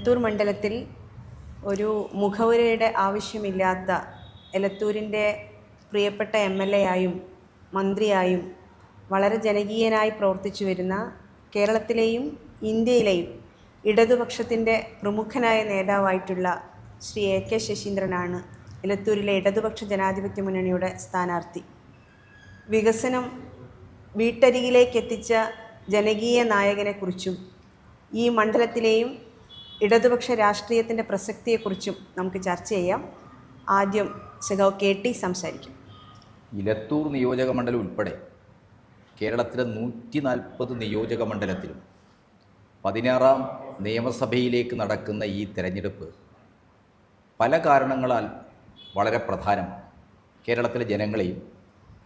എലത്തൂർ മണ്ഡലത്തിൽ ഒരു മുഖവുരയുടെ ആവശ്യമില്ലാത്ത എലത്തൂരിൻ്റെ പ്രിയപ്പെട്ട MLA ആയും മന്ത്രിയായും വളരെ ജനകീയനായി പ്രവർത്തിച്ചു വരുന്ന കേരളത്തിലെയും ഇന്ത്യയിലെയും ഇടതുപക്ഷത്തിൻ്റെ പ്രമുഖനായ നേതാവായിട്ടുള്ള ശ്രീ AK ശശീന്ദ്രനാണ് എലത്തൂരിലെ ഇടതുപക്ഷ ജനാധിപത്യ മുന്നണിയുടെ സ്ഥാനാർത്ഥി. വികസനം വീട്ടരികിലേക്ക് എത്തിച്ച ജനകീയ നായകനെക്കുറിച്ചും ഈ മണ്ഡലത്തിലെയും ഇടതുപക്ഷ രാഷ്ട്രീയത്തിൻ്റെ പ്രസക്തിയെക്കുറിച്ചും നമുക്ക് ചർച്ച ചെയ്യാം. ആദ്യം സഖാവ് KT സംസാരിക്കും. ഇലത്തൂർ നിയോജക മണ്ഡലം ഉൾപ്പെടെ കേരളത്തിലെ 140 നിയോജക മണ്ഡലത്തിലും 16ാം നിയമസഭയിലേക്ക് നടക്കുന്ന ഈ തെരഞ്ഞെടുപ്പ് പല കാരണങ്ങളാൽ വളരെ പ്രധാനമാണ്. കേരളത്തിലെ ജനങ്ങളെയും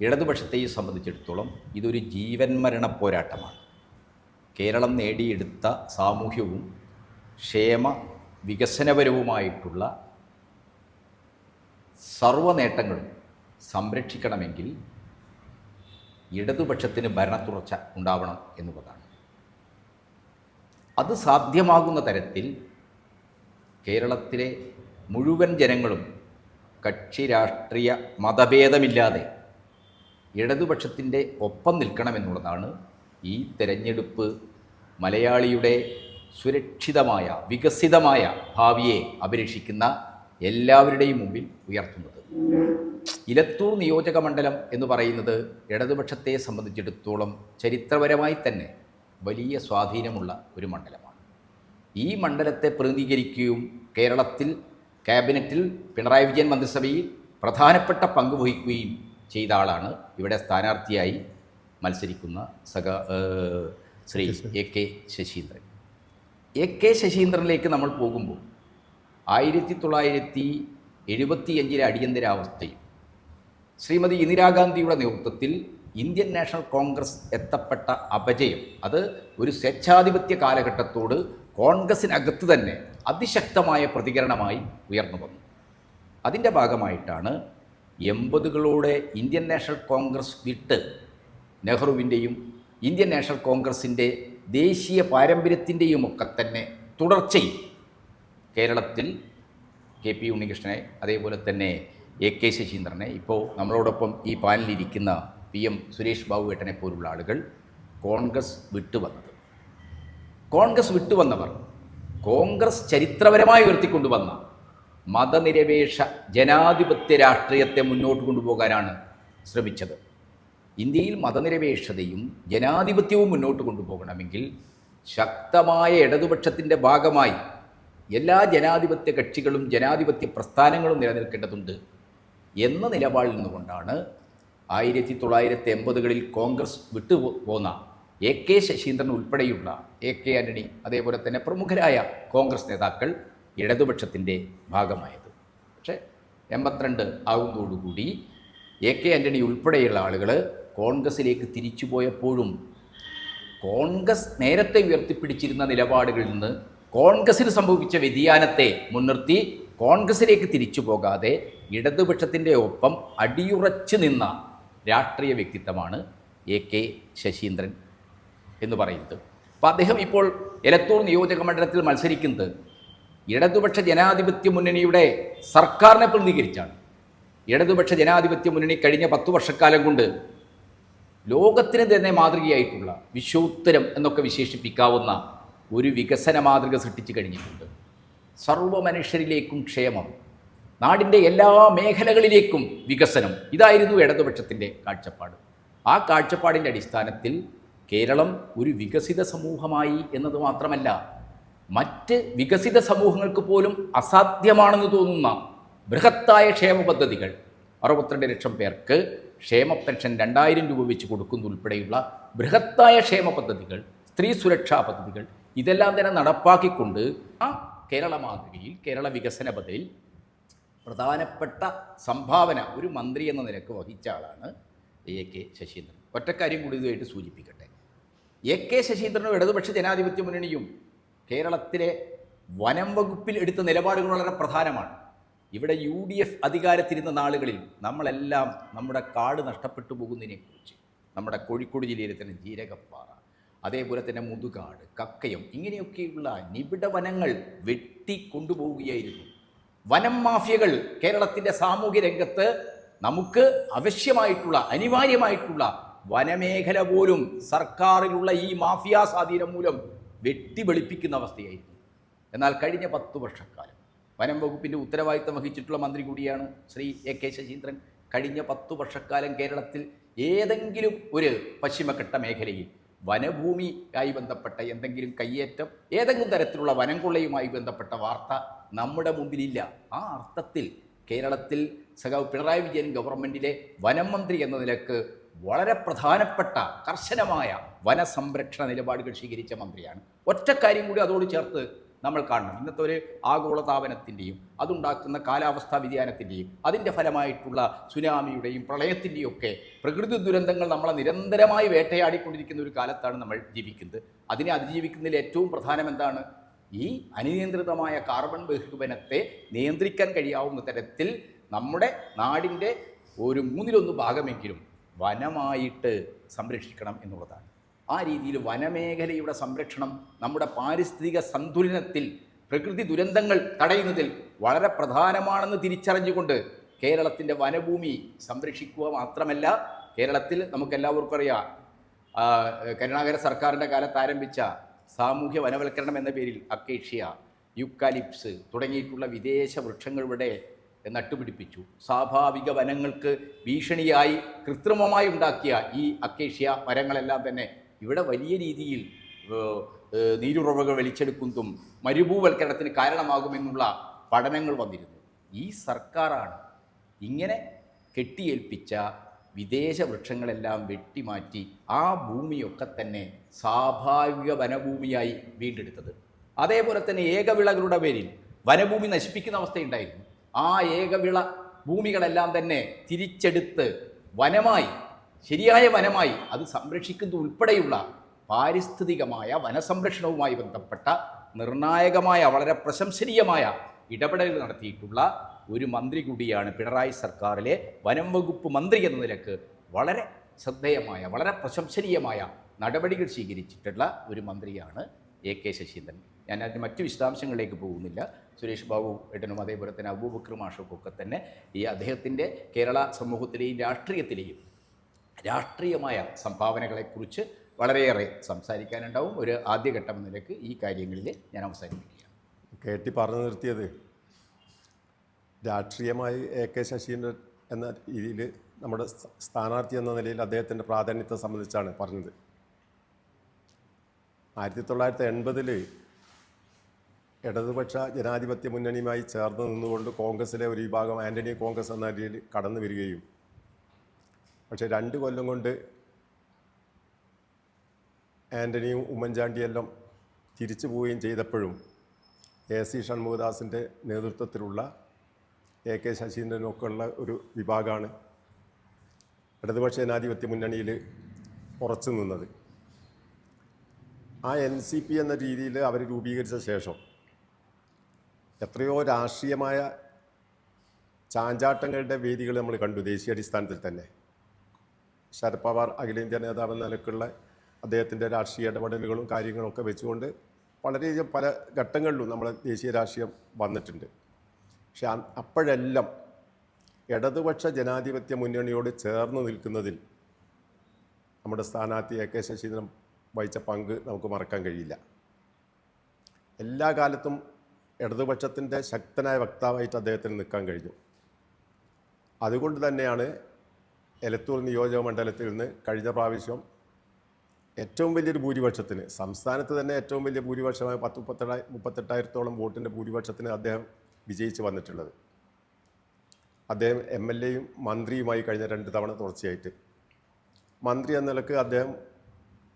ഇടതുപക്ഷത്തെയും സംബന്ധിച്ചിടത്തോളം ഇതൊരു ജീവൻ മരണ പോരാട്ടമാണ്. കേരളം നേടിയെടുത്ത സാമൂഹ്യവും ക്ഷേമ വികസനപരവുമായിട്ടുള്ള സർവ്വ നേട്ടങ്ങളും സംരക്ഷിക്കണമെങ്കിൽ ഇടതുപക്ഷത്തിന് ഭരണത്തുടർച്ച ഉണ്ടാവണം എന്നുള്ളതാണ്. അത് സാധ്യമാകുന്ന തരത്തിൽ കേരളത്തിലെ മുഴുവൻ ജനങ്ങളും കക്ഷി രാഷ്ട്രീയ മതഭേദമില്ലാതെ ഇടതുപക്ഷത്തിൻ്റെ ഒപ്പം നിൽക്കണമെന്നുള്ളതാണ് ഈ തെരഞ്ഞെടുപ്പ് മലയാളിയുടെ സുരക്ഷിതമായ വികസിതമായ ഭാവിയെ അപേക്ഷിക്കുന്ന എല്ലാവരുടെയും മുമ്പിൽ ഉയർത്തുന്നത്. ഇലത്തൂർ നിയോജക മണ്ഡലം എന്ന് പറയുന്നത് ഇടതുപക്ഷത്തെ സംബന്ധിച്ചിടത്തോളം ചരിത്രപരമായി തന്നെ വലിയ സ്വാധീനമുള്ള ഒരു മണ്ഡലമാണ്. ഈ മണ്ഡലത്തെ പ്രതിനിധീകരിക്കുകയും കേരളത്തിൽ ക്യാബിനറ്റിൽ പിണറായി വിജയൻ മന്ത്രിസഭയിൽ പ്രധാനപ്പെട്ട പങ്ക് വഹിക്കുകയും ചെയ്ത ആളാണ് ഇവിടെ സ്ഥാനാർത്ഥിയായി മത്സരിക്കുന്ന ശ്രീ AK ശശീന്ദ്രൻ. AK ശശീന്ദ്രനിലേക്ക് നമ്മൾ പോകുമ്പോൾ 1975 അടിയന്തരാവസ്ഥയും ശ്രീമതി ഇന്ദിരാഗാന്ധിയുടെ നേതൃത്വത്തിൽ ഇന്ത്യൻ നാഷണൽ കോൺഗ്രസ് എത്തപ്പെട്ട അപജയം അത് ഒരു സ്വേച്ഛാധിപത്യ കാലഘട്ടത്തോട് കോൺഗ്രസിനകത്ത് തന്നെ അതിശക്തമായ പ്രതികരണമായി ഉയർന്നു വന്നു. അതിൻ്റെ ഭാഗമായിട്ടാണ് 80കളോടെ ഇന്ത്യൻ നാഷണൽ കോൺഗ്രസ് വിട്ട് നെഹ്റുവിൻ്റെയും ഇന്ത്യൻ നാഷണൽ കോൺഗ്രസിൻ്റെ ദേശീയ പാരമ്പര്യത്തിൻ്റെയും ഒക്കെ തന്നെ തുടർച്ചയിൽ കേരളത്തിൽ KP ഉണ്ണികൃഷ്ണനെ അതേപോലെ തന്നെ AK ശശീന്ദ്രനെ ഇപ്പോൾ നമ്മളോടൊപ്പം ഈ പാനലിലിരിക്കുന്ന PM സുരേഷ് ബാബു ഏട്ടനെ പോലുള്ള ആളുകൾ കോൺഗ്രസ് വിട്ടുവന്നത്. കോൺഗ്രസ് വിട്ടുവന്നവർ കോൺഗ്രസ് ചരിത്രപരമായി ഉയർത്തിക്കൊണ്ടുവന്ന മതനിരപേക്ഷ ജനാധിപത്യ രാഷ്ട്രീയത്തെ മുന്നോട്ട് കൊണ്ടുപോകാനാണ് ശ്രമിച്ചത്. ഇന്ത്യയിൽ മതനിരപേക്ഷതയും ജനാധിപത്യവും മുന്നോട്ട് കൊണ്ടുപോകണമെങ്കിൽ ശക്തമായ ഇടതുപക്ഷത്തിൻ്റെ ഭാഗമായി എല്ലാ ജനാധിപത്യ കക്ഷികളും ജനാധിപത്യ പ്രസ്ഥാനങ്ങളും നിലനിൽക്കേണ്ടതുണ്ട് എന്ന നിലപാടിൽ നിന്നുകൊണ്ടാണ് 1980കളിൽ കോൺഗ്രസ് വിട്ടുപോന്ന AK ശശീന്ദ്രൻ ഉൾപ്പെടെയുള്ള AK ആൻ്റണി അതേപോലെ തന്നെ പ്രമുഖരായ കോൺഗ്രസ് നേതാക്കൾ ഇടതുപക്ഷത്തിൻ്റെ ഭാഗമായത്. പക്ഷേ 82 ആകുന്നതോടുകൂടി AK ആൻ്റണി ഉൾപ്പെടെയുള്ള ആളുകൾ കോൺഗ്രസ്സിലേക്ക് തിരിച്ചുപോയപ്പോഴും കോൺഗ്രസ് നേരത്തെ ഉയർത്തിപ്പിടിച്ചിരുന്ന നിലപാടുകളിൽ നിന്ന് കോൺഗ്രസ്സിന് സംഭവിച്ച വ്യതിയാനത്തെ മുൻനിർത്തി കോൺഗ്രസ്സിലേക്ക് തിരിച്ചു പോകാതെ ഇടതുപക്ഷത്തിൻ്റെ ഒപ്പം അടിയുറച്ചു നിന്ന രാഷ്ട്രീയ വ്യക്തിത്വമാണ് AK ശശീന്ദ്രൻ എന്ന് പറയുന്നത്. അപ്പോൾ അദ്ദേഹം ഇപ്പോൾ എലത്തൂർ നിയോജക മണ്ഡലത്തിൽ മത്സരിക്കുന്നത് ഇടതുപക്ഷ ജനാധിപത്യ മുന്നണിയുടെ സർക്കാരിനെ പ്രതിനിധീകരിച്ചാണ്. ഇടതുപക്ഷ ജനാധിപത്യ മുന്നണി കഴിഞ്ഞ 10 വർഷക്കാലം കൊണ്ട് ലോകത്തിന് തന്നെ മാതൃകയായിട്ടുള്ള വിശ്വോത്തരം എന്നൊക്കെ വിശേഷിപ്പിക്കാവുന്ന ഒരു വികസന മാതൃക സൃഷ്ടിച്ചു കഴിഞ്ഞിട്ടുണ്ട്. സർവ്വ മനുഷ്യരിലേക്കും ക്ഷേമം, നാടിൻ്റെ എല്ലാ മേഖലകളിലേക്കും വികസനം, ഇതായിരുന്നു ഇടതുപക്ഷത്തിൻ്റെ കാഴ്ചപ്പാട്. ആ കാഴ്ചപ്പാടിൻ്റെ അടിസ്ഥാനത്തിൽ കേരളം ഒരു വികസിത സമൂഹമായി എന്നത് മാത്രമല്ല, മറ്റ് വികസിത സമൂഹങ്ങൾക്ക് പോലും അസാധ്യമാണെന്ന് തോന്നുന്ന ബൃഹത്തായ ക്ഷേമ പദ്ധതികൾ 62 ലക്ഷം പേർക്ക് ക്ഷേമ പെൻഷൻ 2000 രൂപ വെച്ച് കൊടുക്കുന്നതുൾപ്പെടെയുള്ള ബൃഹത്തായ ക്ഷേമ പദ്ധതികൾ, സ്ത്രീ സുരക്ഷാ പദ്ധതികൾ ഇതെല്ലാം തന്നെ നടപ്പാക്കിക്കൊണ്ട് ആ കേരള മാതൃകയിൽ കേരള വികസന പദ്ധതിയിൽ പ്രധാനപ്പെട്ട സംഭാവന ഒരു മന്ത്രി എന്ന നിലക്ക് വഹിച്ച ആളാണ് AK ശശീന്ദ്രൻ. ഒറ്റക്കാര്യം കൂടി ഇതുമായിട്ട് സൂചിപ്പിക്കട്ടെ. AK ശശീന്ദ്രനും ഇടതുപക്ഷ ജനാധിപത്യ മുന്നണിയും കേരളത്തിലെ വനം വകുപ്പിൽ എടുത്ത നിലപാടുകൾ വളരെ പ്രധാനമാണ്. ഇവിടെ UDF അധികാരത്തിരുന്ന നാളുകളിൽ നമ്മളെല്ലാം നമ്മുടെ കാട് നഷ്ടപ്പെട്ടു പോകുന്നതിനെക്കുറിച്ച്, നമ്മുടെ കോഴിക്കോട് ജില്ലയിലെ തന്നെ ജീരകപ്പാറ, അതേപോലെ തന്നെ മുതുകാട്, കക്കയം ഇങ്ങനെയൊക്കെയുള്ള നിബിഡ വനങ്ങൾ വെട്ടിക്കൊണ്ടുപോവുകയായിരുന്നു. വനം മാഫിയകൾ കേരളത്തിൻ്റെ സാമൂഹ്യ രംഗത്ത് നമുക്ക് ആവശ്യമായിട്ടുള്ള അനിവാര്യമായിട്ടുള്ള വനമേഖല പോലും സർക്കാരിലുള്ള ഈ മാഫിയ സ്വാധീനം മൂലം വെട്ടിവെളിപ്പിക്കുന്ന അവസ്ഥയായിരുന്നു. എന്നാൽ കഴിഞ്ഞ 10 വർഷക്കാലം വനം വകുപ്പിൻ്റെ ഉത്തരവാദിത്തം വഹിച്ചിട്ടുള്ള മന്ത്രി കൂടിയാണ് ശ്രീ AK ശശീന്ദ്രൻ. കഴിഞ്ഞ 10 വർഷക്കാലം കേരളത്തിൽ ഏതെങ്കിലും ഒരു പശ്ചിമഘട്ട മേഖലയിൽ വനഭൂമിയായി ബന്ധപ്പെട്ട എന്തെങ്കിലും കയ്യേറ്റം, ഏതെങ്കിലും തരത്തിലുള്ള വനം കൊള്ളയുമായി ബന്ധപ്പെട്ട വാർത്ത നമ്മുടെ മുമ്പിലില്ല. ആ അർത്ഥത്തിൽ കേരളത്തിൽ സഖാവ് പിണറായി വിജയൻ ഗവൺമെൻറ്റിലെ വനം മന്ത്രി എന്ന നിലക്ക് വളരെ പ്രധാനപ്പെട്ട കർശനമായ വനസംരക്ഷണ നിലപാടുകൾ സ്വീകരിച്ച മന്ത്രിയാണ്. ഒറ്റ കാര്യം കൂടി അതോട് ചേർത്ത് നമ്മൾ കാണണം. ഇന്നത്തെ ഒരു ആഗോളതാപനത്തിൻ്റെയും അതുണ്ടാക്കുന്ന കാലാവസ്ഥാ വ്യതിയാനത്തിൻ്റെയും അതിൻ്റെ ഫലമായിട്ടുള്ള സുനാമിയുടെയും പ്രളയത്തിൻ്റെയും ഒക്കെ പ്രകൃതി ദുരന്തങ്ങൾ നമ്മളെ നിരന്തരമായി വേട്ടയാടിക്കൊണ്ടിരിക്കുന്ന ഒരു കാലത്താണ് നമ്മൾ ജീവിക്കുന്നത്. അതിനെ അതിജീവിക്കുന്നതിൽ ഏറ്റവും പ്രധാനം എന്താണ്? ഈ അനിയന്ത്രിതമായ കാർബൺ ബഹിർഗമനത്തെ നിയന്ത്രിക്കാൻ കഴിയാവുന്ന തരത്തിൽ നമ്മുടെ നാടിൻ്റെ ഒരു 1/3 ഭാഗമെങ്കിലും വനമായിട്ട് സംരക്ഷിക്കണം എന്നുള്ളതാണ്. ആ രീതിയിൽ വനമേഖലയുടെ സംരക്ഷണം നമ്മുടെ പാരിസ്ഥിതിക സന്തുലനത്തിൽ പ്രകൃതി ദുരന്തങ്ങൾ തടയുന്നതിൽ വളരെ പ്രധാനമാണെന്ന് തിരിച്ചറിഞ്ഞുകൊണ്ട് കേരളത്തിൻ്റെ വനഭൂമി സംരക്ഷിക്കുക മാത്രമല്ല, കേരളത്തിൽ നമുക്കെല്ലാവർക്കും അറിയാം കരുണാകര സർക്കാരിൻ്റെ കാലത്ത് ആരംഭിച്ച സാമൂഹ്യ വനവൽക്കരണം എന്ന പേരിൽ അക്കേഷ്യ, യൂക്കാലിപ്സ് തുടങ്ങിയിട്ടുള്ള വിദേശ വൃക്ഷങ്ങൾ ഇവിടെ നട്ടുപിടിപ്പിച്ചു. സ്വാഭാവിക വനങ്ങൾക്ക് ഭീഷണിയായി കൃത്രിമമായി ഉണ്ടാക്കിയ ഈ അക്കേഷ്യ മരങ്ങളെല്ലാം തന്നെ ഇവിടെ വലിയ രീതിയിൽ നീരുറവകൾ വലിച്ചെടുക്കുന്നതും മരുഭൂവൽക്കരണത്തിന് കാരണമാകുമെന്നുള്ള പഠനങ്ങൾ വന്നിരുന്നു. ഈ സർക്കാരാണ് ഇങ്ങനെ കെട്ടിയേൽപ്പിച്ച വിദേശ വൃക്ഷങ്ങളെല്ലാം വെട്ടിമാറ്റി ആ ഭൂമിയൊക്കെ തന്നെ സ്വാഭാവിക വനഭൂമിയായി വീണ്ടെടുത്തത്. അതേപോലെ തന്നെ ഏകവിളകളുടെ പേരിൽ വനഭൂമി നശിപ്പിക്കുന്ന അവസ്ഥയുണ്ടായിരുന്നു. ആ ഏകവിള ഭൂമികളെല്ലാം തന്നെ തിരിച്ചെടുത്ത് വനമായി, ശരിയായ വനമായി അത് സംരക്ഷിക്കുന്നത് ഉൾപ്പെടെയുള്ള പാരിസ്ഥിതികമായ വനസംരക്ഷണവുമായി ബന്ധപ്പെട്ട നിർണായകമായ വളരെ പ്രശംസനീയമായ ഇടപെടലുകൾ നടത്തിയിട്ടുള്ള ഒരു മന്ത്രി കൂടിയാണ് പിണറായി സർക്കാരിലെ വനം വകുപ്പ് മന്ത്രി എന്ന നിലക്ക് വളരെ ശ്രദ്ധേയമായ വളരെ പ്രശംസനീയമായ നടപടികൾ സ്വീകരിച്ചിട്ടുള്ള ഒരു മന്ത്രിയാണ് AK ശശീന്ദ്രൻ. ഞാൻ അതിന് മറ്റു വിശദാംശങ്ങളിലേക്ക് പോകുന്നില്ല. സുരേഷ് ബാബു ഏട്ടനും അതേപോലെ തന്നെ അബൂബക്കർ മാഷൊക്കെ തന്നെ ഈ അദ്ദേഹത്തിൻ്റെ കേരള സമൂഹത്തിലെയും രാഷ്ട്രീയത്തിലെയും രാഷ്ട്രീയമായ സംഭാവനകളെക്കുറിച്ച് വളരെയേറെ സംസാരിക്കാനുണ്ടാവും. ഒരു ആദ്യഘട്ടം എന്ന നിലയ്ക്ക് ഈ കാര്യങ്ങളിൽ ഞാൻ അവസാനിപ്പിക്കുകയാണ്. കേട്ടി പറഞ്ഞു നിർത്തിയത് രാഷ്ട്രീയമായി AK ശശീന്ദ്രൻ എന്ന രീതിയിൽ നമ്മുടെ സ്ഥാനാർത്ഥി എന്ന നിലയിൽ അദ്ദേഹത്തിൻ്റെ പ്രാധാന്യത്തെ സംബന്ധിച്ചാണ് പറഞ്ഞത്. 1980 ഇടതുപക്ഷ ജനാധിപത്യ മുന്നണിയുമായി ചേർന്ന് നിന്നുകൊണ്ട് കോൺഗ്രസിലെ ഒരു വിഭാഗം ആൻ്റണി കോൺഗ്രസ് എന്ന രീതിയിൽ കടന്നു വരികയും പക്ഷേ 2 കൊല്ലം കൊണ്ട് ആൻ്റണിയും ഉമ്മൻചാണ്ടിയെല്ലാം തിരിച്ചു പോവുകയും ചെയ്തപ്പോഴും AC ഷൺമുഖദാസിൻ്റെ നേതൃത്വത്തിലുള്ള AK ശശീന്ദ്രനൊക്കെ ഉള്ള ഒരു വിഭാഗമാണ് ഇടതുപക്ഷ ജനാധിപത്യ മുന്നണിയിൽ ഉറച്ചു നിന്നത്. ആ NCP എന്ന രീതിയിൽ അവർ രൂപീകരിച്ച ശേഷം എത്രയോ രാഷ്ട്രീയമായ ചാഞ്ചാട്ടങ്ങളുടെ വേദികൾ നമ്മൾ കണ്ടു. ദേശീയ അടിസ്ഥാനത്തിൽ തന്നെ ശരത് പവാർ അഖിലേന്ത്യാ നേതാവ് എന്ന നിലക്കുള്ള അദ്ദേഹത്തിൻ്റെ രാഷ്ട്രീയ ഇടപെടലുകളും കാര്യങ്ങളൊക്കെ വെച്ചുകൊണ്ട് വളരെയധികം പല ഘട്ടങ്ങളിലും നമ്മുടെ ദേശീയ രാഷ്ട്രീയം വന്നിട്ടുണ്ട്. പക്ഷെ അപ്പോഴെല്ലാം ഇടതുപക്ഷ ജനാധിപത്യ മുന്നണിയോട് ചേർന്ന് നിൽക്കുന്നതിൽ നമ്മുടെ സ്ഥാനാർത്ഥി AK ശശീന്ദ്രൻ വഹിച്ച പങ്ക് നമുക്ക് മറക്കാൻ കഴിയില്ല. എല്ലാ കാലത്തും ഇടതുപക്ഷത്തിൻ്റെ ശക്തനായ വക്താവായിട്ട് അദ്ദേഹത്തിന് നിൽക്കാൻ കഴിഞ്ഞു. അതുകൊണ്ട് തന്നെയാണ് എലത്തൂർ നിയോജക മണ്ഡലത്തിൽ നിന്ന് കഴിഞ്ഞ പ്രാവശ്യം ഏറ്റവും വലിയൊരു ഭൂരിപക്ഷത്തിന്, സംസ്ഥാനത്ത് തന്നെ ഏറ്റവും വലിയ ഭൂരിപക്ഷമായ 38,000-38,000-ഓളം വോട്ടിൻ്റെ ഭൂരിപക്ഷത്തിന് അദ്ദേഹം വിജയിച്ച് വന്നിട്ടുള്ളത്. അദ്ദേഹം MLAയും മന്ത്രിയുമായി കഴിഞ്ഞ 2 തവണ തുടർച്ചയായിട്ട്. മന്ത്രി എന്ന നിലക്ക്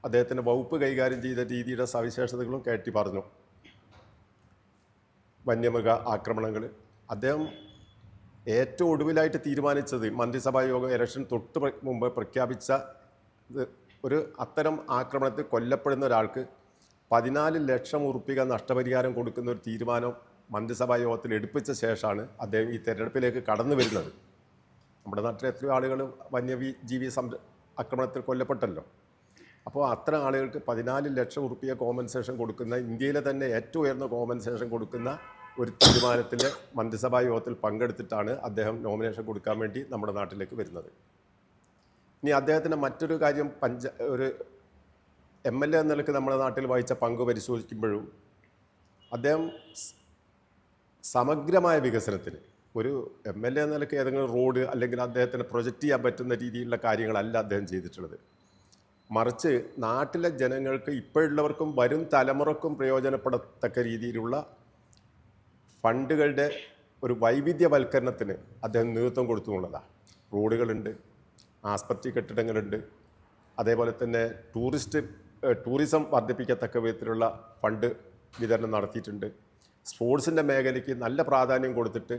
അദ്ദേഹത്തിൻ്റെ വകുപ്പ് കൈകാര്യം ചെയ്ത രീതിയുടെ സവിശേഷതകളും കേട്ടി പറഞ്ഞു. വന്യമൃഗ ആക്രമണങ്ങൾ അദ്ദേഹം ഏറ്റവും ഒടുവിലായിട്ട് തീരുമാനിച്ചത് മന്ത്രിസഭാ യോഗം ഇലക്ഷൻ തൊട്ട് മുമ്പ് പ്രഖ്യാപിച്ച ഒരു അത്തരം ആക്രമണത്തിൽ കൊല്ലപ്പെടുന്ന ഒരാൾക്ക് 14 ലക്ഷം ഉറുപ്പിക നഷ്ടപരിഹാരം കൊടുക്കുന്ന ഒരു തീരുമാനം മന്ത്രിസഭാ യോഗത്തിൽ എടുപ്പിച്ച ശേഷമാണ് അദ്ദേഹം ഈ തെരഞ്ഞെടുപ്പിലേക്ക് കടന്നു വരുന്നത്. നമ്മുടെ നാട്ടിൽ എത്രയോ ആളുകൾ വന്യജീവി ആക്രമണത്തിൽ കൊല്ലപ്പെട്ടല്ലോ. അപ്പോൾ അത്ര ആളുകൾക്ക് 14 ലക്ഷം റുപ്യ കോമ്പൻസേഷൻ കൊടുക്കുന്ന, ഇന്ത്യയിലെ തന്നെ ഏറ്റവും ഉയർന്ന കോമ്പൻസേഷൻ കൊടുക്കുന്ന ഒരു തീരുമാനത്തിൽ മന്ത്രിസഭാ യോഗത്തിൽ പങ്കെടുത്തിട്ടാണ് അദ്ദേഹം നോമിനേഷൻ കൊടുക്കാൻ വേണ്ടി നമ്മുടെ നാട്ടിലേക്ക് വരുന്നത്. ഇനി അദ്ദേഹത്തിൻ്റെ മറ്റൊരു കാര്യം, ഒരു MLA എന്ന നിലയ്ക്ക് നമ്മുടെ നാട്ടിൽ വഹിച്ച പങ്ക് പരിശോധിക്കുമ്പോഴും അദ്ദേഹം സമഗ്രമായ വികസനത്തിന്, ഒരു MLA എന്ന നിലയ്ക്ക് ഏതെങ്കിലും റോഡ് അല്ലെങ്കിൽ അദ്ദേഹത്തിന് പ്രൊജക്റ്റ് ചെയ്യാൻ പറ്റുന്ന രീതിയിലുള്ള കാര്യങ്ങളല്ല അദ്ദേഹം ചെയ്തിട്ടുള്ളത്. മറിച്ച് നാട്ടിലെ ജനങ്ങൾക്ക്, ഇപ്പോഴുള്ളവർക്കും വരും തലമുറക്കും പ്രയോജനപ്പെടത്തക്ക രീതിയിലുള്ള ഫണ്ടുകളുടെ ഒരു വൈവിധ്യവൽക്കരണത്തിന് അദ്ദേഹം നേതൃത്വം കൊടുത്തു എന്നുള്ളതാണ്. റോഡുകളുണ്ട്, ആസ്പത്രി കെട്ടിടങ്ങളുണ്ട്, അതേപോലെ തന്നെ ടൂറിസം വർദ്ധിപ്പിക്കത്തക്ക വിധത്തിലുള്ള ഫണ്ട് വിതരണം നടത്തിയിട്ടുണ്ട്. സ്പോർട്സിൻ്റെ മേഖലയ്ക്ക് നല്ല പ്രാധാന്യം കൊടുത്തിട്ട്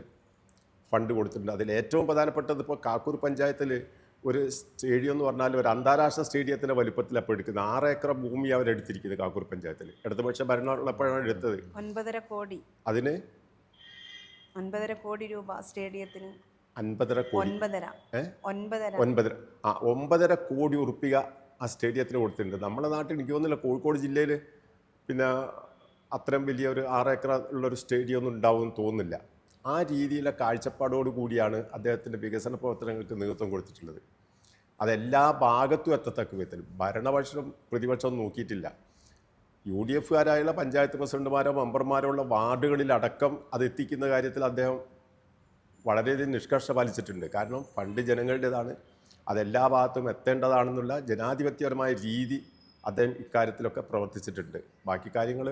ഫണ്ട് കൊടുത്തിട്ടുണ്ട്. അതിൽ ഏറ്റവും പ്രധാനപ്പെട്ടത് ഇപ്പോൾ കാക്കൂർ പഞ്ചായത്തിൽ ഒരു സ്റ്റേഡിയം എന്ന് പറഞ്ഞാൽ ഒരു അന്താരാഷ്ട്ര സ്റ്റേഡിയത്തിൻ്റെ വലുപ്പത്തിൽ അപ്പോൾ എടുക്കുന്നത്. 6 ഏക്കർ ഭൂമി അവരെടുത്തിരിക്കുന്നത് കാക്കൂർ പഞ്ചായത്തിൽ. ഇടതുപക്ഷ ഭരണമുള്ളപ്പോഴാണ് എടുത്തത്. 9.5 കോടി. അതിന് 9.5 കോടി രൂപ സ്റ്റേഡിയത്തിന്. 9.5 കോടി. 9.5 കോടി ഉറുപ്പിക ആ സ്റ്റേഡിയത്തിന് കൊടുത്തിട്ടുണ്ട്. നമ്മുടെ നാട്ടിൽ എനിക്ക് തോന്നുന്നില്ല കോഴിക്കോട് ജില്ലയിൽ പിന്നെ അത്രയും വലിയ ഒരു 6 ഏക്കർ ഉള്ളൊരു സ്റ്റേഡിയം ഒന്നും ഉണ്ടാവുമെന്ന് തോന്നുന്നില്ല. ആ രീതിയിലെ കാഴ്ചപ്പാടോട് കൂടിയാണ് അദ്ദേഹത്തിൻ്റെ വികസന പ്രവർത്തനങ്ങൾക്ക് നേതൃത്വം കൊടുത്തിട്ടുള്ളത്. അതെല്ലാ ഭാഗത്തും എത്തത്തക്ക വിധത്തിൽ ഭരണപക്ഷം പ്രതിപക്ഷം നോക്കിയിട്ടില്ല. UDFകാരായുള്ള പഞ്ചായത്ത് പ്രസിഡന്റുമാരോ മെമ്പർമാരോ ഉള്ള വാർഡുകളിലടക്കം അത് എത്തിക്കുന്ന കാര്യത്തിൽ അദ്ദേഹം വളരെയധികം നിഷ്കർഷ പാലിച്ചിട്ടുണ്ട്. കാരണം ഫണ്ട് ജനങ്ങളുടേതാണ്, അതെല്ലാ ഭാഗത്തും എത്തേണ്ടതാണെന്നുള്ള ജനാധിപത്യപരമായ രീതി അദ്ദേഹം ഇക്കാര്യത്തിലൊക്കെ പ്രവർത്തിച്ചിട്ടുണ്ട്. ബാക്കി കാര്യങ്ങൾ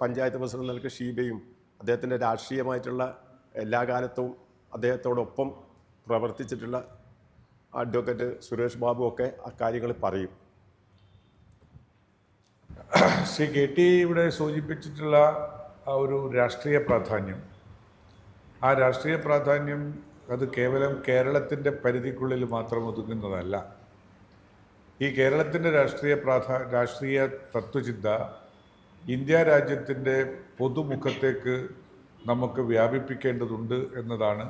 പഞ്ചായത്ത് പ്രസിഡന്റ് നിലക്ക് ഷീബയും അദ്ദേഹത്തിൻ്റെ രാഷ്ട്രീയമായിട്ടുള്ള എല്ലാ കാലത്തും അദ്ദേഹത്തോടൊപ്പം പ്രവർത്തിച്ചിട്ടുള്ള അഡ്വക്കേറ്റ് സുരേഷ് ബാബു ഒക്കെ അക്കാര്യങ്ങൾ പറയും. ശ്രീ KT ഇവിടെ സൂചിപ്പിച്ചിട്ടുള്ള ആ ഒരു രാഷ്ട്രീയ പ്രാധാന്യം, ആ രാഷ്ട്രീയ പ്രാധാന്യം അത് കേവലം കേരളത്തിൻ്റെ പരിധിക്കുള്ളിൽ മാത്രം ഒതുങ്ങുന്നതല്ല. ഈ കേരളത്തിൻ്റെ രാഷ്ട്രീയ തത്വചിന്ത ഇന്ത്യ രാജ്യത്തിൻ്റെ പൊതുമുഖത്തേക്ക് നമുക്ക് വ്യാപിപ്പിക്കേണ്ടതുണ്ട് എന്നതാണ്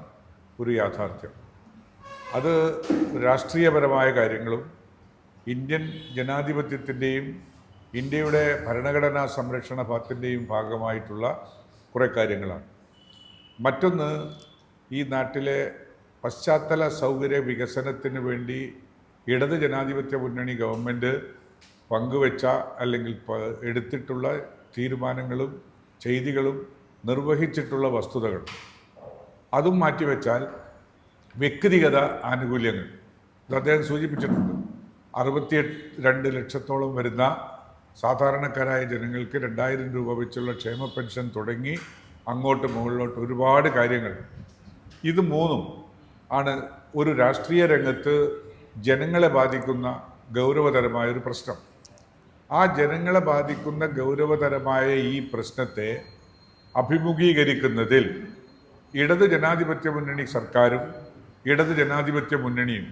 ഒരു യാഥാർത്ഥ്യം. അത് രാഷ്ട്രീയപരമായ കാര്യങ്ങളും ഇന്ത്യൻ ജനാധിപത്യത്തിൻ്റെയും ഇന്ത്യയുടെ ഭരണഘടനാ സംരക്ഷണ ഭാഗത്തിൻ്റെയും ഭാഗമായിട്ടുള്ള കുറേ കാര്യങ്ങളാണ്. മറ്റൊന്ന്, ഈ നാട്ടിലെ പശ്ചാത്തല സൗകര്യ വികസനത്തിന് വേണ്ടി ഇടത് ജനാധിപത്യ മുന്നണി ഗവൺമെൻറ് പങ്കുവെച്ച അല്ലെങ്കിൽ എടുത്തിട്ടുള്ള തീരുമാനങ്ങളും ചെയ്തികളും നിർവഹിച്ചിട്ടുള്ള വസ്തുതകൾ അതും മാറ്റിവെച്ചാൽ വ്യക്തിഗത ആനുകൂല്യങ്ങൾ ഇത് അദ്ദേഹം സൂചിപ്പിച്ചിട്ടുണ്ട്. 62 ലക്ഷത്തോളം വരുന്ന സാധാരണക്കാരായ ജനങ്ങൾക്ക് 2000 രൂപ വെച്ചുള്ള ക്ഷേമ പെൻഷൻ തുടങ്ങി അങ്ങോട്ട് മുകളിലോട്ട് ഒരുപാട് കാര്യങ്ങൾ. ഇത് മൂന്നും ആണ് ഒരു രാഷ്ട്രീയ രംഗത്ത് ജനങ്ങളെ ബാധിക്കുന്ന ഗൗരവതരമായൊരു പ്രശ്നം. ആ ജനങ്ങളെ ബാധിക്കുന്ന ഗൗരവതരമായ ഈ പ്രശ്നത്തെ അഭിമുഖീകരിക്കുന്നതിൽ ഇടത് ജനാധിപത്യ മുന്നണി സർക്കാരും ഇടത് ജനാധിപത്യ മുന്നണിയും,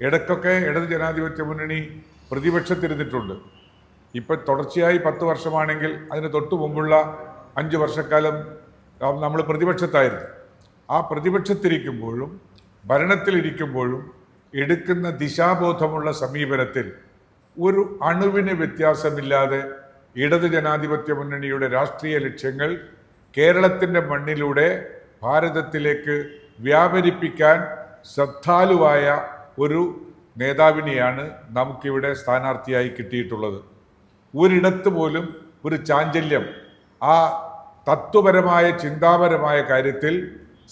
ഇടയ്ക്കൊക്കെ ഇടത് ജനാധിപത്യ മുന്നണി പ്രതിപക്ഷത്തിരുന്നിട്ടുണ്ട്. ഇപ്പം തുടർച്ചയായി 10 വർഷമാണെങ്കിൽ അതിന് തൊട്ടു മുമ്പുള്ള 5 വർഷക്കാലം നമ്മൾ പ്രതിപക്ഷത്തായിരുന്നു. ആ പ്രതിപക്ഷത്തിരിക്കുമ്പോഴും ഭരണത്തിലിരിക്കുമ്പോഴും എടുക്കുന്ന ദിശാബോധമുള്ള സമീപനത്തിൽ ഒരു അണുവിന് വ്യത്യാസമില്ലാതെ ഇടത് ജനാധിപത്യ മുന്നണിയുടെ രാഷ്ട്രീയ ലക്ഷ്യങ്ങൾ കേരളത്തിൻ്റെ മണ്ണിലൂടെ ഭാരതത്തിലേക്ക് വ്യാപരിപ്പിക്കാൻ ശ്രദ്ധാലുവായ ഒരു നേതാവിനെയാണ് നമുക്കിവിടെ സ്ഥാനാർത്ഥിയായി കിട്ടിയിട്ടുള്ളത്. ഒരിടത്ത് പോലും ഒരു ചാഞ്ചല്യം ആ തത്വപരമായ ചിന്താപരമായ കാര്യത്തിൽ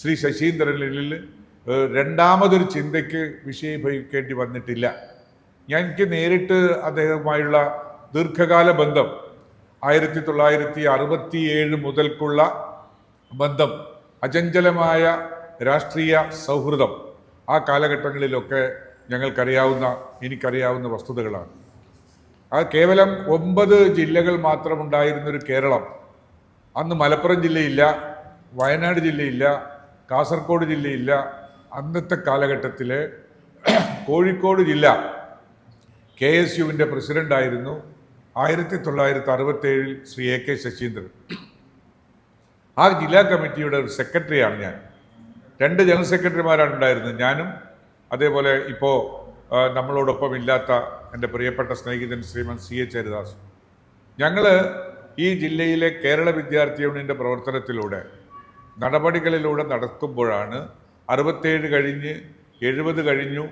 ശ്രീ ശശീന്ദ്രനിൽ രണ്ടാമതൊരു ചിന്തയ്ക്ക് വിഷയീഭവിക്കേണ്ടി വന്നിട്ടില്ല. എനിക്ക് നേരിട്ട് അദ്ദേഹവുമായുള്ള ദീർഘകാല ബന്ധം 1967 മുതൽക്കുള്ള ബന്ധം, അചഞ്ചലമായ രാഷ്ട്രീയ സൗഹൃദം ആ കാലഘട്ടങ്ങളിലൊക്കെ എനിക്കറിയാവുന്ന വസ്തുതകളാണ്. അത് കേവലം 9 ജില്ലകൾ മാത്രമുണ്ടായിരുന്നൊരു കേരളം, അന്ന് മലപ്പുറം ജില്ലയില്ല, വയനാട് ജില്ലയില്ല, കാസർഗോഡ് ജില്ലയില്ല. അന്നത്തെ കാലഘട്ടത്തിൽ കോഴിക്കോട് ജില്ല KSUവിൻ്റെ പ്രസിഡൻ്റായിരുന്നു 1967 ശ്രീ AK ശശീന്ദ്രൻ. ആ ജില്ലാ കമ്മിറ്റിയുടെ ഒരു സെക്രട്ടറിയാണ് ഞാൻ. 2 ജനറൽ സെക്രട്ടറിമാരാണ് ഉണ്ടായിരുന്നത്, ഞാനും അതേപോലെ ഇപ്പോൾ നമ്മളോടൊപ്പം ഇല്ലാത്ത എൻ്റെ പ്രിയപ്പെട്ട സ്നേഹിതൻ ശ്രീമൻ CH ഹരിദാസ്. ഞങ്ങൾ ഈ ജില്ലയിലെ കേരള വിദ്യാർത്ഥി യൂണിയൻ്റെ പ്രവർത്തനത്തിലൂടെ നടപടികളിലൂടെ നടക്കുമ്പോഴാണ് 67 കഴിഞ്ഞ് 70 കഴിഞ്ഞു.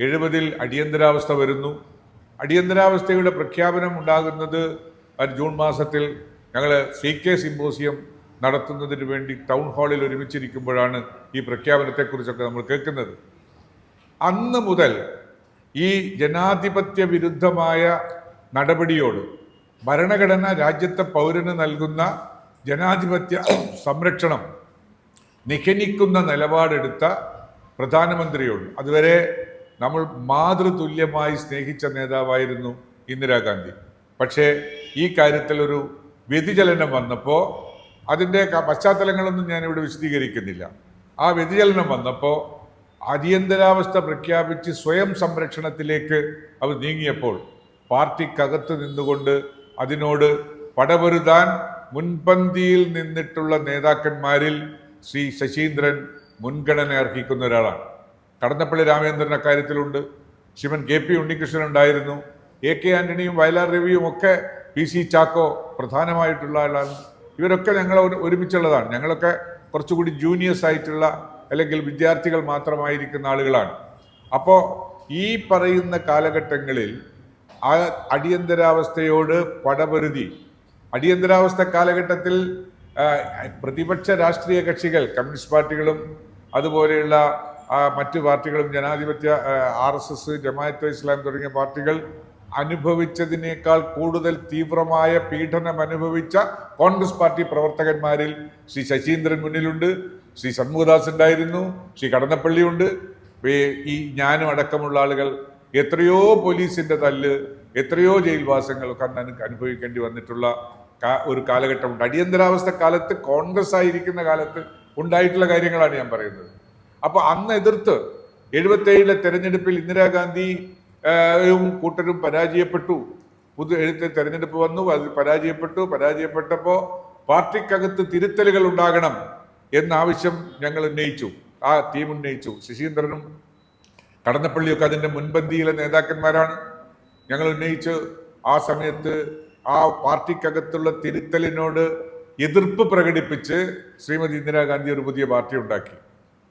70-ൽ അടിയന്തരാവസ്ഥ വരുന്നു. അടിയന്തരാവസ്ഥയുടെ പ്രഖ്യാപനം ഉണ്ടാകുന്നത് ജൂൺ മാസത്തിൽ ഞങ്ങൾ CK സിമ്പോസിയം നടത്തുന്നതിന് വേണ്ടി ടൗൺ ഹാളിൽ ഒരുമിച്ചിരിക്കുമ്പോഴാണ് ഈ പ്രഖ്യാപനത്തെക്കുറിച്ചൊക്കെ നമ്മൾ കേൾക്കുന്നത്. അന്ന് മുതൽ ഈ ജനാധിപത്യ വിരുദ്ധമായ നടപടിയോട് ഭരണഘടന രാജ്യത്തെ പൗരന് നൽകുന്ന ജനാധിപത്യ സംരക്ഷണം നിഖനിക്കുന്ന നിലപാടെടുത്ത പ്രധാനമന്ത്രിയോട് അതുവരെ നമ്മൾ മാതൃതുല്യമായി സ്നേഹിച്ച നേതാവായിരുന്നു ഇന്ദിരാഗാന്ധി. പക്ഷേ ഈ കാര്യത്തിൽ ഒരു വ്യതിചലനം വന്നപ്പോൾ അതിൻ്റെ പശ്ചാത്തലങ്ങളൊന്നും ഞാനിവിടെ വിശദീകരിക്കുന്നില്ല. ആ വ്യതിചലനം വന്നപ്പോൾ അടിയന്തരാവസ്ഥ പ്രഖ്യാപിച്ച് സ്വയം സംരക്ഷണത്തിലേക്ക് അവർ നീങ്ങിയപ്പോൾ പാർട്ടിക്കകത്ത് നിന്നുകൊണ്ട് അതിനോട് പടപൊരുതാൻ മുൻപന്തിയിൽ നിന്നിട്ടുള്ള നേതാക്കന്മാരിൽ ശ്രീ ശശീന്ദ്രൻ മുൻഗണന അർഹിക്കുന്ന ഒരാളാണ്. കടന്നപ്പള്ളി രാമചന്ദ്രൻ അക്കാര്യത്തിലുണ്ട്. ശ്രീമൻ KP ഉണ്ണികൃഷ്ണൻ ഉണ്ടായിരുന്നു. AK ആന്റണിയും വയലാർ രവിയും ഒക്കെ PC ചാക്കോ പ്രധാനമായിട്ടുള്ള ആളാണ്. ഇവരൊക്കെ ഞങ്ങൾ ഒരുമിച്ചുള്ളതാണ്. ഞങ്ങളൊക്കെ കുറച്ചുകൂടി ജൂനിയേഴ്സ് ആയിട്ടുള്ള അല്ലെങ്കിൽ വിദ്യാർത്ഥികൾ മാത്രമായിരിക്കുന്ന ആളുകളാണ്. അപ്പോൾ ഈ പറയുന്ന കാലഘട്ടങ്ങളിൽ ആ അടിയന്തരാവസ്ഥയോട് പടപൊരുതി അടിയന്തരാവസ്ഥ കാലഘട്ടത്തിൽ പ്രതിപക്ഷ രാഷ്ട്രീയ കക്ഷികൾ കമ്മ്യൂണിസ്റ്റ് പാർട്ടികളും അതുപോലെയുള്ള മറ്റു പാർട്ടികളും ജനാധിപത്യ RSS, ജമാഅത്തെ ഇസ്ലാം തുടങ്ങിയ പാർട്ടികൾ അനുഭവിച്ചതിനേക്കാൾ കൂടുതൽ തീവ്രമായ പീഡനം അനുഭവിച്ച കോൺഗ്രസ് പാർട്ടി പ്രവർത്തകന്മാരിൽ ശ്രീ ശശീന്ദ്രൻ മുന്നിലുണ്ട്, ശ്രീ ഷൺമുഖദാസ് ഉണ്ടായിരുന്നു, ശ്രീ കടന്നപ്പള്ളിയുണ്ട്. ഈ ഞാനും അടക്കമുള്ള ആളുകൾ എത്രയോ പോലീസിന്റെ തല്ല്, എത്രയോ ജയിൽവാസങ്ങളൊക്കെ അന്ന് അനുഭവിക്കേണ്ടി വന്നിട്ടുള്ള ഒരു കാലഘട്ടമുണ്ട്. അടിയന്തരാവസ്ഥ കാലത്ത് കോൺഗ്രസ് ആയിരിക്കുന്ന കാലത്ത് ഉണ്ടായിട്ടുള്ള കാര്യങ്ങളാണ് ഞാൻ പറയുന്നത്. അപ്പൊ അന്ന് എതിർത്ത് 77-ലെ തെരഞ്ഞെടുപ്പിൽ ഇന്ദിരാഗാന്ധി കൂട്ടരും പരാജയപ്പെട്ടു. തെരഞ്ഞെടുപ്പ് വന്നു, അത് പരാജയപ്പെട്ടപ്പോൾ പാർട്ടിക്കകത്ത് തിരുത്തലുകൾ ഉണ്ടാകണം എന്ന ആവശ്യം ഞങ്ങൾ ഉന്നയിച്ചു. ആ ടീം ഉന്നയിച്ചു. ശശീന്ദ്രനും കടന്നപ്പള്ളിയൊക്കെ അതിൻ്റെ മുൻപന്തിയിലെ നേതാക്കന്മാരാണ്. ഞങ്ങൾ ഉന്നയിച്ച് ആ സമയത്ത് ആ പാർട്ടിക്കകത്തുള്ള തിരുത്തലിനോട് എതിർപ്പ് പ്രകടിപ്പിച്ച് ശ്രീമതി ഇന്ദിരാഗാന്ധി ഒരു പുതിയ പാർട്ടി ഉണ്ടാക്കി.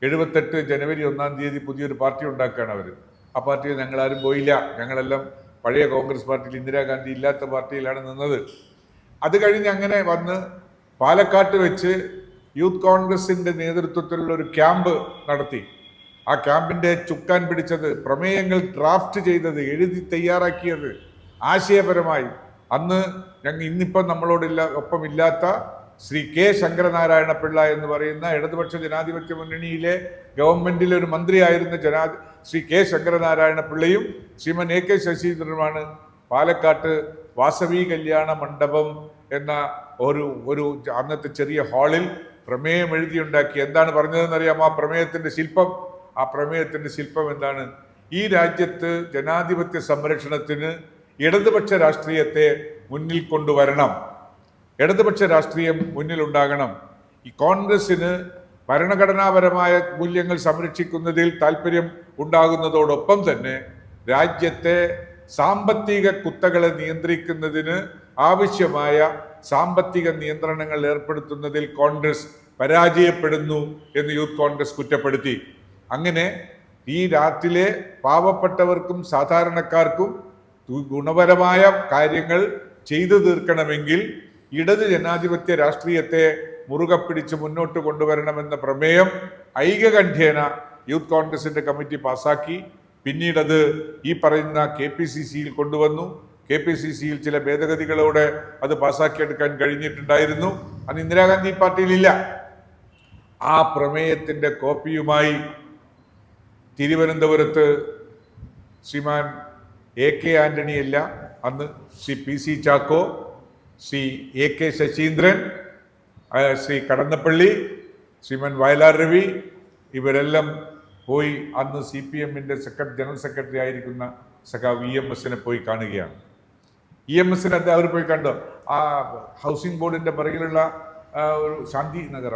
78 ജനുവരി 1-ാം തീയതി പുതിയൊരു പാർട്ടി ഉണ്ടാക്കുകയാണ് അവർ. ആ പാർട്ടിയിൽ ഞങ്ങളാരും പോയില്ല. ഞങ്ങളെല്ലാം പഴയ കോൺഗ്രസ് പാർട്ടിയിൽ ഇന്ദിരാഗാന്ധി ഇല്ലാത്ത പാർട്ടിയിലാണ് നിന്നത്. അത് കഴിഞ്ഞ് അങ്ങനെ വന്ന് പാലക്കാട്ട് വെച്ച് യൂത്ത് കോൺഗ്രസിന്റെ നേതൃത്വത്തിലുള്ള ഒരു ക്യാമ്പ് നടത്തി. ആ ക്യാമ്പിന്റെ ചുക്കാൻ പിടിച്ചത്, പ്രമേയങ്ങൾ ഡ്രാഫ്റ്റ് ചെയ്തത്, എഴുതി തയ്യാറാക്കിയത് ആശയപരമായി അന്ന് ഇന്നിപ്പം ഒപ്പമില്ലാത്ത ശ്രീ K ശങ്കരനാരായണ പിള്ള എന്ന് പറയുന്ന ഇടതുപക്ഷ ജനാധിപത്യ മുന്നണിയിലെ ഗവൺമെന്റിലെ ഒരു മന്ത്രിയായിരുന്ന ശ്രീ K ശങ്കരനാരായണ പിള്ളയും ശ്രീമൻ AK ശശീന്ദ്രനുമാണ് പാലക്കാട്ട് വാസവി കല്യാണ മണ്ഡപം എന്ന ഒരു അന്നത്തെ ചെറിയ ഹാളിൽ പ്രമേയം എഴുതിയുണ്ടാക്കി. എന്താണ് പറഞ്ഞതെന്നറിയാമോ? ആ പ്രമേയത്തിന്റെ ശില്പം എന്താണ്? ഈ രാജ്യത്ത് ജനാധിപത്യ സംരക്ഷണത്തിന് ഇടതുപക്ഷ രാഷ്ട്രീയത്തെ മുന്നിൽ കൊണ്ടുവരണം, ഇടതുപക്ഷ രാഷ്ട്രീയം മുന്നിലുണ്ടാകണം. ഈ കോൺഗ്രസിന് ഭരണഘടനാപരമായ മൂല്യങ്ങൾ സംരക്ഷിക്കുന്നതിൽ താല്പര്യം ഉണ്ടാകുന്നതോടൊപ്പം തന്നെ രാജ്യത്തെ സാമ്പത്തിക കുത്തകളെ നിയന്ത്രിക്കുന്നതിന് ആവശ്യമായ സാമ്പത്തിക നിയന്ത്രണങ്ങൾ ഏർപ്പെടുത്തുന്നതിൽ കോൺഗ്രസ് പരാജയപ്പെടുന്നു എന്ന് യൂത്ത് കോൺഗ്രസ് കുറ്റപ്പെടുത്തി. അങ്ങനെ ഈ നാട്ടിലെ പാവപ്പെട്ടവർക്കും സാധാരണക്കാർക്കും ഗുണപരമായ കാര്യങ്ങൾ ചെയ്തു തീർക്കണമെങ്കിൽ ഇടത് ജനാധിപത്യ രാഷ്ട്രീയത്തെ മുറുകെ പിടിച്ച് മുന്നോട്ട് കൊണ്ടുവരണമെന്ന പ്രമേയം ഐകകണ്ഠ്യേന യൂത്ത് കോൺഗ്രസിന്റെ കമ്മിറ്റി പാസാക്കി. പിന്നീടത് ഈ പറയുന്ന KPCCയിൽ കൊണ്ടുവന്നു. KPCCയിൽ ചില ഭേദഗതികളോടെ അത് പാസാക്കിയെടുക്കാൻ കഴിഞ്ഞിട്ടുണ്ടായിരുന്നു. അന്ന് ഇന്ദിരാഗാന്ധി പാർട്ടിയിലില്ല. ആ പ്രമേയത്തിന്റെ കോപ്പിയുമായി തിരുവനന്തപുരത്ത് ശ്രീമാൻ AK ആന്റണിയല്ല, അന്ന് ശ്രീ PC ചാക്കോ, ശ്രീ AK ശശീന്ദ്രൻ, ശ്രീ കടന്നപ്പള്ളി, ശ്രീമൻ വയലാർ രവി ഇവരെല്ലാം പോയി അന്ന് CPM-ന്റെ ജനറൽ സെക്രട്ടറി ആയിരിക്കുന്ന സഖാവ് EMS-നെ പോയി കാണുകയാണ്. EMS-നെ അവർ പോയി കണ്ടു. ആ ഹൗസിംഗ് ബോർഡിന്റെ പിറകിലുള്ള ഒരു ശാന്തി നഗർ,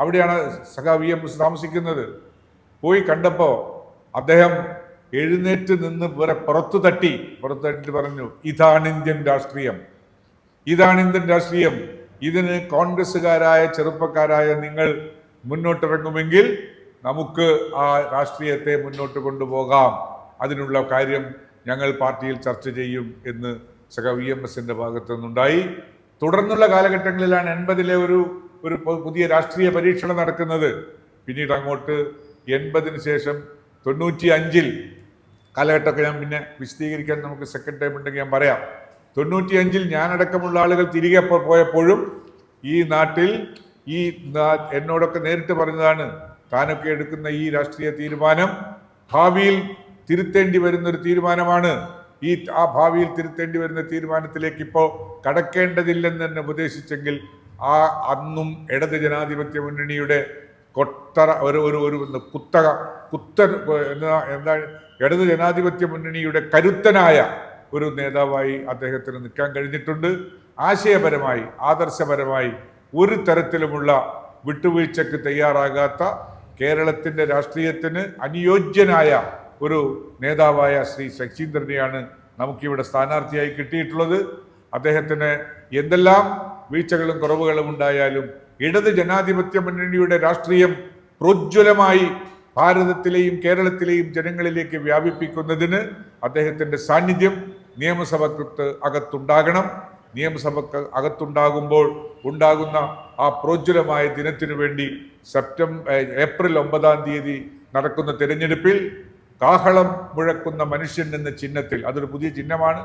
അവിടെയാണ് സഖാവ് EMS താമസിക്കുന്നത്. പോയി കണ്ടപ്പോൾ അദ്ദേഹം എഴുന്നേറ്റ് നിന്ന് പുറത്തു തട്ടിയിട്ട് പറഞ്ഞു, ഇതാണ് ഇന്ത്യൻ രാഷ്ട്രീയം, ഇതാണ് ഇന്ത്യൻ രാഷ്ട്രീയം. ഇതിന് കോൺഗ്രസ്സുകാരായ ചെറുപ്പക്കാരായ നിങ്ങൾ മുന്നോട്ടിറങ്ങുമെങ്കിൽ നമുക്ക് ആ രാഷ്ട്രീയത്തെ മുന്നോട്ട് കൊണ്ടുപോകാം, അതിനുള്ള കാര്യം ഞങ്ങൾ പാർട്ടിയിൽ ചർച്ച ചെയ്യും എന്ന് VMSന്റെ ഭാഗത്തു നിന്നുണ്ടായി. തുടർന്നുള്ള കാലഘട്ടങ്ങളിലാണ് 80-ലെ ഒരു പുതിയ രാഷ്ട്രീയ പരീക്ഷണം നടക്കുന്നത്. പിന്നീട് അങ്ങോട്ട് 80-ന് ശേഷം 95 കാലഘട്ടമൊക്കെ ഞാൻ പിന്നെ വിശദീകരിക്കാൻ നമുക്ക് സെക്കൻഡ് ടൈം ഉണ്ടെങ്കിൽ ഞാൻ പറയാം. 95 ഞാനടക്കമുള്ള ആളുകൾ തിരികെ പോയപ്പോഴും ഈ നാട്ടിൽ എന്നോടൊക്കെ നേരിട്ട് പറഞ്ഞതാണ്, താനൊക്കെ എടുക്കുന്ന ഈ രാഷ്ട്രീയ തീരുമാനം ഭാവിയിൽ തിരുത്തേണ്ടി വരുന്നൊരു തീരുമാനമാണ്. ആ ഭാവിയിൽ തിരുത്തേണ്ടി വരുന്ന തീരുമാനത്തിലേക്ക് ഇപ്പോൾ കടക്കേണ്ടതില്ലെന്ന് തന്നെ ഉപദേശിച്ചെങ്കിൽ അന്നും ഇടത് ജനാധിപത്യ മുന്നണിയുടെ ഇടത് ജനാധിപത്യ മുന്നണിയുടെ കരുത്തനായ ഒരു നേതാവായി അദ്ദേഹത്തിന് നിൽക്കാൻ കഴിഞ്ഞിട്ടുണ്ട്. ആശയപരമായി, ആദർശപരമായി ഒരു തരത്തിലുമുള്ള വിട്ടുവീഴ്ചയ്ക്ക് തയ്യാറാകാത്ത കേരളത്തിൻ്റെ രാഷ്ട്രീയത്തിന് അനുയോജ്യനായ ഒരു നേതാവായ ശ്രീ ശശീന്ദ്രനെയാണ് നമുക്കിവിടെ സ്ഥാനാർത്ഥിയായി കിട്ടിയിട്ടുള്ളത്. അദ്ദേഹത്തിന് എന്തെല്ലാം വീഴ്ചകളും കുറവുകളും ഉണ്ടായാലും ഇടത് ജനാധിപത്യ മുന്നണിയുടെ രാഷ്ട്രീയം പ്രോജ്വലമായി ഭാരതത്തിലെയും കേരളത്തിലെയും ജനങ്ങളിലേക്ക് വ്യാപിപ്പിക്കുന്നതിന് അദ്ദേഹത്തിൻ്റെ സാന്നിധ്യം നിയമസഭയ്ക്ക് അകത്തുണ്ടാകണം. നിയമസഭയ്ക്ക് അകത്തുണ്ടാകുമ്പോൾ ഉണ്ടാകുന്ന ആ പ്രോജ്വലമായ ദിനത്തിനു വേണ്ടി ഏപ്രിൽ 9-ാം തീയതി നടക്കുന്ന തിരഞ്ഞെടുപ്പിൽ കാഹളം മുഴക്കുന്ന മനുഷ്യൻ എന്ന ചിഹ്നത്തിൽ, അതൊരു പുതിയ ചിഹ്നമാണ്,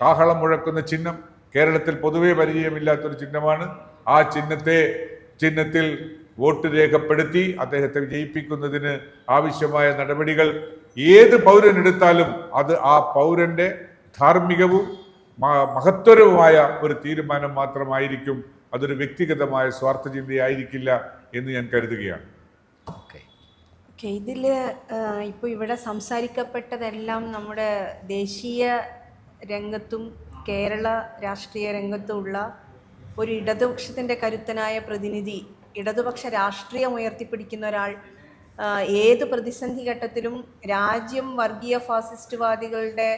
കാഹളം മുഴക്കുന്ന ചിഹ്നം കേരളത്തിൽ പൊതുവെ പരിചയമില്ലാത്തൊരു ചിഹ്നമാണ്. ആ ചിഹ്നത്തിൽ വോട്ട് രേഖപ്പെടുത്തി അദ്ദേഹത്തെ വിജയിപ്പിക്കുന്നതിന് ആവശ്യമായ നടപടികൾ ഏത് പൗരനെടുത്താലും അത് ആ പൗരന്റെ ധാർമ്മികവും മഹത്വരവുമായ ഒരു തീരുമാനം മാത്രമായിരിക്കും. അതൊരു വ്യക്തിഗതമായ സ്വാർത്ഥ ചിന്തയായിരിക്കില്ല എന്ന് ഞാൻ കരുതുകയാണ്. ഇതിൽ ഇപ്പോൾ ഇവിടെ സംസാരിക്കപ്പെട്ടതെല്ലാം നമ്മുടെ ദേശീയ രംഗത്തും കേരള രാഷ്ട്രീയ രംഗത്തുമുള്ള ഒരു ഇടതുപക്ഷത്തിൻ്റെ കരുത്തനായ പ്രതിനിധി, ഇടതുപക്ഷ രാഷ്ട്രീയം ഉയർത്തിപ്പിടിക്കുന്ന ഒരാൾ ഏത് പ്രതിസന്ധി ഘട്ടത്തിലും രാജ്യം വർഗീയ ഫാസിസ്റ്റ്വാദികളുടെ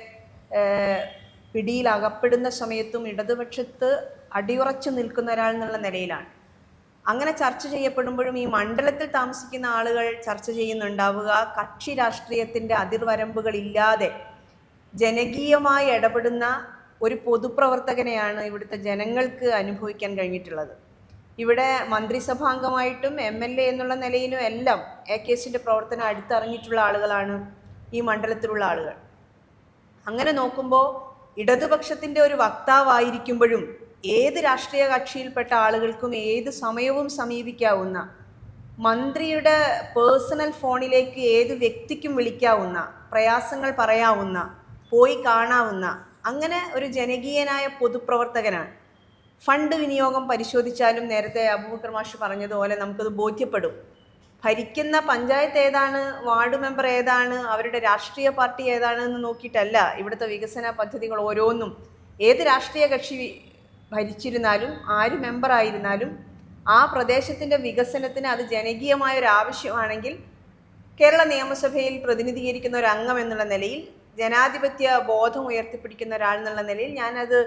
പിടിയിൽ അകപ്പെടുന്ന സമയത്തും ഇടതുപക്ഷത്ത് അടിയുറച്ചു നിൽക്കുന്ന ഒരാൾ എന്നുള്ള നിലയിലാണ്. അങ്ങനെ ചർച്ച ചെയ്യപ്പെടുമ്പോഴും ഈ മണ്ഡലത്തിൽ താമസിക്കുന്ന ആളുകൾ ചർച്ച ചെയ്യുന്നുണ്ടാവുക കക്ഷി രാഷ്ട്രീയത്തിൻ്റെ അതിർവരമ്പുകളില്ലാതെ ജനകീയമായി ഇടപെടുന്ന ഒരു പൊതുപ്രവർത്തകനെയാണ് ഇവിടുത്തെ ജനങ്ങൾക്ക് അനുഭവിക്കാൻ കഴിഞ്ഞിട്ടുള്ളത്. ഇവിടെ മന്ത്രിസഭാംഗമായിട്ടും MLA എന്നുള്ള നിലയിലും എല്ലാം AKSന്റെ പ്രവർത്തനം അടുത്തറിഞ്ഞിട്ടുള്ള ആളുകളാണ് ഈ മണ്ഡലത്തിലുള്ള ആളുകൾ. അങ്ങനെ നോക്കുമ്പോൾ ഇടതുപക്ഷത്തിൻ്റെ ഒരു വക്താവായിരിക്കുമ്പോഴും ഏത് രാഷ്ട്രീയ കക്ഷിയിൽപ്പെട്ട ആളുകൾക്കും ഏത് സമയവും സമീപിക്കാവുന്ന, മന്ത്രിയുടെ പേഴ്സണൽ ഫോണിലേക്ക് ഏത് വ്യക്തിക്കും വിളിക്കാവുന്ന, പ്രയാസങ്ങൾ പറയാവുന്ന, പോയി കാണാവുന്ന അങ്ങനെ ഒരു ജനകീയനായ പൊതുപ്രവർത്തകനാണ്. ഫണ്ട് വിനിയോഗം പരിശോധിച്ചാലും നേരത്തെ അബൂബക്കർ മാഷ് പറഞ്ഞതുപോലെ നമുക്കത് ബോധ്യപ്പെടും. ഭരിക്കുന്ന പഞ്ചായത്ത് ഏതാണ്, വാർഡ് മെമ്പർ ഏതാണ്, അവരുടെ രാഷ്ട്രീയ പാർട്ടി ഏതാണ് എന്ന് നോക്കിയിട്ടല്ല ഇവിടുത്തെ വികസന പദ്ധതികൾ ഓരോന്നും. ഏത് രാഷ്ട്രീയ കക്ഷി ഭരിച്ചിരുന്നാലും ആര് മെമ്പറായിരുന്നാലും ആ പ്രദേശത്തിൻ്റെ വികസനത്തിന് അത് ജനകീയമായ ഒരു ആവശ്യമാണെങ്കിൽ കേരള നിയമസഭയിൽ പ്രതിനിധീകരിക്കുന്ന ഒരു അംഗം എന്നുള്ള നിലയിൽ, ജനാധിപത്യ ബോധം ഉയർത്തിപ്പിടിക്കുന്ന ഒരാൾ എന്നുള്ള നിലയിൽ ഞാനത്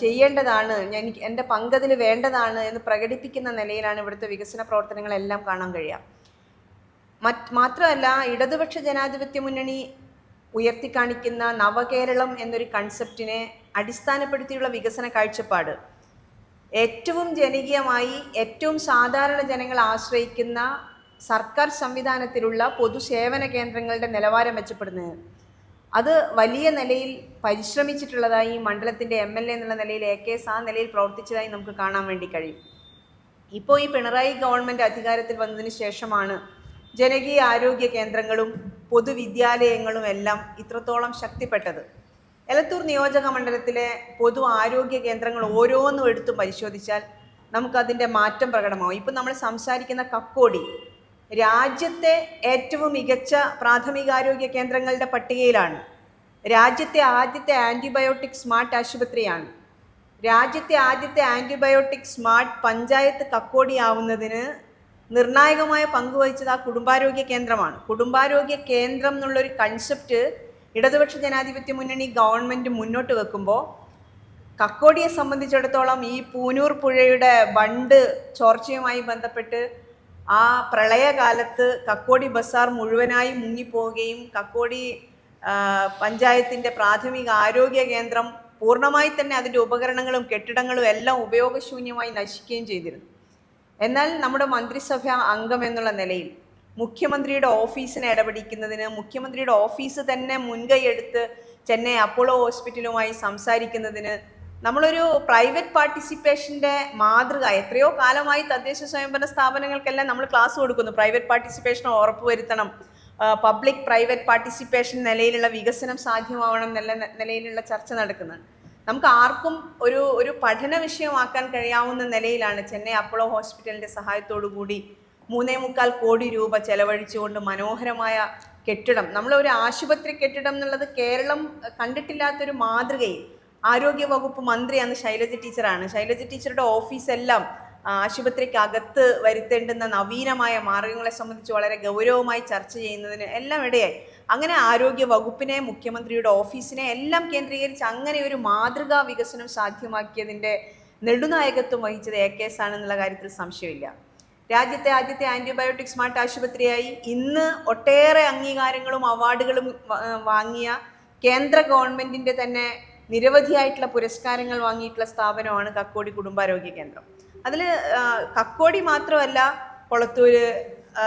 ചെയ്യേണ്ടതാണ്, എനിക്ക് എൻ്റെ പങ്കതിൽ വേണ്ടതാണ് എന്ന് പ്രകടിപ്പിക്കുന്ന നിലയിലാണ് ഇവിടുത്തെ വികസന പ്രവർത്തനങ്ങളെല്ലാം കാണാൻ കഴിയുക. മാത്രമല്ല ഇടതുപക്ഷ ജനാധിപത്യ മുന്നണി ഉയർത്തിക്കാണിക്കുന്ന നവകേരളം എന്നൊരു കൺസെപ്റ്റിനെ അടിസ്ഥാനപ്പെടുത്തിയുള്ള വികസന കാഴ്ചപ്പാട് ഏറ്റവും ജനകീയമായി ഏറ്റവും സാധാരണ ജനങ്ങൾ ആശ്രയിക്കുന്ന സർക്കാർ സംവിധാനത്തിലുള്ള പൊതുസേവന കേന്ദ്രങ്ങളുടെ നിലവാരം മെച്ചപ്പെടുന്നത്, അത് വലിയ നിലയിൽ പരിശ്രമിച്ചിട്ടുള്ളതായി ഈ മണ്ഡലത്തിൻ്റെ MLA എന്നുള്ള നിലയിൽ AKS ആ നിലയിൽ പ്രവർത്തിച്ചതായി നമുക്ക് കാണാൻ വേണ്ടി കഴിയും. ഇപ്പോൾ ഈ പിണറായി ഗവൺമെൻറ് അധികാരത്തിൽ വന്നതിന് ശേഷമാണ് ജനകീയ ആരോഗ്യ കേന്ദ്രങ്ങളും പൊതുവിദ്യാലയങ്ങളും എല്ലാം ഇത്രത്തോളം ശക്തിപ്പെട്ടത്. എലത്തൂർ നിയോജക മണ്ഡലത്തിലെ പൊതു ആരോഗ്യ കേന്ദ്രങ്ങൾ ഓരോന്നും എടുത്ത് പരിശോധിച്ചാൽ നമുക്കതിൻ്റെ മാറ്റം പ്രകടമാവും. ഇപ്പം നമ്മൾ സംസാരിക്കുന്ന കക്കോടി രാജ്യത്തെ ഏറ്റവും മികച്ച പ്രാഥമികാരോഗ്യ കേന്ദ്രങ്ങളുടെ പട്ടികയിലാണ്. രാജ്യത്തെ ആദ്യത്തെ ആൻറ്റിബയോട്ടിക് സ്മാർട്ട് ആശുപത്രിയാണ്. രാജ്യത്തെ ആദ്യത്തെ ആൻറ്റിബയോട്ടിക് സ്മാർട്ട് പഞ്ചായത്ത് കക്കോടി ആവുന്നതിന് നിർണായകമായ പങ്ക് വഹിച്ചത് ആ കുടുംബാരോഗ്യ കേന്ദ്രമാണ്. കുടുംബാരോഗ്യ കേന്ദ്രം എന്നുള്ളൊരു കൺസെപ്റ്റ് ഇടതുപക്ഷ ജനാധിപത്യ മുന്നണി ഗവൺമെൻറ് മുന്നോട്ട് വെക്കുമ്പോൾ കക്കോടിയെ സംബന്ധിച്ചിടത്തോളം ഈ പൂനൂർ പുഴയുടെ ബണ്ട് ചോർച്ചയുമായി ബന്ധപ്പെട്ട് ആ പ്രളയകാലത്ത് കക്കോടി ബസാർ മുഴുവനായി മുങ്ങിപ്പോവുകയും കക്കോടി പഞ്ചായത്തിൻ്റെ പ്രാഥമിക ആരോഗ്യ കേന്ദ്രം പൂർണ്ണമായി തന്നെ അതിൻ്റെ ഉപകരണങ്ങളും കെട്ടിടങ്ങളും എല്ലാം ഉപയോഗശൂന്യമായി നശിക്കുകയും ചെയ്തിരുന്നു. എന്നാൽ നമ്മുടെ മന്ത്രിസഭ അംഗം എന്നുള്ള നിലയിൽ മുഖ്യമന്ത്രിയുടെ ഓഫീസിനെ ഇടപെടിക്കുന്നതിന്, മുഖ്യമന്ത്രിയുടെ ഓഫീസ് തന്നെ മുൻകൈയെടുത്ത് ചെന്നൈ അപ്പോളോ ഹോസ്പിറ്റലുമായി സംസാരിക്കുന്നതിന്, നമ്മളൊരു പ്രൈവറ്റ് പാർട്ടിസിപ്പേഷൻ്റെ മാതൃക എത്രയോ കാലമായി തദ്ദേശ സ്വയംഭരണ സ്ഥാപനങ്ങൾക്കെല്ലാം നമ്മൾ ക്ലാസ് കൊടുക്കുന്നു. പ്രൈവറ്റ് പാർട്ടിസിപ്പേഷൻ ഉറപ്പുവരുത്തണം, പബ്ലിക് പ്രൈവറ്റ് പാർട്ടിസിപ്പേഷൻ നിലയിലുള്ള വികസനം സാധ്യമാവണം എന്നുള്ള നിലയിലുള്ള ചർച്ച നടക്കുന്നുണ്ട്. നമുക്ക് ആർക്കും ഒരു പഠന വിഷയമാക്കാൻ കഴിയാവുന്ന നിലയിലാണ് ചെന്നൈ അപ്പോളോ ഹോസ്പിറ്റലിൻ്റെ സഹായത്തോടു കൂടി 3.25 കോടി രൂപ ചെലവഴിച്ചുകൊണ്ട് മനോഹരമായ കെട്ടിടം, നമ്മളൊരു ആശുപത്രി കെട്ടിടം എന്നുള്ളത് കേരളം കണ്ടിട്ടില്ലാത്തൊരു മാതൃകയിൽ ആരോഗ്യ വകുപ്പ് മന്ത്രി അന്ന് ശൈലജ ടീച്ചറാണ്. ശൈലജ ടീച്ചറുടെ ഓഫീസെല്ലാം ആശുപത്രിക്ക് അകത്ത് വരുത്തേണ്ടുന്ന നവീനമായ മാർഗങ്ങളെ സംബന്ധിച്ച് വളരെ ഗൗരവമായി ചർച്ച ചെയ്യുന്നതിന് എല്ലാം ഇടയായി. അങ്ങനെ ആരോഗ്യ വകുപ്പിനെ, മുഖ്യമന്ത്രിയുടെ ഓഫീസിനെ എല്ലാം കേന്ദ്രീകരിച്ച് അങ്ങനെ ഒരു മാതൃകാ വികസനം സാധ്യമാക്കിയതിൻ്റെ നെടുനായകത്വം വഹിച്ചത് AKS ആണെന്നുള്ള കാര്യത്തിൽ സംശയമില്ല. രാജ്യത്തെ ആദ്യത്തെ ആൻറ്റിബയോട്ടിക് സ്മാർട്ട് ആശുപത്രിയായി ഇന്ന് ഒട്ടേറെ അംഗീകാരങ്ങളും അവാർഡുകളും വാങ്ങിയ കേന്ദ്ര ഗവൺമെൻറ്റിൻ്റെ തന്നെ നിരവധിയായിട്ടുള്ള പുരസ്കാരങ്ങൾ വാങ്ങിയിട്ടുള്ള സ്ഥാപനമാണ് കക്കോടി കുടുംബാരോഗ്യ കേന്ദ്രം. അതിൽ കക്കോടി മാത്രമല്ല, കൊളത്തൂര്,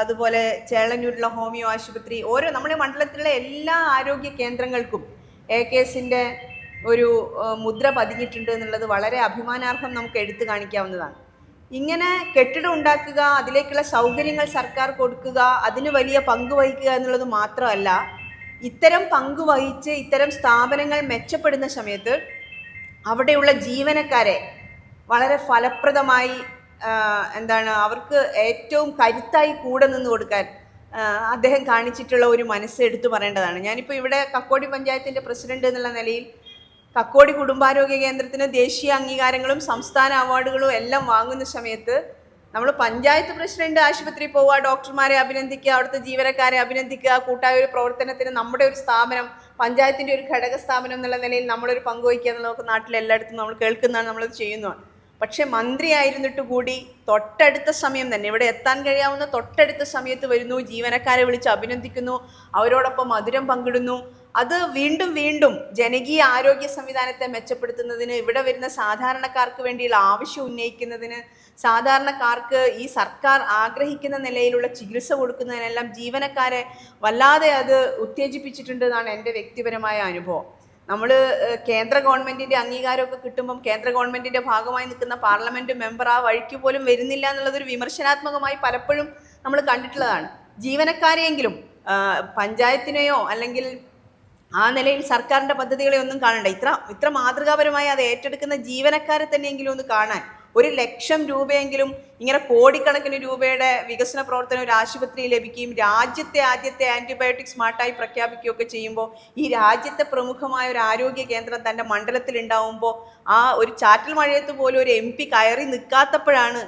അതുപോലെ ചേളന്നൂരിലുള്ള ഹോമിയോ ആശുപത്രി, ഓരോ നമ്മുടെ മണ്ഡലത്തിലുള്ള എല്ലാ ആരോഗ്യ കേന്ദ്രങ്ങൾക്കും AKSൻ്റെ ഒരു മുദ്ര പതിഞ്ഞിട്ടുണ്ട് എന്നുള്ളത് വളരെ അഭിമാനാർഹം നമുക്ക് എടുത്തു കാണിക്കാവുന്നതാണ്. ഇങ്ങനെ കെട്ടിടം ഉണ്ടാക്കുക, അതിലേക്കുള്ള സൗകര്യങ്ങൾ സർക്കാർ കൊടുക്കുക, അതിന് വലിയ പങ്ക് വഹിക്കുക എന്നുള്ളത് മാത്രമല്ല, ഇത്തരം പങ്ക് വഹിച്ച് ഇത്തരം സ്ഥാപനങ്ങൾ മെച്ചപ്പെടുന്ന സമയത്ത് അവിടെയുള്ള ജീവനക്കാരെ വളരെ ഫലപ്രദമായി അവർക്ക് ഏറ്റവും കരുത്തായി കൂടെ നിന്ന് കൊടുക്കാൻ അദ്ദേഹം കാണിച്ചിട്ടുള്ള ഒരു മനസ്സ് എടുത്തു പറയേണ്ടതാണ്. ഞാനിപ്പോൾ ഇവിടെ കക്കോടി പഞ്ചായത്തിൻ്റെ പ്രസിഡന്റ് എന്നുള്ള നിലയിൽ കക്കോടി കുടുംബാരോഗ്യ കേന്ദ്രത്തിന് ദേശീയ അംഗീകാരങ്ങളും സംസ്ഥാന അവാർഡുകളും എല്ലാം വാങ്ങുന്ന സമയത്ത് നമ്മൾ പഞ്ചായത്ത് പ്രസിഡന്റ് ആശുപത്രിയിൽ പോവുക, ഡോക്ടർമാരെ അഭിനന്ദിക്കുക, അവിടുത്തെ ജീവനക്കാരെ അഭിനന്ദിക്കുക, കൂട്ടായ ഒരു പ്രവർത്തനത്തിന് നമ്മുടെ ഒരു സ്ഥാപനം, പഞ്ചായത്തിൻ്റെ ഒരു ഘടക സ്ഥാപനം എന്നുള്ള നിലയിൽ നമ്മളൊരു പങ്കുവയ്ക്കുക എന്നുള്ളതൊക്കെ നാട്ടിലെല്ലായിടത്തും നമ്മൾ കേൾക്കുന്നതാണ്, നമ്മളത് ചെയ്യുന്നതാണ്. പക്ഷെ മന്ത്രിയായിരുന്നിട്ട് കൂടി തൊട്ടടുത്ത സമയം തന്നെ, ഇവിടെ എത്താൻ കഴിയാവുന്ന തൊട്ടടുത്ത സമയത്ത് വരുന്നു, ജീവനക്കാരെ വിളിച്ച് അഭിനന്ദിക്കുന്നു, അവരോടൊപ്പം മധുരം പങ്കിടുന്നു. അത് വീണ്ടും വീണ്ടും ജനകീയ ആരോഗ്യ സംവിധാനത്തെ മെച്ചപ്പെടുത്തുന്നതിന്, ഇവിടെ വരുന്ന സാധാരണക്കാർക്ക് വേണ്ടിയുള്ള ആവശ്യം ഉന്നയിക്കുന്നതിന്, സാധാരണക്കാർക്ക് ഈ സർക്കാർ ആഗ്രഹിക്കുന്ന നിലയിലുള്ള ചികിത്സ കൊടുക്കുന്നതിനെല്ലാം ജീവനക്കാരെ വല്ലാതെ അത് ഉത്തേജിപ്പിച്ചിട്ടുണ്ട് എന്നാണ് എൻ്റെ വ്യക്തിപരമായ അനുഭവം. നമ്മൾ കേന്ദ്ര ഗവൺമെൻറ്റിൻ്റെ അംഗീകാരമൊക്കെ കിട്ടുമ്പം കേന്ദ്ര ഗവൺമെൻറ്റിൻ്റെ ഭാഗമായി നിൽക്കുന്ന പാർലമെൻറ്റ് മെമ്പർ ആ വഴിക്ക് പോലും വരുന്നില്ല എന്നുള്ളതൊരു വിമർശനാത്മകമായി പലപ്പോഴും നമ്മൾ കണ്ടിട്ടുള്ളതാണ്. ജീവനക്കാരെയെങ്കിലും പഞ്ചായത്തിനെയോ അല്ലെങ്കിൽ ആ നിലയിൽ സർക്കാരിൻ്റെ പദ്ധതികളെ ഒന്നും കാണണ്ട, ഇത്ര മാതൃകാപരമായി അത് ഏറ്റെടുക്കുന്ന ജീവനക്കാരെ തന്നെയെങ്കിലും ഒന്ന് കാണാൻ, 1,00,000 രൂപയെങ്കിലും ഇങ്ങനെ കോടിക്കണക്കിന് രൂപയുടെ വികസന പ്രവർത്തനം ഒരു ആശുപത്രി ലഭിക്കുകയും രാജ്യത്തെ ആദ്യത്തെ ആൻറ്റിബയോട്ടിക് സ്മാർട്ടായി പ്രഖ്യാപിക്കുകയൊക്കെ ചെയ്യുമ്പോൾ, ഈ രാജ്യത്തെ പ്രമുഖമായ ഒരു ആരോഗ്യ കേന്ദ്രം തൻ്റെ മണ്ഡലത്തിൽ ഉണ്ടാവുമ്പോൾ ആ ഒരു ചാറ്റൽ മഴയത്ത് പോലും ഒരു MP കയറി നിൽക്കാത്തപ്പോഴാണ്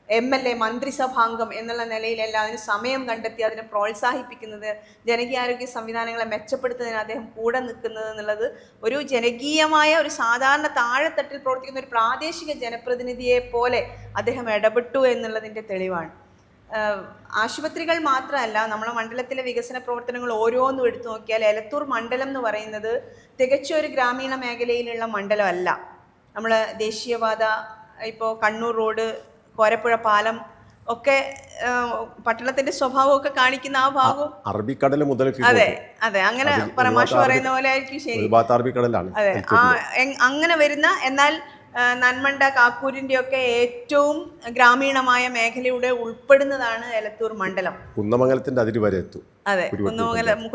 MLA മന്ത്രിസഭാംഗം എന്നുള്ള നിലയിലെല്ലാം അതിന് സമയം കണ്ടെത്തി അതിനെ പ്രോത്സാഹിപ്പിക്കുന്നത്, ജനകീയാരോഗ്യ സംവിധാനങ്ങളെ മെച്ചപ്പെടുത്തുന്നതിന് അദ്ദേഹം കൂടെ നിൽക്കുന്നത് എന്നുള്ളത് ഒരു ജനകീയമായ ഒരു സാധാരണ താഴെത്തട്ടിൽ പ്രവർത്തിക്കുന്ന ഒരു പ്രാദേശിക ജനപ്രതിനിധിയെ പോലെ അദ്ദേഹം ഇടപെട്ടു എന്നുള്ളതിൻ്റെ തെളിവാണ്. ആശുപത്രികൾ മാത്രമല്ല, നമ്മുടെ മണ്ഡലത്തിലെ വികസന പ്രവർത്തനങ്ങൾ ഓരോന്നും എടുത്തു നോക്കിയാൽ എലത്തൂർ മണ്ഡലം എന്ന് പറയുന്നത് തികച്ചും ഒരു ഗ്രാമീണ മേഖലയിലുള്ള മണ്ഡലമല്ല. നമ്മൾ ദേശീയപാത, ഇപ്പോൾ കണ്ണൂർ റോഡ്, കോരപ്പുഴ പാലം ഒക്കെ പട്ടണത്തിന്റെ സ്വഭാവമൊക്കെ കാണിക്കുന്ന ആ ഭാഗവും അറബിക്കടൽ മുതൽ, അതെ അതെ, അങ്ങനെ മാഷ് പറയുന്ന പോലെ ആയിരിക്കും ശരി, അതെ. അങ്ങനെ വരുന്ന, എന്നാൽ നന്മണ്ട, കാക്കൂരിൻ്റെ ഒക്കെ ഏറ്റവും ഗ്രാമീണമായ മേഖലയുടെ ഉൾപ്പെടുന്നതാണ് എലത്തൂർ മണ്ഡലം. കുന്നമംഗലത്തിന്റെ അതിര് വരെ എത്തും. അതെ,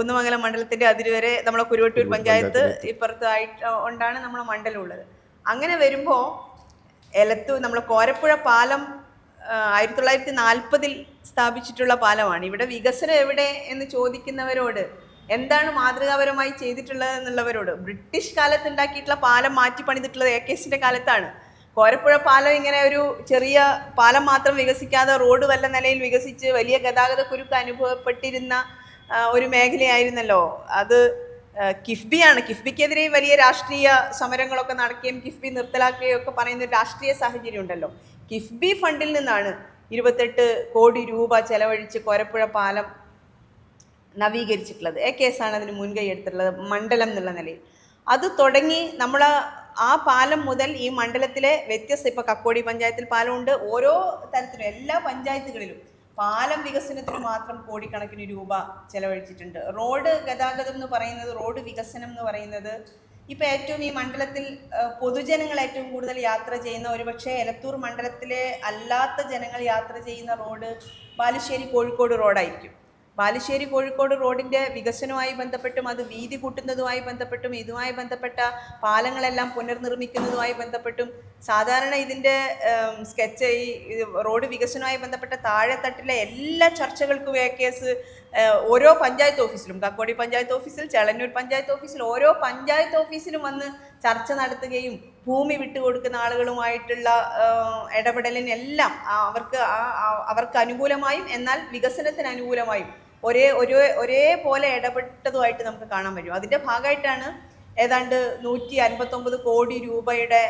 കുന്നമംഗലം മണ്ഡലത്തിന്റെ അതിര് വരെ നമ്മളെ കുരുവട്ടൂർ പഞ്ചായത്ത് ഇപ്പുറത്തായിട്ട് കൊണ്ടാണ് നമ്മളെ മണ്ഡലം ഉള്ളത്. അങ്ങനെ വരുമ്പോൾ എലത്തൂർ, നമ്മളെ കോരപ്പുഴ പാലം 1940 സ്ഥാപിച്ചിട്ടുള്ള പാലമാണ്. ഇവിടെ വികസനം എവിടെ എന്ന് ചോദിക്കുന്നവരോട്, എന്താണ് മാതൃകാപരമായി ചെയ്തിട്ടുള്ളത് എന്നുള്ളവരോട്, ബ്രിട്ടീഷ് കാലത്ത് ഉണ്ടാക്കിയിട്ടുള്ള പാലം മാറ്റി പണിതിട്ടുള്ളത് AKSന്റെ കാലത്താണ്. കോരപ്പുഴ പാലം ഇങ്ങനെ ഒരു ചെറിയ പാലം മാത്രം വികസിക്കാതെ റോഡ് വല്ല നിലയിൽ വികസിച്ച് വലിയ ഗതാഗത കുരുക്ക് അനുഭവപ്പെട്ടിരുന്ന ഒരു മേഖലയായിരുന്നല്ലോ അത്. കിഫ്ബിയാണ്. കിഫ്ബിക്കെതിരെ വലിയ രാഷ്ട്രീയ സമരങ്ങളൊക്കെ നടക്കുകയും കിഫ്ബി നിർത്തലാക്കുകയും ഒക്കെ പറയുന്ന രാഷ്ട്രീയ സാഹചര്യം ഉണ്ടല്ലോ. കിഫ്ബി ഫണ്ടിൽ നിന്നാണ് 28 കോടി രൂപ ചെലവഴിച്ച് കോരപ്പുഴ പാലം നവീകരിച്ചിട്ടുള്ളത്. കേസാണ് അതിന് മുൻകൈ എടുത്തിട്ടുള്ളത് മണ്ഡലം എന്നുള്ള നിലയിൽ. അത് തുടങ്ങി നമ്മൾ ആ പാലം മുതൽ ഈ മണ്ഡലത്തിലെ വ്യത്യസ്ത, ഇപ്പോൾ കക്കോടി പഞ്ചായത്തിൽ പാലമുണ്ട്, ഓരോ തരത്തിലും എല്ലാ പഞ്ചായത്തുകളിലും പാലം വികസനത്തിന് മാത്രം കോടിക്കണക്കിന് രൂപ ചെലവഴിച്ചിട്ടുണ്ട്. റോഡ് ഗതാഗതം എന്ന് പറയുന്നത്, റോഡ് വികസനം എന്ന് പറയുന്നത് ഇപ്പോൾ ഏറ്റവും ഈ മണ്ഡലത്തിൽ പൊതുജനങ്ങൾ ഏറ്റവും കൂടുതൽ യാത്ര ചെയ്യുന്ന, ഒരുപക്ഷെ എലത്തൂർ മണ്ഡലത്തിലെ അല്ലാത്ത ജനങ്ങൾ യാത്ര ചെയ്യുന്ന റോഡ് ബാലുശ്ശേരി കോഴിക്കോട് റോഡായിരിക്കും. ബാലുശ്ശേരി കോഴിക്കോട് റോഡിൻ്റെ വികസനവുമായി ബന്ധപ്പെട്ടും അത് വീതി കൂട്ടുന്നതുമായി ബന്ധപ്പെട്ടും ഇതുമായി ബന്ധപ്പെട്ട പാലങ്ങളെല്ലാം പുനർനിർമ്മിക്കുന്നതുമായി ബന്ധപ്പെട്ടും സാധാരണ ഇതിൻ്റെ സ്കെച്ച്, ഈ റോഡ് വികസനവുമായി ബന്ധപ്പെട്ട താഴെത്തട്ടിലെ എല്ലാ ചർച്ചകൾക്കും കേസ് ഓരോ പഞ്ചായത്ത് ഓഫീസിലും, കക്കോടി പഞ്ചായത്ത് ഓഫീസിൽ, ചെളന്നൂർ പഞ്ചായത്ത് ഓഫീസിൽ, ഓരോ പഞ്ചായത്ത് ഓഫീസിലും വന്ന് ചർച്ച നടത്തുകയും ഭൂമി വിട്ടുകൊടുക്കുന്ന ആളുകളുമായിട്ടുള്ള ഇടപെടലിനെല്ലാം അവർക്ക് അനുകൂലമായും എന്നാൽ വികസനത്തിന് അനുകൂലമായും ഒരേപോലെ ഇടപെട്ടതുമായിട്ട് നമുക്ക് കാണാൻ പറ്റും. അതിൻ്റെ ഭാഗമായിട്ടാണ് ഏതാണ്ട് 159 കോടി രൂപയുടെ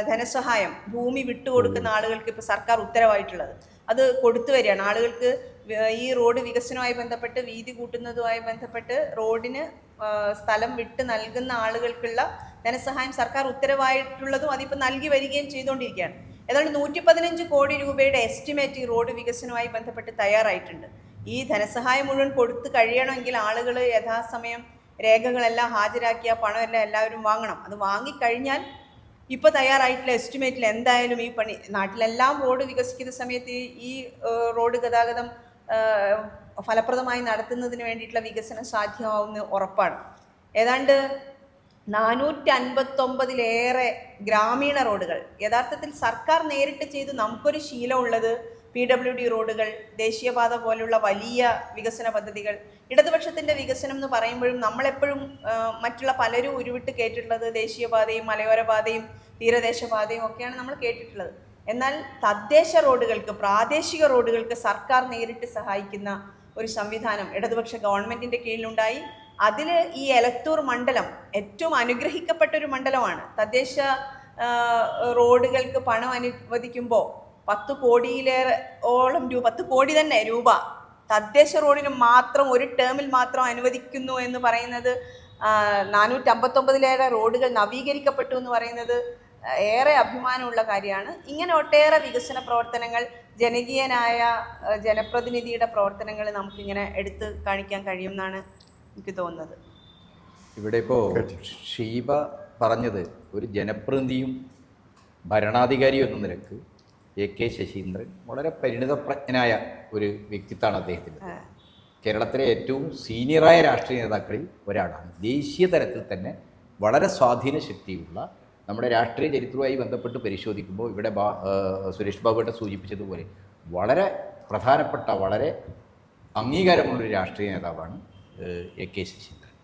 ധനസഹായം ഭൂമി വിട്ടുകൊടുക്കുന്ന ആളുകൾക്ക് ഇപ്പോൾ സർക്കാർ ഉത്തരവായിട്ടുള്ളത്. അത് കൊടുത്തു വരികയാണ് ആളുകൾക്ക്. ഈ റോഡ് വികസനവുമായി ബന്ധപ്പെട്ട്, വീതി കൂട്ടുന്നതുമായി ബന്ധപ്പെട്ട് റോഡിന് സ്ഥലം വിട്ട് നൽകുന്ന ആളുകൾക്കുള്ള ധനസഹായം സർക്കാർ ഉത്തരവായിട്ടുള്ളതും അതിപ്പോൾ നൽകി വരികയും ചെയ്തുകൊണ്ടിരിക്കുകയാണ്. ഏതാണ്ട് 115 കോടി രൂപയുടെ എസ്റ്റിമേറ്റ് ഈ റോഡ് വികസനവുമായി ബന്ധപ്പെട്ട് തയ്യാറായിട്ടുണ്ട്. ഈ ധനസഹായം മുഴുവൻ കൊടുത്തു കഴിയണമെങ്കിൽ ആളുകൾ യഥാസമയം രേഖകളെല്ലാം ഹാജരാക്കിയ പണമെല്ലാം എല്ലാവരും വാങ്ങണം. അത് വാങ്ങിക്കഴിഞ്ഞാൽ ഇപ്പോൾ തയ്യാറായിട്ടുള്ള എസ്റ്റിമേറ്റിൽ എന്തായാലും ഈ പണി, നാട്ടിലെല്ലാം റോഡ് വികസിക്കുന്ന സമയത്ത് ഈ റോഡ് ഗതാഗതം ഫലപ്രദമായി നടത്തുന്നതിന് വേണ്ടിയിട്ടുള്ള വികസനം സാധ്യമാവുന്ന ഉറപ്പാണ്. ഏതാണ്ട് 459-ലേറെ ഗ്രാമീണ റോഡുകൾ യഥാർത്ഥത്തിൽ സർക്കാർ നേരിട്ട് ചെയ്ത് നമുക്കൊരു ശീലമുള്ളത് PWD റോഡുകൾ, ദേശീയപാത പോലുള്ള വലിയ വികസന പദ്ധതികൾ. ഇടതുപക്ഷത്തിൻ്റെ വികസനം എന്ന് പറയുമ്പോഴും നമ്മളെപ്പോഴും മറ്റുള്ള പലരും ഉരുവിട്ട് കേട്ടിട്ടുള്ളത് ദേശീയപാതയും മലയോര പാതയും തീരദേശപാതയും ഒക്കെയാണ് നമ്മൾ കേട്ടിട്ടുള്ളത്. എന്നാൽ തദ്ദേശ റോഡുകൾക്ക്, പ്രാദേശിക റോഡുകൾക്ക് സർക്കാർ നേരിട്ട് സഹായിക്കുന്ന ഒരു സംവിധാനം ഇടതുപക്ഷ ഗവൺമെൻറ്റിൻ്റെ കീഴിലുണ്ടായി. അതിൽ ഈ എലത്തൂർ മണ്ഡലം ഏറ്റവും അനുഗ്രഹിക്കപ്പെട്ടൊരു മണ്ഡലമാണ്. തദ്ദേശ റോഡുകൾക്ക് പണം അനുവദിക്കുമ്പോൾ 10 കോടിയിലേറെയോളം രൂപ, 10 കോടി തന്നെ രൂപ തദ്ദേശ റോഡിന് മാത്രം ഒരു ടേമിൽ മാത്രം അനുവദിക്കുന്നു എന്ന് പറയുന്നത്, 459-ലേറെ റോഡുകൾ നവീകരിക്കപ്പെട്ടു എന്ന് പറയുന്നത് ഏറെ അഭിമാനമുള്ള കാര്യമാണ്. ഇങ്ങനെ ഒട്ടേറെ വികസന പ്രവർത്തനങ്ങൾ, ജനകീയനായ ജനപ്രതിനിധിയുടെ പ്രവർത്തനങ്ങൾ നമുക്കിങ്ങനെ എടുത്ത് കാണിക്കാൻ കഴിയുമെന്നാണ് എനിക്ക് തോന്നുന്നത്. ഇവിടെ ഇപ്പോൾ ഷീബ പറഞ്ഞത് ഒരു ജനപ്രതിനിധിയും ഭരണാധികാരിയും എന്ന നിലക്ക് AK ശശീന്ദ്രൻ വളരെ പരിണിതപ്രജ്ഞനായ ഒരു വ്യക്തിത്വമാണ് അദ്ദേഹത്തിൻ്റെ. കേരളത്തിലെ ഏറ്റവും സീനിയറായ രാഷ്ട്രീയ നേതാക്കളിൽ ഒരാളാണ്. ദേശീയ തലത്തിൽ തന്നെ വളരെ സ്വാധീന ശക്തിയുള്ള, നമ്മുടെ രാഷ്ട്രീയ ചരിത്രവുമായി ബന്ധപ്പെട്ട് പരിശോധിക്കുമ്പോൾ ഇവിടെ സുരേഷ് ബാബുട്ടെ സൂചിപ്പിച്ചതുപോലെ വളരെ പ്രധാനപ്പെട്ട, വളരെ അംഗീകാരമുള്ളൊരു രാഷ്ട്രീയ നേതാവാണ് AK ശശീന്ദ്രൻ.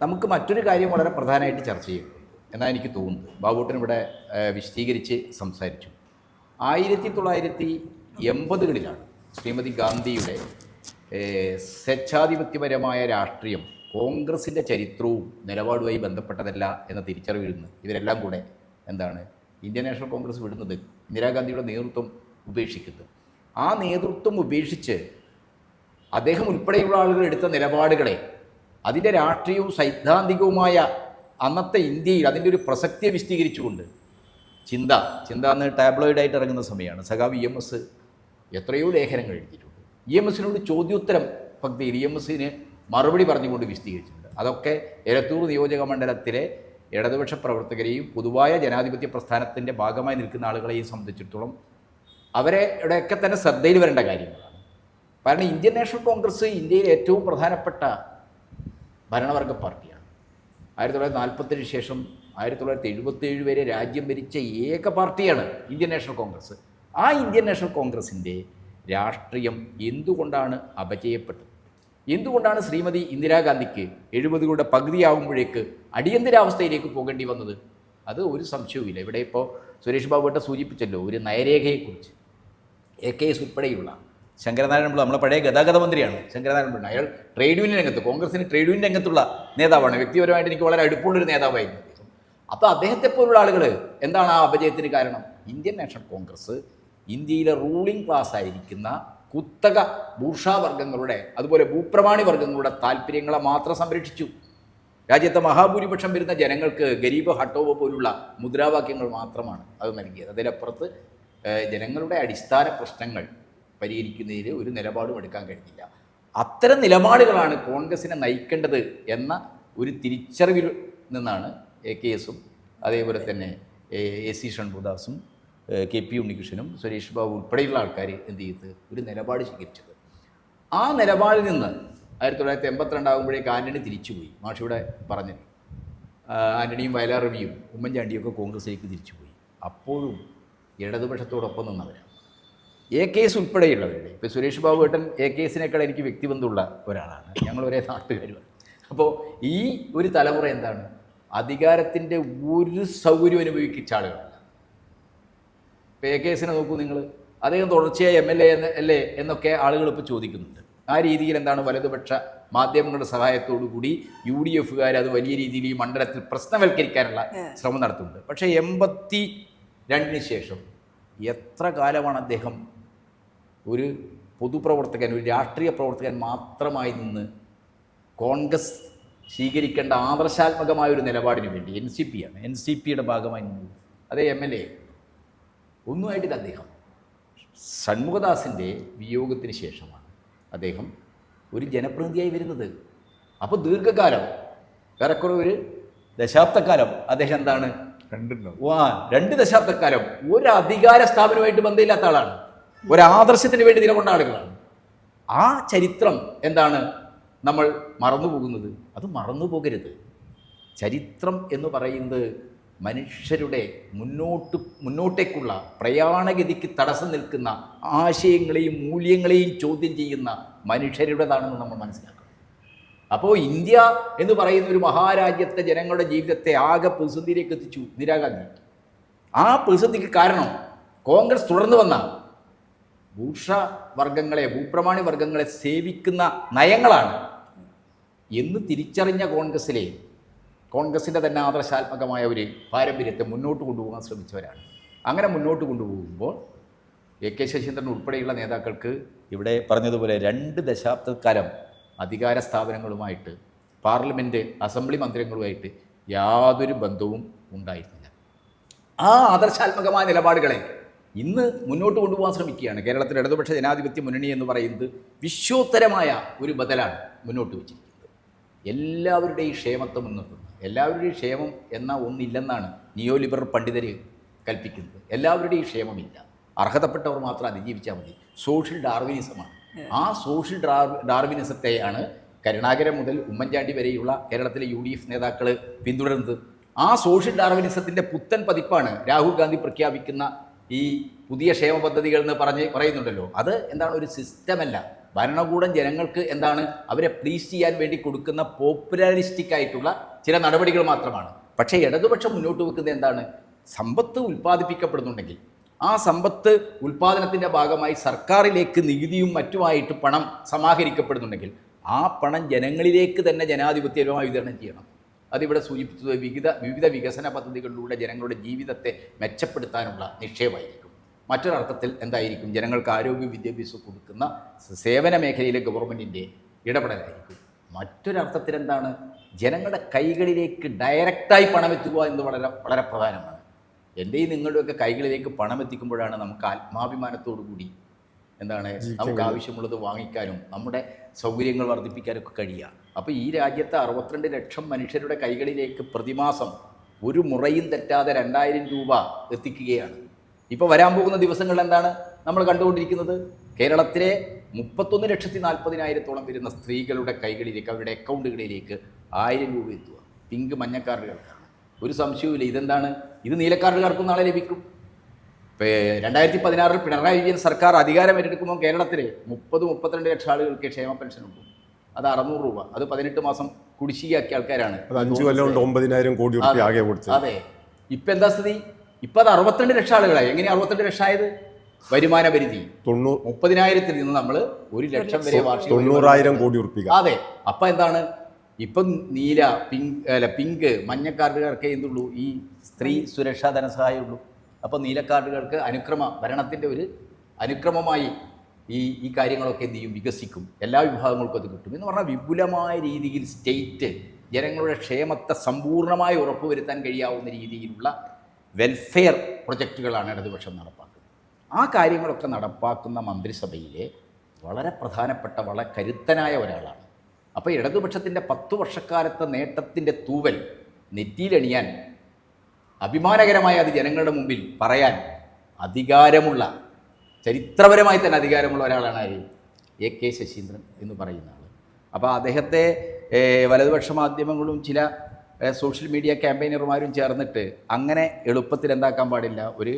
നമുക്ക് മറ്റൊരു കാര്യം വളരെ പ്രധാനമായിട്ട് ചർച്ച ചെയ്യുന്നുണ്ട് എന്നാണ് എനിക്ക് തോന്നുന്നത്. ബാബുട്ടൻ ഇവിടെ വിശദീകരിച്ച് സംസാരിച്ചു. 1980-കളിലാണ് ശ്രീമതി ഗാന്ധിയുടെ സ്വേച്ഛാധിപത്യപരമായ രാഷ്ട്രീയം കോൺഗ്രസിൻ്റെ ചരിത്രവും നിലപാടുമായി ബന്ധപ്പെട്ടതല്ല എന്ന തിരിച്ചറിവിൽ നിന്ന് ഇവരെല്ലാം കൂടെ എന്താണ് ഇന്ത്യൻ നാഷണൽ കോൺഗ്രസ് വിടുന്നത്, ഇന്ദിരാഗാന്ധിയുടെ നേതൃത്വം ഉപേക്ഷിക്കുന്നത്. ആ നേതൃത്വം ഉപേക്ഷിച്ച് അദ്ദേഹം ഉൾപ്പെടെയുള്ള ആളുകൾ എടുത്ത നിലപാടുകളെ, അതിൻ്റെ രാഷ്ട്രീയവും സൈദ്ധാന്തികവുമായ അന്നത്തെ ഇന്ത്യയിൽ അതിൻ്റെ ഒരു പ്രസക്തിയെ വിശദീകരിച്ചുകൊണ്ട് ചിന്ത എന്ന് ടാബ്ലോയിഡായിട്ട് ഇറങ്ങുന്ന സമയമാണ്. സഖാവ് EMS എത്രയോ ലേഖനങ്ങൾ എഴുതിയിട്ടുണ്ട്. EMSനോട് ചോദ്യോത്തരം പങ്ക്തിയിൽ EMSന് മറുപടി പറഞ്ഞുകൊണ്ട് വിശദീകരിച്ചിട്ടുണ്ട്. അതൊക്കെ എലത്തൂർ നിയോജക മണ്ഡലത്തിലെ ഇടതുപക്ഷ പ്രവർത്തകരെയും പൊതുവായ ജനാധിപത്യ പ്രസ്ഥാനത്തിൻ്റെ ഭാഗമായി നിൽക്കുന്ന ആളുകളെയും സംബന്ധിച്ചിടത്തോളം അവരുടെയൊക്കെ തന്നെ ശ്രദ്ധയിൽ വരേണ്ട കാര്യങ്ങളാണ്. കാരണം ഇന്ത്യൻ നാഷണൽ കോൺഗ്രസ് ഇന്ത്യയിലെ ഏറ്റവും പ്രധാനപ്പെട്ട ഭരണവർഗ പാർട്ടിയാണ്. 1947 ശേഷം 1977 വരെ രാജ്യം ഭരിച്ച ഏക പാർട്ടിയാണ് ഇന്ത്യൻ നാഷണൽ കോൺഗ്രസ്. ആ ഇന്ത്യൻ നാഷണൽ കോൺഗ്രസിൻ്റെ രാഷ്ട്രീയം എന്തുകൊണ്ടാണ് അപജയപ്പെട്ടത്? എന്തുകൊണ്ടാണ് ശ്രീമതി ഇന്ദിരാഗാന്ധിക്ക് 70കളുടെ പകുതിയാകുമ്പോഴേക്ക് അടിയന്തരാവസ്ഥയിലേക്ക് പോകേണ്ടി വന്നത്? അത് ഒരു സംശയവുമില്ല. ഇവിടെ ഇപ്പോൾ സുരേഷ് ബാബുട്ട സൂചിപ്പിച്ചല്ലോ ഒരു നയരേഖയെക്കുറിച്ച്. AKS ഉൾപ്പെടെയുള്ള ശങ്കരനാരായണ പിള്ള നമ്മളെ പഴയ ഗതാഗത മന്ത്രിയാണ് ശങ്കരനാരായണ പിള്ള. അയാൾ ട്രേഡ് യൂണിയൻ രംഗത്ത്, കോൺഗ്രസിന് ട്രേഡ് യൂണിയൻ രംഗത്തുള്ള നേതാവാണ്. വ്യക്തിപരമായിട്ട് എനിക്ക് വളരെ അടുപ്പമുള്ളൊരു നേതാവായിരുന്നു അദ്ദേഹം. അപ്പോൾ അദ്ദേഹത്തെ പോലുള്ള ആളുകൾ എന്താണ് ആ അപജയത്തിന് കാരണം? ഇന്ത്യൻ നാഷണൽ കോൺഗ്രസ് ഇന്ത്യയിലെ റൂളിംഗ് ക്ലാസ് ആയിരിക്കുന്ന കുത്തക ബൂർഷാ വർഗ്ഗങ്ങളുടെ അതുപോലെ ഭൂപ്രമാണി വർഗ്ഗങ്ങളുടെ താല്പര്യങ്ങളെ മാത്രം സംരക്ഷിച്ചു. രാജ്യത്തെ മഹാഭൂരിപക്ഷം വരുന്ന ജനങ്ങൾക്ക് ഗരീബ് ഹട്ടോവോ പോലുള്ള മുദ്രാവാക്യങ്ങൾ മാത്രമാണ് അത് നൽകിയത്. അതിലപ്പുറത്ത് ജനങ്ങളുടെ അടിസ്ഥാന പ്രശ്നങ്ങൾ പരിഹരിക്കുന്നതിൽ ഒരു നിലപാടും എടുക്കാൻ കഴിഞ്ഞില്ല. അത്തരം നിലപാടുകളാണ് കോൺഗ്രസിനെ നയിക്കേണ്ടത് എന്ന ഒരു തിരിച്ചറിവിൽ നിന്നാണ് AKSഉം അതേപോലെ തന്നെ AC ഷൺമുഖദാസും KP ഉണ്ണികൃഷ്ണനും സുരേഷ് ബാബു ഉൾപ്പെടെയുള്ള ആൾക്കാർ എന്ത് ചെയ്ത് ഒരു നിലപാട് സ്വീകരിച്ചത്. ആ നിലപാടിൽ നിന്ന് 1982 ആകുമ്പോഴേക്ക് ആന്റണി തിരിച്ചുപോയി. മാഷിവിടെ പറഞ്ഞു, ആന്റണിയും വയലാർ രവിയും ഉമ്മൻചാണ്ടിയൊക്കെ കോൺഗ്രസിലേക്ക് തിരിച്ചുപോയി. അപ്പോഴും ഇടതുപക്ഷത്തോടൊപ്പം നിന്നവരാണ്. AKS ഉൾപ്പെടെയുള്ളവരുടെ. ഇപ്പോൾ സുരേഷ് ബാബു ഏട്ടൻ AKSനേക്കാൾ എനിക്ക് വ്യക്തിബന്ധമുള്ള ഒരാളാണ്, ഞങ്ങൾ ഒരേ നാട്ടുകാരുമാണ്. അപ്പോൾ ഈ ഒരു തലമുറ എന്താണ്, അധികാരത്തിൻ്റെ ഒരു സൗകര്യം അനുഭവിച്ച ആളുകളല്ല. ഇപ്പോൾ AKSനെ നോക്കൂ നിങ്ങൾ, അദ്ദേഹം തുടർച്ചയായി MLA അല്ലേ എന്നൊക്കെ ആളുകൾ ഇപ്പോൾ ചോദിക്കുന്നുണ്ട്. ആ രീതിയിൽ എന്താണ് വലതുപക്ഷ മാധ്യമങ്ങളുടെ സഹായത്തോടു കൂടി UDFകാർ അത് വലിയ രീതിയിൽ ഈ മണ്ഡലത്തിൽ പ്രശ്നവൽക്കരിക്കാനുള്ള ശ്രമം നടത്തുന്നുണ്ട്. പക്ഷേ 82-ന് ശേഷം എത്ര കാലമാണ് അദ്ദേഹം ഒരു പൊതുപ്രവർത്തകൻ, ഒരു രാഷ്ട്രീയ പ്രവർത്തകൻ മാത്രമായി നിന്ന് കോൺഗ്രസ് സ്വീകരിക്കേണ്ട ആദർശാത്മകമായ ഒരു നിലപാടിന് വേണ്ടി NCPയുടെ ഭാഗമായി നിന്ന് അതേ MLA ഒന്നുമായിട്ടില്ല. അദ്ദേഹം ഷൺമുഖദാസിൻ്റെ വിയോഗത്തിന് ശേഷമാണ് അദ്ദേഹം ഒരു ജനപ്രതിനിധിയായി വരുന്നത്. അപ്പോൾ ദീർഘകാലം, ഏറെക്കുറെ ഒരു ദശാബ്ദക്കാലം അദ്ദേഹം എന്താണ് 2 ദശാബ്ദക്കാലം ഒരു അധികാര സ്ഥാപനവുമായിട്ട് ബന്ധമില്ലാത്ത ആളാണ്, ഒരാദർശത്തിന് വേണ്ടി നിലകൊണ്ട ആളുകളാണ്. ആ ചരിത്രം എന്താണ് നമ്മൾ മറന്നു പോകുന്നത്? അത് മറന്നു പോകരുത്. ചരിത്രം എന്ന് പറയുന്നത് മനുഷ്യരുടെ മുന്നോട്ടേക്കുള്ള പ്രയാണഗതിക്ക് തടസ്സം നിൽക്കുന്ന ആശയങ്ങളെയും മൂല്യങ്ങളെയും ചോദ്യം ചെയ്യുന്ന മനുഷ്യരുടേതാണെന്ന് നമ്മൾ മനസ്സിലാക്കണം. അപ്പോൾ ഇന്ത്യ എന്ന് പറയുന്ന ഒരു മഹാരാജ്യത്തെ ജനങ്ങളുടെ ജീവിതത്തെ ആകെ പ്രതിസന്ധിയിലേക്ക് എത്തിച്ചു ഇന്ദിരാഗാന്ധി. ആ പ്രതിസന്ധിക്ക് കാരണം കോൺഗ്രസ് തുടർന്ന് വന്ന ഭൂപ്രമാണി വർഗങ്ങളെ സേവിക്കുന്ന നയങ്ങളാണ് എന്ന് തിരിച്ചറിഞ്ഞ കോൺഗ്രസിൻ്റെ തന്നെ ആദർശാത്മകമായ ഒരു പാരമ്പര്യത്തെ മുന്നോട്ട് കൊണ്ടുപോകാൻ ശ്രമിച്ചവരാണ്. അങ്ങനെ മുന്നോട്ട് കൊണ്ടുപോകുമ്പോൾ AK ശശീന്ദ്രൻ ഉൾപ്പെടെയുള്ള നേതാക്കൾക്ക് ഇവിടെ പറഞ്ഞതുപോലെ 2 ദശാബ്ദക്കാലം അധികാര സ്ഥാപനങ്ങളുമായിട്ട്, പാർലമെൻറ്റ് അസംബ്ലി മന്ദിരങ്ങളുമായിട്ട് യാതൊരു ബന്ധവും ഉണ്ടായിരുന്നില്ല. ആ ആദർശാത്മകമായ നിലപാടുകളെ ഇന്ന് മുന്നോട്ട് കൊണ്ടുപോകാൻ ശ്രമിക്കുകയാണ്. കേരളത്തിൽ ഇടതുപക്ഷ ജനാധിപത്യ മുന്നണി എന്ന് പറയുന്നത് വിശ്വോത്തരമായ ഒരു ബദലാണ് മുന്നോട്ട് വച്ചിരിക്കുന്നത്. എല്ലാവരുടെയും ക്ഷേമത്തെ മുൻനിർത്തുന്നത്. എല്ലാവരുടെയും ക്ഷേമം എന്ന ഒന്നില്ലെന്നാണ് നിയോ ലിബറൽ പണ്ഡിതർ കൽപ്പിക്കുന്നത്. എല്ലാവരുടെയും ക്ഷേമമില്ല, അർഹതപ്പെട്ടവർ മാത്രം അതിജീവിച്ചാൽ മതി. സോഷ്യൽ ഡാർവിനിസമാണ്. ആ സോഷ്യൽ ഡാർവിനിസത്തെയാണ് കരുണാകരൻ മുതൽ ഉമ്മൻചാണ്ടി വരെയുള്ള കേരളത്തിലെ UDF നേതാക്കൾ പിന്തുടരുന്നത്. ആ സോഷ്യൽ ഡാർവിനിസത്തിൻ്റെ പുത്തൻ പതിപ്പാണ് രാഹുൽ ഗാന്ധി പ്രഖ്യാപിക്കുന്ന ഈ പുതിയ ക്ഷേമ പദ്ധതികൾ എന്ന് പറയുന്നുണ്ടല്ലോ. അത് എന്താണ്, ഒരു സിസ്റ്റമല്ല. ഭരണകൂടം ജനങ്ങൾക്ക് എന്താണ് അവരെ പ്ലീസ് ചെയ്യാൻ വേണ്ടി കൊടുക്കുന്ന പോപ്പുലറിസ്റ്റിക് ആയിട്ടുള്ള ചില നടപടികൾ മാത്രമാണ്. പക്ഷേ ഇടതുപക്ഷം മുന്നോട്ട് വെക്കുന്നത് എന്താണ്, സമ്പത്ത് ഉൽപ്പാദിപ്പിക്കപ്പെടുന്നുണ്ടെങ്കിൽ ആ സമ്പത്ത് ഉൽപ്പാദനത്തിൻ്റെ ഭാഗമായി സർക്കാരിലേക്ക് നികുതിയും മറ്റുമായിട്ട് പണം സമാഹരിക്കപ്പെടുന്നുണ്ടെങ്കിൽ ആ പണം ജനങ്ങളിലേക്ക് തന്നെ ജനാധിപത്യപരമായി വിതരണം ചെയ്യണം. അതിവിടെ സൂചിപ്പിച്ചത് വിവിധ വികസന പദ്ധതികളിലൂടെ ജനങ്ങളുടെ ജീവിതത്തെ മെച്ചപ്പെടുത്താനുള്ള നിക്ഷേപമായിരിക്കും. മറ്റൊരർത്ഥത്തിൽ എന്തായിരിക്കും, ജനങ്ങൾക്ക് ആരോഗ്യ വിദ്യാഭ്യാസം കൊടുക്കുന്ന സേവന മേഖലയിലെ ഗവൺമെൻറ്റിൻ്റെ ഇടപെടലായിരിക്കും. മറ്റൊരർത്ഥത്തിൽ എന്താണ്, ജനങ്ങളുടെ കൈകളിലേക്ക് ഡയറക്റ്റായി പണം എത്തുക എന്ന് വളരെ വളരെ പ്രധാനമാണ്. എൻ്റെയും നിങ്ങളുടെയൊക്കെ കൈകളിലേക്ക് പണം എത്തിക്കുമ്പോഴാണ് നമുക്ക് ആത്മാഭിമാനത്തോടു കൂടി എന്താണ് നമുക്ക് ആവശ്യമുള്ളത് വാങ്ങിക്കാനും നമ്മുടെ സൗകര്യങ്ങൾ വർദ്ധിപ്പിക്കാനൊക്കെ കഴിയുക. അപ്പോൾ ഈ രാജ്യത്തെ 62 ലക്ഷം മനുഷ്യരുടെ കൈകളിലേക്ക് പ്രതിമാസം ഒരു മുറയും തെറ്റാതെ 2000 രൂപ എത്തിക്കുകയാണ്. ഇപ്പോൾ വരാൻ പോകുന്ന ദിവസങ്ങളിൽ എന്താണ് നമ്മൾ കണ്ടുകൊണ്ടിരിക്കുന്നത്, കേരളത്തിലെ 31,40,000 വരുന്ന സ്ത്രീകളുടെ കൈകളിലേക്ക്, അവരുടെ അക്കൗണ്ടുകളിലേക്ക് 1000 രൂപ എത്തുക. പിങ്ക് മഞ്ഞക്കാർഡുകൾക്കാണ്. ഒരു സംശയവുമില്ല. ഇതെന്താണ്, ഇത് നീലക്കാർഡുകാർക്കും നാളെ ലഭിക്കും. ഇപ്പോൾ 2016 പിണറായി വിജയൻ സർക്കാർ അധികാരം ഏറ്റെടുക്കുമ്പോൾ കേരളത്തിൽ 30-32 ലക്ഷം ആളുകൾക്ക് ക്ഷേമ പെൻഷനുണ്ട്. അത് 600 രൂപ. അത് 18 മാസം കുടിശ്ശികയാക്കിയ ആൾക്കാരാണ്. 5 കൊല്ലം കൊണ്ട് 9,000 കോടി രൂപ ആകെ കൊടുത്തു. അതെ. ഇപ്പം എന്താ സ്ഥിതി? ഇപ്പം അത് 62 ലക്ഷം ആളുകളായി. എങ്ങനെ 62 ലക്ഷം ആയത്? വരുമാന പരിധി 30,000-ൽ നിന്ന് നമ്മൾ 1 ലക്ഷം വരെ വാർഷിക 90,000 കോടി ഉറുപ്പിക. അതെ. അപ്പം എന്താണ് ഇപ്പം നീല, പിങ്ക്, മഞ്ഞ കാർഡുകാർക്ക് എന്തുള്ളൂ? ഈ സ്ത്രീ സുരക്ഷാ ധനസഹായമുള്ളൂ. അപ്പോൾ നീല കാർഡുകൾക്ക് ഭരണത്തിൻ്റെ ഒരു അനുക്രമമായി ഈ കാര്യങ്ങളൊക്കെ എന്ത് ചെയ്യും? വികസിക്കും. എല്ലാ വിഭാഗങ്ങൾക്കും അത് കിട്ടും എന്ന് പറഞ്ഞാൽ വിപുലമായ രീതിയിൽ സ്റ്റേറ്റ് ജനങ്ങളുടെ ക്ഷേമത്തെ സമ്പൂർണ്ണമായി ഉറപ്പുവരുത്താൻ കഴിയാവുന്ന രീതിയിലുള്ള വെൽഫെയർ പ്രൊജക്റ്റുകളാണ് ഇടതുപക്ഷം നടപ്പാക്കുന്നത്. ആ കാര്യങ്ങളൊക്കെ നടപ്പാക്കുന്ന മന്ത്രിസഭയിലെ വളരെ പ്രധാനപ്പെട്ട, വളരെ കരുത്തനായ ഒരാളാണ്. അപ്പോൾ ഇടതുപക്ഷത്തിൻ്റെ 10 വർഷക്കാലത്തെ നേട്ടത്തിൻ്റെ തൂവൽ നെറ്റിയിലണിയാൻ, അഭിമാനകരമായ അത് ജനങ്ങളുടെ മുമ്പിൽ പറയാൻ അധികാരമുള്ള, ചരിത്രപരമായി തന്നെ അധികാരമുള്ള ഒരാളാണ് ആര്? AK ശശീന്ദ്രൻ എന്ന് പറയുന്ന ആൾ. അപ്പോൾ അദ്ദേഹത്തെ വലതുപക്ഷ മാധ്യമങ്ങളും ചില സോഷ്യൽ മീഡിയ ക്യാമ്പയിനർമാരും ചേർന്നിട്ട് അങ്ങനെ എളുപ്പത്തിൽ എന്താക്കാൻ പാടില്ല, ഒരു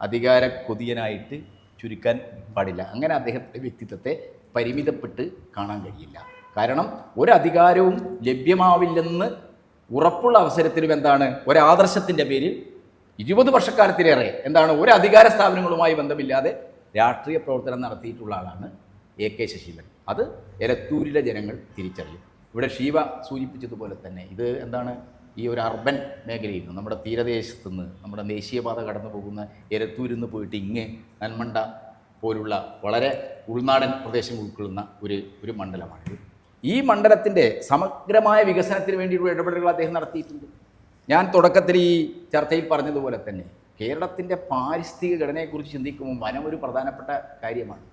അധികാര കൊതിയനായിട്ട് ചുരുക്കാൻ പാടില്ല. അങ്ങനെ അദ്ദേഹത്തിൻ്റെ വ്യക്തിത്വത്തെ പരിമിതപ്പെട്ട് കാണാൻ കഴിയില്ല. കാരണം ഒരധികാരവും ലഭ്യമാവില്ലെന്ന് ഉറപ്പുള്ള അവസരത്തിലും എന്താണ്, ഒരാദർശത്തിൻ്റെ പേരിൽ 20 വർഷക്കാലത്തിലേറെ എന്താണ്, ഒരു അധികാര സ്ഥാപനങ്ങളുമായി ബന്ധമില്ലാതെ രാഷ്ട്രീയ പ്രവർത്തനം നടത്തിയിട്ടുള്ള ആളാണ് AK ശശീന്ദ്രൻ. അത് എലത്തൂരിലെ ജനങ്ങൾ തിരിച്ചറിയും. ഇവിടെ ഷീവ സൂചിപ്പിച്ചതുപോലെ തന്നെ ഇത് എന്താണ്, ഈ ഒരു അർബൻ മേഖലയിൽ നിന്ന്, നമ്മുടെ തീരദേശത്തു നിന്ന്, നമ്മുടെ ദേശീയപാത കടന്നു പോകുന്ന എലത്തൂരിൽ നിന്ന് പോയിട്ട് നന്മണ്ട പോലുള്ള വളരെ ഉൾനാടൻ പ്രദേശം ഉൾക്കൊള്ളുന്ന ഒരു മണ്ഡലമാണിത്. ഈ മണ്ഡലത്തിൻ്റെ സമഗ്രമായ വികസനത്തിന് വേണ്ടിയുള്ള ഇടപെടലുകൾ അദ്ദേഹം നടത്തിയിട്ടുണ്ട്. ഞാൻ തുടക്കത്തിൽ ഈ ചർച്ചയിൽ പറഞ്ഞതുപോലെ തന്നെ കേരളത്തിൻ്റെ പാരിസ്ഥിതിക ഘടനയെക്കുറിച്ച് ചിന്തിക്കുമ്പോൾ വനം ഒരു പ്രധാനപ്പെട്ട കാര്യമാണ്.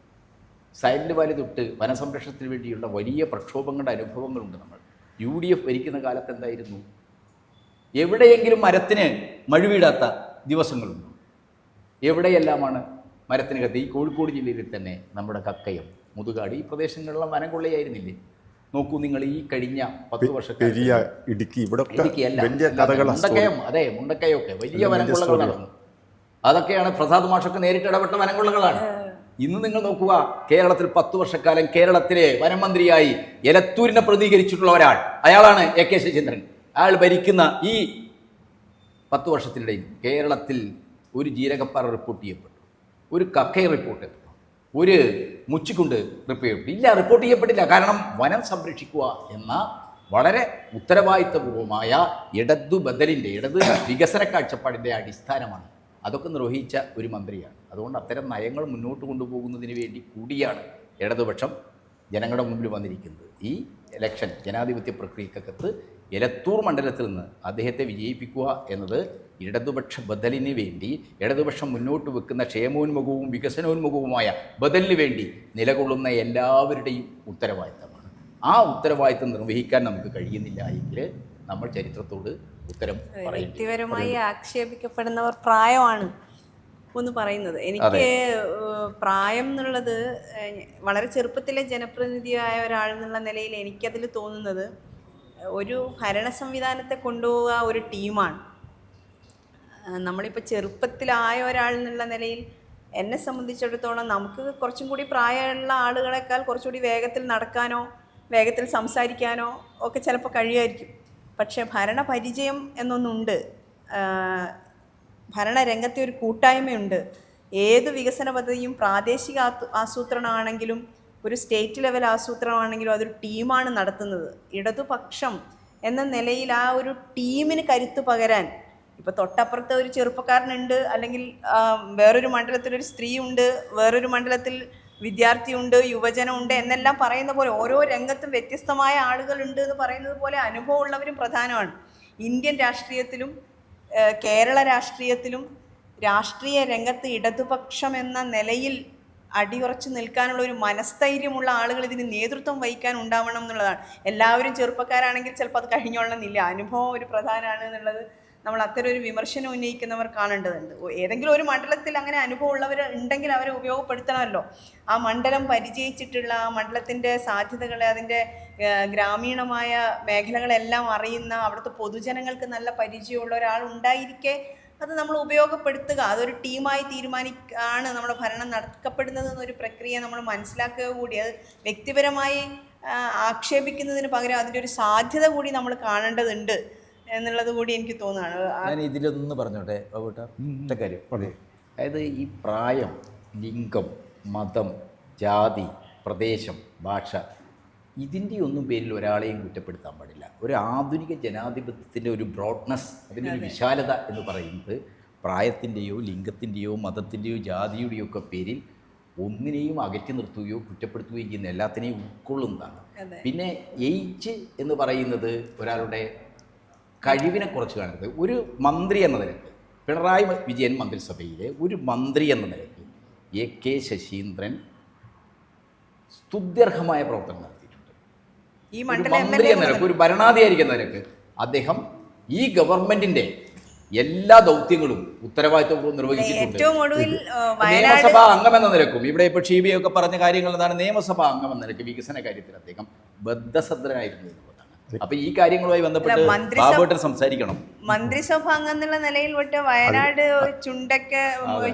സൈലന്റ് വാലി തൊട്ട് വനസംരക്ഷണത്തിന് വേണ്ടിയുള്ള വലിയ പ്രക്ഷോഭങ്ങളുടെ അനുഭവങ്ങളുണ്ട്. നമ്മൾ UDF ഭരിക്കുന്ന കാലത്ത് എന്തായിരുന്നു, എവിടെയെങ്കിലും മരത്തിന് മഴുവീടാത്ത ദിവസങ്ങളുണ്ടോ? എവിടെയെല്ലാമാണ് മരത്തിന് കത്ത്? ഈ കോഴിക്കോട് ജില്ലയിൽ തന്നെ നമ്മുടെ കക്കയം, മുതുകാട് ഈ പ്രദേശങ്ങളിലുള്ള വനം കൊള്ളയായിരുന്നില്ലേ? നോക്കൂ നിങ്ങൾ, ഈ കഴിഞ്ഞ 10 വർഷക്കാലം മുണ്ടക്കയം, അതെ മുണ്ടക്കയൊക്കെ വലിയ വനംകൊള്ളകൾ നടന്നു. അതൊക്കെയാണ് പ്രസാദ് മാഷൊക്കെ നേരിട്ട് ഇടപെട്ട വനംകൊള്ളകളാണ്. ഇന്ന് നിങ്ങൾ നോക്കുക, കേരളത്തിൽ 10 വർഷക്കാലം കേരളത്തിലെ വനം മന്ത്രിയായി എലത്തൂരിനെ പ്രതികരിച്ചിട്ടുള്ള ഒരാൾ, അയാളാണ് AK ശശീന്ദ്രൻ. അയാൾ ഭരിക്കുന്ന ഈ 10 വർഷത്തിനിടയിൽ കേരളത്തിൽ ഒരു ജീരകപ്പാറ റിപ്പോർട്ട് ചെയ്യപ്പെട്ടു, ഒരു കക്കയ റിപ്പോർട്ട് ചെയ്യപ്പെട്ടു, ഒരു മുച്ചിക്കുണ്ട് റിപ്പോർട്ട് ചെയ്യപ്പെട്ടില്ല. കാരണം വനം സംരക്ഷിക്കുക എന്ന വളരെ ഉത്തരവാദിത്വപൂർവമായ ഇടത് വികസന കാഴ്ചപ്പാടിൻ്റെ അടിസ്ഥാനമാണ്. അതൊക്കെ നിർവഹിച്ച ഒരു മന്ത്രിയാണ്. അതുകൊണ്ട് അത്തരം നയങ്ങൾ മുന്നോട്ട് കൊണ്ടുപോകുന്നതിന് വേണ്ടി കൂടിയാണ് ഇടതുപക്ഷം ജനങ്ങളുടെ മുമ്പിൽ വന്നിരിക്കുന്നത്. ഈ ഇലക്ഷൻ ജനാധിപത്യ പ്രക്രിയക്കകത്ത് എലത്തൂർ മണ്ഡലത്തിൽ നിന്ന് അദ്ദേഹത്തെ വിജയിപ്പിക്കുക എന്നത് ഇടതുപക്ഷ ബദലിന് വേണ്ടി, ഇടതുപക്ഷം മുന്നോട്ട് വെക്കുന്ന ക്ഷേമോന്മുഖവും വികസനോന്മുഖവുമായ ബദലിന് വേണ്ടി നിലകൊള്ളുന്ന എല്ലാവരുടെയും ഉത്തരവാദിത്തമാണ്. ആ ഉത്തരവാദിത്തം നിർവഹിക്കാൻ നമുക്ക് കഴിയുന്നില്ല എങ്കിൽ നമ്മൾ ചരിത്രത്തോട് ഉത്തരം പറയും. വ്യക്തിപരമായി ആക്ഷേപിക്കപ്പെടുന്നവർ പ്രായമാണ് എന്ന് പറയുന്നത്. എനിക്ക് പ്രായം എന്നുള്ളത് വളരെ ചെറുപ്പത്തിലെ ജനപ്രതിനിധിയായ ഒരാൾ എന്നുള്ള നിലയിൽ എനിക്കതിൽ തോന്നുന്നത് ഒരു ഭരണ സംവിധാനത്തെ കൊണ്ടുപോവുക ഒരു ടീമാണ്. നമ്മളിപ്പോൾ ചെറുപ്പത്തിലായ ഒരാൾ എന്നുള്ള നിലയിൽ എന്നെ സംബന്ധിച്ചിടത്തോളം നമുക്ക് കുറച്ചും കൂടി പ്രായമുള്ള ആളുകളെക്കാൾ കുറച്ചുകൂടി വേഗത്തിൽ നടക്കാനോ വേഗത്തിൽ സംസാരിക്കാനോ ഒക്കെ ചിലപ്പോൾ കഴിയുമായിരിക്കും. പക്ഷേ ഭരണപരിചയം എന്നൊന്നുണ്ട്, ഭരണരംഗത്തെ ഒരു കൂട്ടായ്മയുണ്ട്. ഏത് വികസന പദ്ധതിയും പ്രാദേശിക ആസൂത്രണമാണെങ്കിലും ഒരു സ്റ്റേറ്റ് ലെവൽ ആസൂത്രണമാണെങ്കിലും അതൊരു ടീമാണ് നടത്തുന്നത്. ഇടതുപക്ഷം എന്ന നിലയിൽ ആ ഒരു ടീമിന് കരുത്ത് പകരാൻ, ഇപ്പോൾ തൊട്ടപ്പുറത്ത് ഒരു ചെറുപ്പക്കാരനുണ്ട്, അല്ലെങ്കിൽ വേറൊരു മണ്ഡലത്തിലൊരു സ്ത്രീ ഉണ്ട്, വേറൊരു മണ്ഡലത്തിൽ വിദ്യാർത്ഥിയുണ്ട്, യുവജനമുണ്ട് എന്നെല്ലാം പറയുന്ന പോലെ ഓരോ രംഗത്തും വ്യത്യസ്തമായ ആളുകളുണ്ട് എന്ന് പറയുന്നത് പോലെ അനുഭവമുള്ളവരും പ്രധാനമാണ്. ഇന്ത്യൻ രാഷ്ട്രീയത്തിലും കേരള രാഷ്ട്രീയത്തിലും രാഷ്ട്രീയ രംഗത്ത് ഇടതുപക്ഷം എന്ന നിലയിൽ അടിയുറച്ച് നിൽക്കാനുള്ള ഒരു മനസ്ഥൈര്യമുള്ള ആളുകൾ ഇതിന് നേതൃത്വം വഹിക്കാൻ ഉണ്ടാവണം എന്നുള്ളതാണ്. എല്ലാവരും ചെറുപ്പക്കാരാണെങ്കിൽ ചിലപ്പോൾ അത് കഴിഞ്ഞോളണമെന്നില്ല. അനുഭവം ഒരു പ്രധാനമാണ് എന്നുള്ളത് നമ്മൾ അത്തരം ഒരു വിമർശനം ഉന്നയിക്കുന്നവർ കാണേണ്ടതുണ്ട്. ഏതെങ്കിലും ഒരു മണ്ഡലത്തിൽ അങ്ങനെ അനുഭവമുള്ളവർ ഉണ്ടെങ്കിൽ അവരെ ഉപയോഗപ്പെടുത്തണമല്ലോ. ആ മണ്ഡലം പരിചയിച്ചിട്ടുള്ള, ആ മണ്ഡലത്തിൻ്റെ സാധ്യതകളെ, അതിൻ്റെ ഗ്രാമീണമായ മേഖലകളെല്ലാം അറിയുന്ന, അവിടുത്തെ പൊതുജനങ്ങൾക്ക് നല്ല പരിചയമുള്ള ഒരാൾ ഉണ്ടായിരിക്കെ അത് നമ്മൾ ഉപയോഗപ്പെടുത്തുക. അതൊരു ടീമായി തീരുമാനിക്കാണ് നമ്മുടെ ഭരണം നടക്കപ്പെടുന്നത് എന്നൊരു പ്രക്രിയ നമ്മൾ മനസ്സിലാക്കുക കൂടി. അത് വ്യക്തിപരമായി ആക്ഷേപിക്കുന്നതിന് പകരം അതിൻ്റെ ഒരു സാധ്യത കൂടി നമ്മൾ കാണേണ്ടതുണ്ട്. എന്നുള്ളത് കൂടി എനിക്ക് തോന്നുകയാണ്. ഞാൻ ഇതിലൊന്ന് പറഞ്ഞോട്ടെ ബാബുട്ട, ഒറ്റ കാര്യം. അതായത് ഈ പ്രായം, ലിംഗം, മതം, ജാതി, പ്രദേശം, ഭാഷ, ഇതിൻ്റെ ഒന്നും പേരിൽ ഒരാളെയും കുറ്റപ്പെടുത്താൻ പാടില്ല. ഒരു ആധുനിക ജനാധിപത്യത്തിൻ്റെ ഒരു ബ്രോഡ്നെസ്, അതിൻ്റെ ഒരു വിശാലത എന്ന് പറയുന്നത് പ്രായത്തിൻ്റെയോ ലിംഗത്തിൻ്റെയോ മതത്തിൻ്റെയോ ജാതിയുടെയോ ഒക്കെ പേരിൽ ഒന്നിനെയും അകറ്റി നിർത്തുകയോ കുറ്റപ്പെടുത്തുകയോ ചെയ്യുന്ന എല്ലാത്തിനെയും ഉൾക്കൊള്ളുന്നതാണ്. പിന്നെ ഏജ് എന്ന് പറയുന്നത് ഒരാളുടെ കഴിവിനെ കുറച്ച് കാണുന്നത്. ഒരു മന്ത്രി എന്ന നിലയ്ക്ക്, പിണറായി വിജയൻ മന്ത്രിസഭയിലെ ഒരു മന്ത്രി എന്ന നിലയ്ക്ക് AK ശശീന്ദ്രൻ സ്തുത്യർഹമായ പ്രവർത്തനം നടത്തിയിട്ടുണ്ട്. ഈ മന്ത്രി എന്ന നിലയ്ക്ക്, ഒരു ഭരണാധികാരി എന്ന നിലയ്ക്ക് അദ്ദേഹം ഈ ഗവൺമെന്റിന്റെ എല്ലാ ദൗത്യങ്ങളും ഉത്തരവാദിത്വവും നിർവഹിച്ചിട്ടുണ്ട്. ഏറ്റവും ഒടുവിൽ നിയമസഭാ അംഗം എന്ന നിലക്കും, ഇവിടെ ഇപ്പോൾ ഷീബയൊക്കെ പറഞ്ഞ കാര്യങ്ങൾ എന്താണ്, നിയമസഭാ അംഗം എന്ന നിലയ്ക്ക് വികസന കാര്യത്തിൽ അദ്ദേഹം ബദ്ധശ്രദ്ധനായിരുന്നു എന്നുള്ളതാണ്. അപ്പൊ ഈ കാര്യങ്ങളുമായി ബന്ധപ്പെട്ട് ബാബുട്ടൻ സംസാരിക്കണം. മന്ത്രിസഭ അംഗം എന്നുള്ള നിലയിൽ വിട്ട് വയനാട് ചുണ്ടക്ക്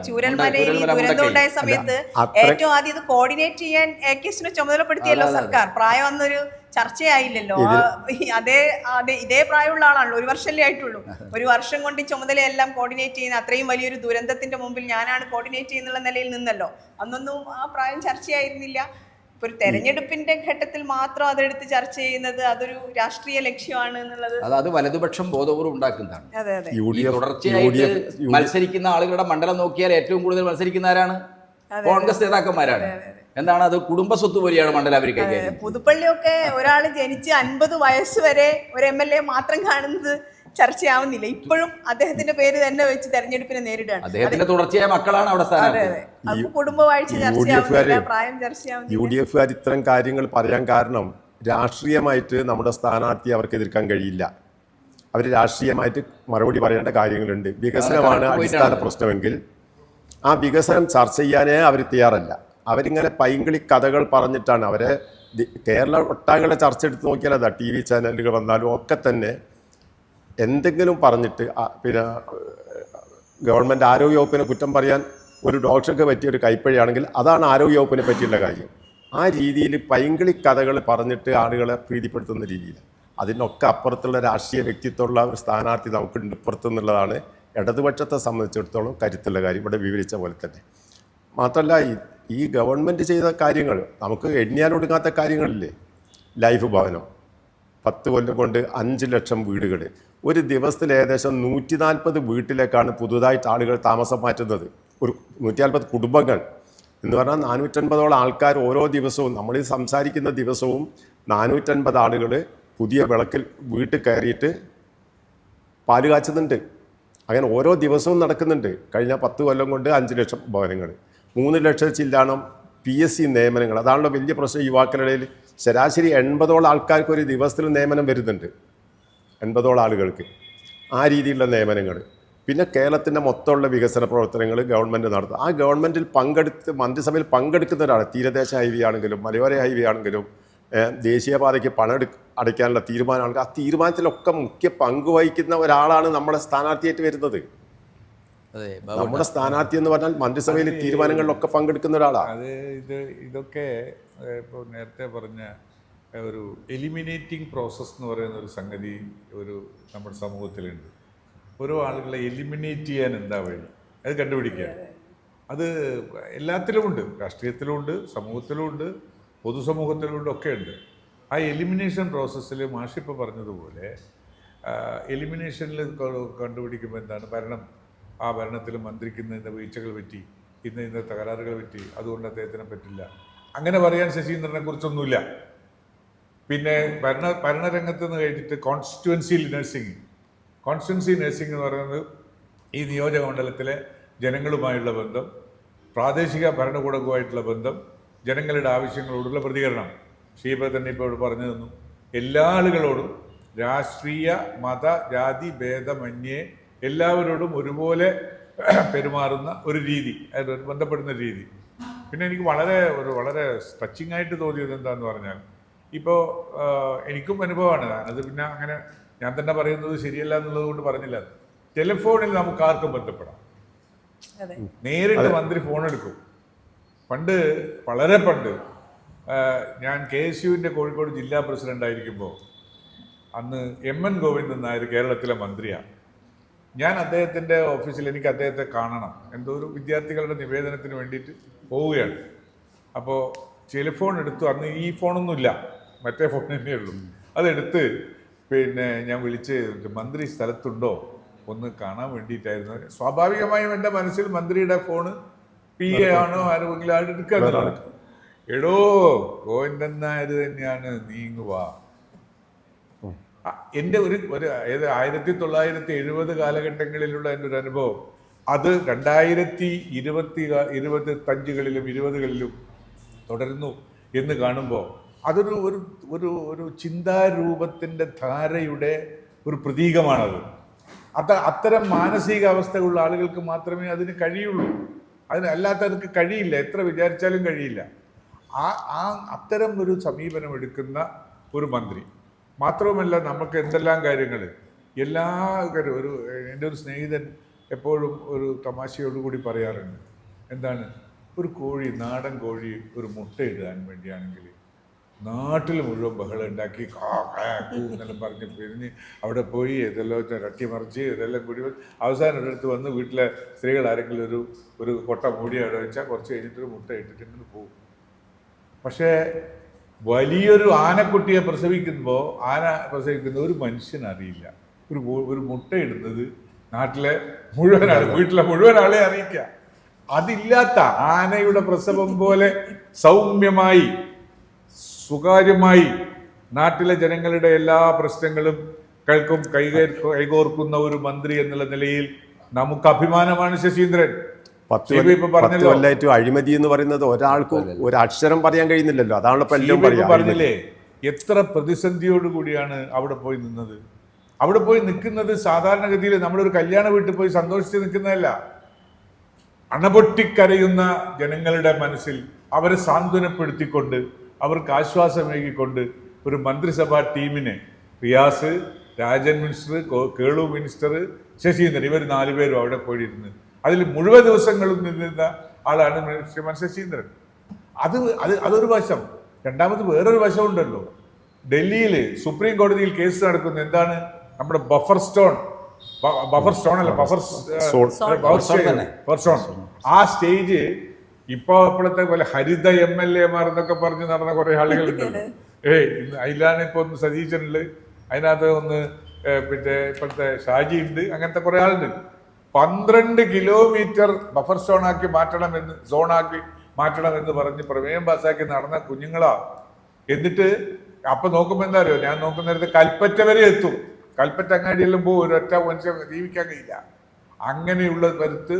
ചൂരൽമലയിൽ ദുരന്തം ഉണ്ടായ സമയത്ത് ഏറ്റവും ആദ്യം ഇത് കോർഡിനേറ്റ് ചെയ്യാൻ AKSനെ ചുമതലപ്പെടുത്തിയല്ലോ സർക്കാർ. പ്രായം അന്നൊരു ചർച്ചയായില്ലല്ലോ. ഇതേ പ്രായമുള്ള ആളാണല്ലോ, 1 വർഷമല്ലേ ആയിട്ടുള്ളൂ. 1 വർഷം കൊണ്ട് ഈ ചുമതലയെല്ലാം കോർഡിനേറ്റ് ചെയ്യുന്ന അത്രയും വലിയൊരു ദുരന്തത്തിന്റെ മുമ്പിൽ ഞാനാണ് കോർഡിനേറ്റ് ചെയ്യുന്നുള്ള നിലയിൽ നിന്നല്ലോ. അന്നൊന്നും ആ പ്രായം ചർച്ചയായിരുന്നില്ല. ഇപ്പൊ ഒരു തെരഞ്ഞെടുപ്പിന്റെ ഘട്ടത്തിൽ മാത്രം അതെടുത്ത് ചർച്ച ചെയ്യുന്നത് അതൊരു രാഷ്ട്രീയ ലക്ഷ്യമാണ് എന്നുള്ളത് അത് വലതുപക്ഷം ബോധപൂർവ്വം ഉണ്ടാക്കുന്നതാണ്. അതെ അതെ. തുടർച്ചയായിട്ട് മത്സരിക്കുന്ന ആളുകളുടെ മണ്ഡലം നോക്കിയാൽ ഏറ്റവും കൂടുതൽ മത്സരിക്കുന്ന ആരാണ്? കോൺഗ്രസ് നേതാക്കന്മാരാണ്. എന്താണ് അത്? കുടുംബ സ്വത്ത് പോലെയാണ് മണ്ഡലം അവർ കൈകാര്യം. പുതുപ്പള്ളിയൊക്കെ ഒരാൾ ജനിച്ച് 50 വയസ്സ് വരെ ഒരു MLA മാത്രം കാണുന്നത് ചർച്ചയാവുന്നില്ല. ഇപ്പോഴും അദ്ദേഹത്തിന്റെ പേര് തന്നെ വെച്ച് തെരഞ്ഞെടുപ്പിനെ നേരിടുകയാണ്. അദ്ദേഹത്തിന്റെ തുടർച്ചയായ മക്കളാണ് അവിടെ സ്ഥാനം. കുടുംബവാഴ്ച ചർച്ചയാവുന്നില്ല, പ്രായം ചർച്ചയാവുന്നില്ല. UDFകാർ ഇത്തരം കാര്യങ്ങൾ പറയാൻ കാരണം രാഷ്ട്രീയമായിട്ട് നമ്മുടെ സ്ഥാനാർത്ഥിയെ അവർക്ക് എതിർക്കാൻ കഴിയില്ല. അവർ രാഷ്ട്രീയമായിട്ട് മറുപടി പറയേണ്ട കാര്യങ്ങളുണ്ട്. വികസനമാണ് അടിസ്ഥാന പ്രശ്നമെങ്കിൽ ആ വികസനം ചർച്ച ചെയ്യാനേ അവർ തയ്യാറല്ല. അവരിങ്ങനെ പൈങ്കിളി കഥകൾ പറഞ്ഞിട്ടാണ് അവരെ കേരള ഒട്ടാകെ ചർച്ച എടുത്ത് നോക്കിയാൽ അതാ TV ചാനലുകൾ വന്നാലും ഒക്കെ തന്നെ എന്തെങ്കിലും പറഞ്ഞിട്ട് പിന്നെ ഗവൺമെൻറ് ആരോഗ്യവകുപ്പിനെ കുറ്റം പറയാൻ ഒരു ഡോക്ടർക്ക് പറ്റിയ ഒരു കൈപ്പഴിയാണെങ്കിൽ അതാണ് ആരോഗ്യവകുപ്പിനെ പറ്റിയുള്ള കാര്യം. ആ രീതിയിൽ പൈങ്കിളി കഥകൾ പറഞ്ഞിട്ട് ആളുകളെ പ്രീതിപ്പെടുത്തുന്ന രീതിയിൽ അതിനൊക്കെ അപ്പുറത്തുള്ള രാഷ്ട്രീയ വ്യക്തിത്വമുള്ള ഒരു സ്ഥാനാർത്ഥി നമുക്കുണ്ട് പുറത്തുനിന്നുള്ളതാണ് ഇടതുപക്ഷത്തെ സംബന്ധിച്ചിടത്തോളം കരുത്തുള്ള കാര്യം, ഇവിടെ വിവരിച്ച പോലെ തന്നെ. മാത്രമല്ല ഈ ഗവൺമെൻറ് ചെയ്ത കാര്യങ്ങൾ നമുക്ക് എണ്ണിയാലൊടുങ്ങാത്ത കാര്യങ്ങളില്ലേ. ലൈഫ് ഭവനം 10 കൊല്ലം കൊണ്ട് 5 ലക്ഷം വീടുകൾ, ഒരു ദിവസത്തിൽ ഏകദേശം 140 വീട്ടിലേക്കാണ് പുതുതായിട്ട് ആളുകൾ താമസം മാറ്റുന്നത്. ഒരു 140 കുടുംബങ്ങൾ എന്ന് പറഞ്ഞാൽ 450ഓളം ആൾക്കാർ ഓരോ ദിവസവും, നമ്മൾ ഈ സംസാരിക്കുന്ന ദിവസവും 450 ആളുകൾ പുതിയ വിളക്കിൽ വീട്ടിൽ കയറിയിട്ട് പാല് കാച്ചുന്നുണ്ട്. അങ്ങനെ ഓരോ ദിവസവും നടക്കുന്നുണ്ട്. കഴിഞ്ഞ 10 കൊല്ലം കൊണ്ട് 5 ലക്ഷം ഭവനങ്ങൾ, 3 ലക്ഷം ചില്ലാണം PSC നിയമനങ്ങൾ. അതാണല്ലോ വലിയ പ്രശ്നം യുവാക്കളുടെ ഇടയിൽ. ശരാശരി 80ഓളം ആൾക്കാർക്ക് ഒരു ദിവസത്തിൽ നിയമനം വരുന്നുണ്ട്, 80ഓളം ആളുകൾക്ക്. ആ രീതിയിലുള്ള നിയമനങ്ങൾ. പിന്നെ കേരളത്തിൻ്റെ മൊത്തമുള്ള വികസന പ്രവർത്തനങ്ങൾ ഗവൺമെൻറ് നടത്തും. ആ ഗവൺമെൻറ്റിൽ മന്ത്രിസഭയിൽ പങ്കെടുക്കുന്ന ഒരാൾ, തീരദേശ ഹൈവേ ആണെങ്കിലും മലയോര ഹൈവേ ആണെങ്കിലും ദേശീയപാതയ്ക്ക് പണം അടയ്ക്കാനുള്ള തീരുമാനമാണെങ്കിൽ ആ തീരുമാനത്തിലൊക്കെ മുഖ്യ പങ്ക് വഹിക്കുന്ന ഒരാളാണ് നമ്മുടെ സ്ഥാനാർത്ഥിയായിട്ട് വരുന്നത്. നമ്മുടെ സ്ഥാനാർത്ഥി എന്ന് പറഞ്ഞാൽ മന്ത്രിസഭയിൽ തീരുമാനങ്ങളിലൊക്കെ പങ്കെടുക്കുന്ന ഒരാളാണ്. ഇതൊക്കെ ഇപ്പോൾ നേരത്തെ പറഞ്ഞ ഒരു എലിമിനേറ്റിംഗ് പ്രോസസ്സ് എന്ന് പറയുന്ന ഒരു സംഗതി നമ്മുടെ സമൂഹത്തിലുണ്ട്. ഓരോ ആളുകളെ എലിമിനേറ്റ് ചെയ്യാൻ എന്താ വഴി, അത് കണ്ടുപിടിക്കുക. അത് എല്ലാത്തിലുമുണ്ട്, രാഷ്ട്രീയത്തിലുമുണ്ട്, സമൂഹത്തിലുമുണ്ട്, പൊതുസമൂഹത്തിലുമുണ്ട്, ഒക്കെ ഉണ്ട്. ആ എലിമിനേഷൻ പ്രോസസ്സിൽ മാഷിപ്പോൾ പറഞ്ഞതുപോലെ എലിമിനേഷനിൽ കണ്ടുപിടിക്കുമ്പോൾ എന്താണ്, ആ ഭരണത്തിൽ മന്ത്രിക്ക് ഇന്ന വീഴ്ചകൾ പറ്റി, ഇന്ന തകരാറുകൾ പറ്റി, അതുകൊണ്ട് അദ്ദേഹത്തിനെ പറ്റില്ല, അങ്ങനെ പറയാൻ ശശീന്ദ്രനെ കുറിച്ചൊന്നുമില്ല. പിന്നെ ഭരണരംഗത്ത് നിന്ന് കഴിഞ്ഞിട്ട് കോൺസ്റ്റിറ്റ്യുവൻസി നഴ്സിംഗ് എന്ന് പറയുന്നത് ഈ നിയോജക മണ്ഡലത്തിലെ ജനങ്ങളുമായുള്ള ബന്ധം, പ്രാദേശിക ഭരണകൂടവുമായിട്ടുള്ള ബന്ധം, ജനങ്ങളുടെ ആവശ്യങ്ങളോടുള്ള പ്രതികരണം. ഷീബ തന്നെ ഇപ്പോൾ പറഞ്ഞു തന്നു. എല്ലാ ആളുകളോടും രാഷ്ട്രീയ മത ജാതി ഭേദമന്യേ എല്ലാവരോടും ഒരുപോലെ പെരുമാറുന്ന ഒരു രീതി, ബന്ധപ്പെടുന്ന രീതി. പിന്നെ എനിക്ക് വളരെ ടച്ചിങ് ആയിട്ട് തോന്നിയത് എന്താന്ന് പറഞ്ഞാൽ, ഇപ്പോൾ എനിക്കും അനുഭവമാണ്. അത് പിന്നെ അങ്ങനെ ഞാൻ തന്നെ പറയുന്നത് ശരിയല്ല എന്നുള്ളത് കൊണ്ട് പറഞ്ഞില്ല. ടെലിഫോണിൽ നമുക്ക് ആർക്കും ബന്ധപ്പെടാം. നേരിട്ട് മന്ത്രി ഫോൺ എടുക്കും. വളരെ പണ്ട് ഞാൻ KSUവിൻ്റെ കോഴിക്കോട് ജില്ലാ പ്രസിഡന്റ് ആയിരിക്കുമ്പോൾ അന്ന് എം.എൻ. ഗോവിന്ദൻ നായർ കേരളത്തിലെ മന്ത്രിയാണ്. ഞാൻ അദ്ദേഹത്തിൻ്റെ ഓഫീസിൽ എനിക്ക് അദ്ദേഹത്തെ കാണണം, എന്തോ ഒരു വിദ്യാർത്ഥികളുടെ നിവേദനത്തിന് വേണ്ടിയിട്ട് പോവുകയാണ്. അപ്പോൾ ടെലിഫോൺ എടുത്തു. അന്ന് ഈ ഫോണൊന്നുമില്ല, മറ്റേ ഫോൺ തന്നെയേ ഉള്ളൂ. അതെടുത്ത് പിന്നെ ഞാൻ വിളിച്ച് മന്ത്രി സ്ഥലത്തുണ്ടോ ഒന്ന് കാണാൻ വേണ്ടിയിട്ടായിരുന്നു. സ്വാഭാവികമായും എൻ്റെ മനസ്സിൽ മന്ത്രിയുടെ ഫോണ് PA ആണോ ആരെങ്കിലും ആൾ എടുക്കാറുള്ളതാണ്. എടോ ഗോവിന്ദൻ നായർ തന്നെയാണ്, നീങ്ങുവാ. എൻ്റെ ഒരു 1970 കാലഘട്ടങ്ങളിലുള്ള എൻ്റെ ഒരു അനുഭവം, അത് 2025കളിലും 20കളിലും തുടരുന്നു എന്ന് കാണുമ്പോൾ അതൊരു ഒരു ഒരു ഒരു ചിന്താരൂപത്തിൻ്റെ ധാരയുടെ ഒരു പ്രതീകമാണത്. അത്തരം മാനസികാവസ്ഥയുള്ള ആളുകൾക്ക് മാത്രമേ അതിന് കഴിയുള്ളൂ. അല്ലാത്തവർക്ക് കഴിയില്ല, എത്ര വിചാരിച്ചാലും കഴിയില്ല. അത്തരം ഒരു സമീപനം എടുക്കുന്ന ഒരു മന്ത്രി മാത്രവുമല്ല, നമുക്ക് എന്തെല്ലാം കാര്യങ്ങൾ എല്ലാ കാര്യവും എൻ്റെ ഒരു സ്നേഹിതൻ എപ്പോഴും ഒരു തമാശയോടുകൂടി പറയാറുണ്ട്. എന്താണ്, ഒരു കോഴി, നാടൻ കോഴി ഒരു മുട്ടയിടാൻ വേണ്ടിയാണെങ്കിൽ നാട്ടിൽ മുഴുവൻ ബഹളം ഉണ്ടാക്കി എന്നെല്ലാം പറഞ്ഞ് പിരിഞ്ഞ് അവിടെ പോയി ഇതെല്ലാം തട്ടിമറിച്ച് ഇതെല്ലാം കൂടി അവസാനം ഒരിടത്ത് വന്ന് വീട്ടിലെ സ്ത്രീകൾ ആരെങ്കിലും ഒരു കൊട്ട മൂടി അവിടെ വെച്ചാൽ കുറച്ച് കഴിഞ്ഞിട്ടൊരു മുട്ട ഇട്ടിട്ട് ഇങ്ങനെ പോകും. പക്ഷേ വലിയൊരു ആനക്കുട്ടിയെ പ്രസവിക്കുമ്പോൾ പ്രസവിക്കുന്ന ഒരു മനുഷ്യനറിയില്ല. ഒരു മുട്ട ഇടുന്നത് നാട്ടിലെ മുഴുവൻ ആൾ, വീട്ടിലെ മുഴുവൻ ആളെ അറിയിക്കുക. അതില്ലാത്ത ആനയുടെ പ്രസവം പോലെ സൗമ്യമായി സ്വകാര്യമായി നാട്ടിലെ ജനങ്ങളുടെ എല്ലാ പ്രശ്നങ്ങളും കൈകോർക്കുന്ന ഒരു മന്ത്രി എന്നുള്ള നിലയിൽ നമുക്ക് അഭിമാനമാണ് ശശീന്ദ്രൻ. 10 കൊല്ലമായിട്ട് അഴിമതി എന്ന് പറയുന്നത് ഒരാൾക്ക് ഒരു അക്ഷരം പറയാൻ കഴിയുന്നില്ലല്ലോ. അതാണ് പറഞ്ഞില്ലേ, എത്ര പ്രതിസന്ധിയോടുകൂടിയാണ് അവിടെ പോയി നിന്നത്. അവിടെ പോയി നിൽക്കുന്നത് സാധാരണഗതിയിൽ നമ്മളൊരു കല്യാണ വീട്ടിൽ പോയി സന്തോഷിച്ച് നിൽക്കുന്നതല്ല. അണപൊട്ടിക്കരയുന്ന ജനങ്ങളുടെ മനസ്സിൽ അവരെ സാന്ത്വനപ്പെടുത്തിക്കൊണ്ട് അവർക്ക് ആശ്വാസമേകിക്കൊണ്ട് ഒരു മന്ത്രിസഭാ ടീമിനെ റിയാസ്, രാജൻ മിനിസ്റ്റർ, കേളു മിനിസ്റ്റർ, ശശീന്ദ്രൻ, ഇവർ 4 പേരും അവിടെ പോയിരുന്ന് അതിൽ മുഴുവൻ ദിവസങ്ങളും നിന്നിരുന്ന ആളാണ് ശ്രീമാൻ ശശീന്ദ്രൻ. അതൊരു വശം. രണ്ടാമത് വേറൊരു വശമുണ്ടല്ലോ. ഡൽഹിയിൽ സുപ്രീം കോടതിയിൽ കേസ് നടക്കുന്നു. എന്താണ്, നമ്മുടെ ബഫർ സ്റ്റോൺ ആ സ്റ്റേജ് ഇപ്പോഴത്തെ പോലെ ഹരിത MLA-മാർ എന്നൊക്കെ പറഞ്ഞ് നടന്ന കുറെ ആളുകളുണ്ടല്ലോ. അതിലാണ് ഇപ്പൊ ഒന്ന് സതീശനുണ്ട്, അതിനകത്ത് ഒന്ന് ഇപ്പോഴത്തെ ഷാജി ഉണ്ട്, അങ്ങനത്തെ കുറെ ആളുണ്ട്. 12 കിലോമീറ്റർ ബഫർ സോണാക്കി മാറ്റണമെന്ന് പറഞ്ഞ് പ്രമേയം പാസ്സാക്കി നടന്ന കുഞ്ഞുങ്ങളാ. എന്നിട്ട് അപ്പൊ നോക്കുമ്പോ എന്താ അറിയോ, ഞാൻ നോക്കുന്ന നേരത്തെ കൽപ്പറ്റ വരെ എത്തും. കൽപ്പറ്റ അങ്ങാടിയെല്ലാം പോകും, ഒരൊറ്റ മനുഷ്യൻ ജീവിക്കാൻ കഴിയില്ല. അങ്ങനെയുള്ള സ്ഥലത്ത്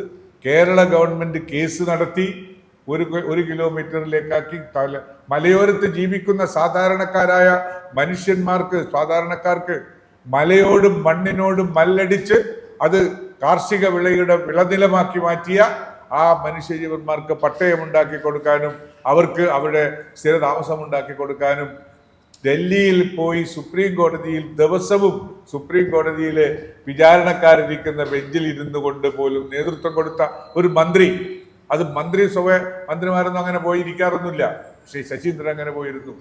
കേരള ഗവൺമെന്റ് കേസ് നടത്തി 1 കിലോമീറ്ററിലേക്കാക്കി. മലയോരത്ത് ജീവിക്കുന്ന സാധാരണക്കാരായ സാധാരണക്കാർക്ക് മലയോടും മണ്ണിനോടും മല്ലടിച്ച് അത് കാർഷിക വിളയുടെ വിളനിലമാക്കി മാറ്റിയ ആ മനുഷ്യജീവന്മാർക്ക് പട്ടയമുണ്ടാക്കി കൊടുക്കാനും അവർക്ക് അവിടെ സ്ഥിരതാമസമുണ്ടാക്കി കൊടുക്കാനും ഡൽഹിയിൽ പോയി സുപ്രീം കോടതിയിൽ ദിവസവും സുപ്രീം കോടതിയിലെ വിചാരണക്കാരിരിക്കുന്ന ബെഞ്ചിൽ ഇരുന്നു കൊണ്ട് പോലും നേതൃത്വം കൊടുത്ത ഒരു മന്ത്രി. അത് മന്ത്രിമാരൊന്നും അങ്ങനെ പോയിരിക്കാറൊന്നുമില്ല. പക്ഷേ ശശീന്ദ്രൻ അങ്ങനെ പോയിരുന്നു.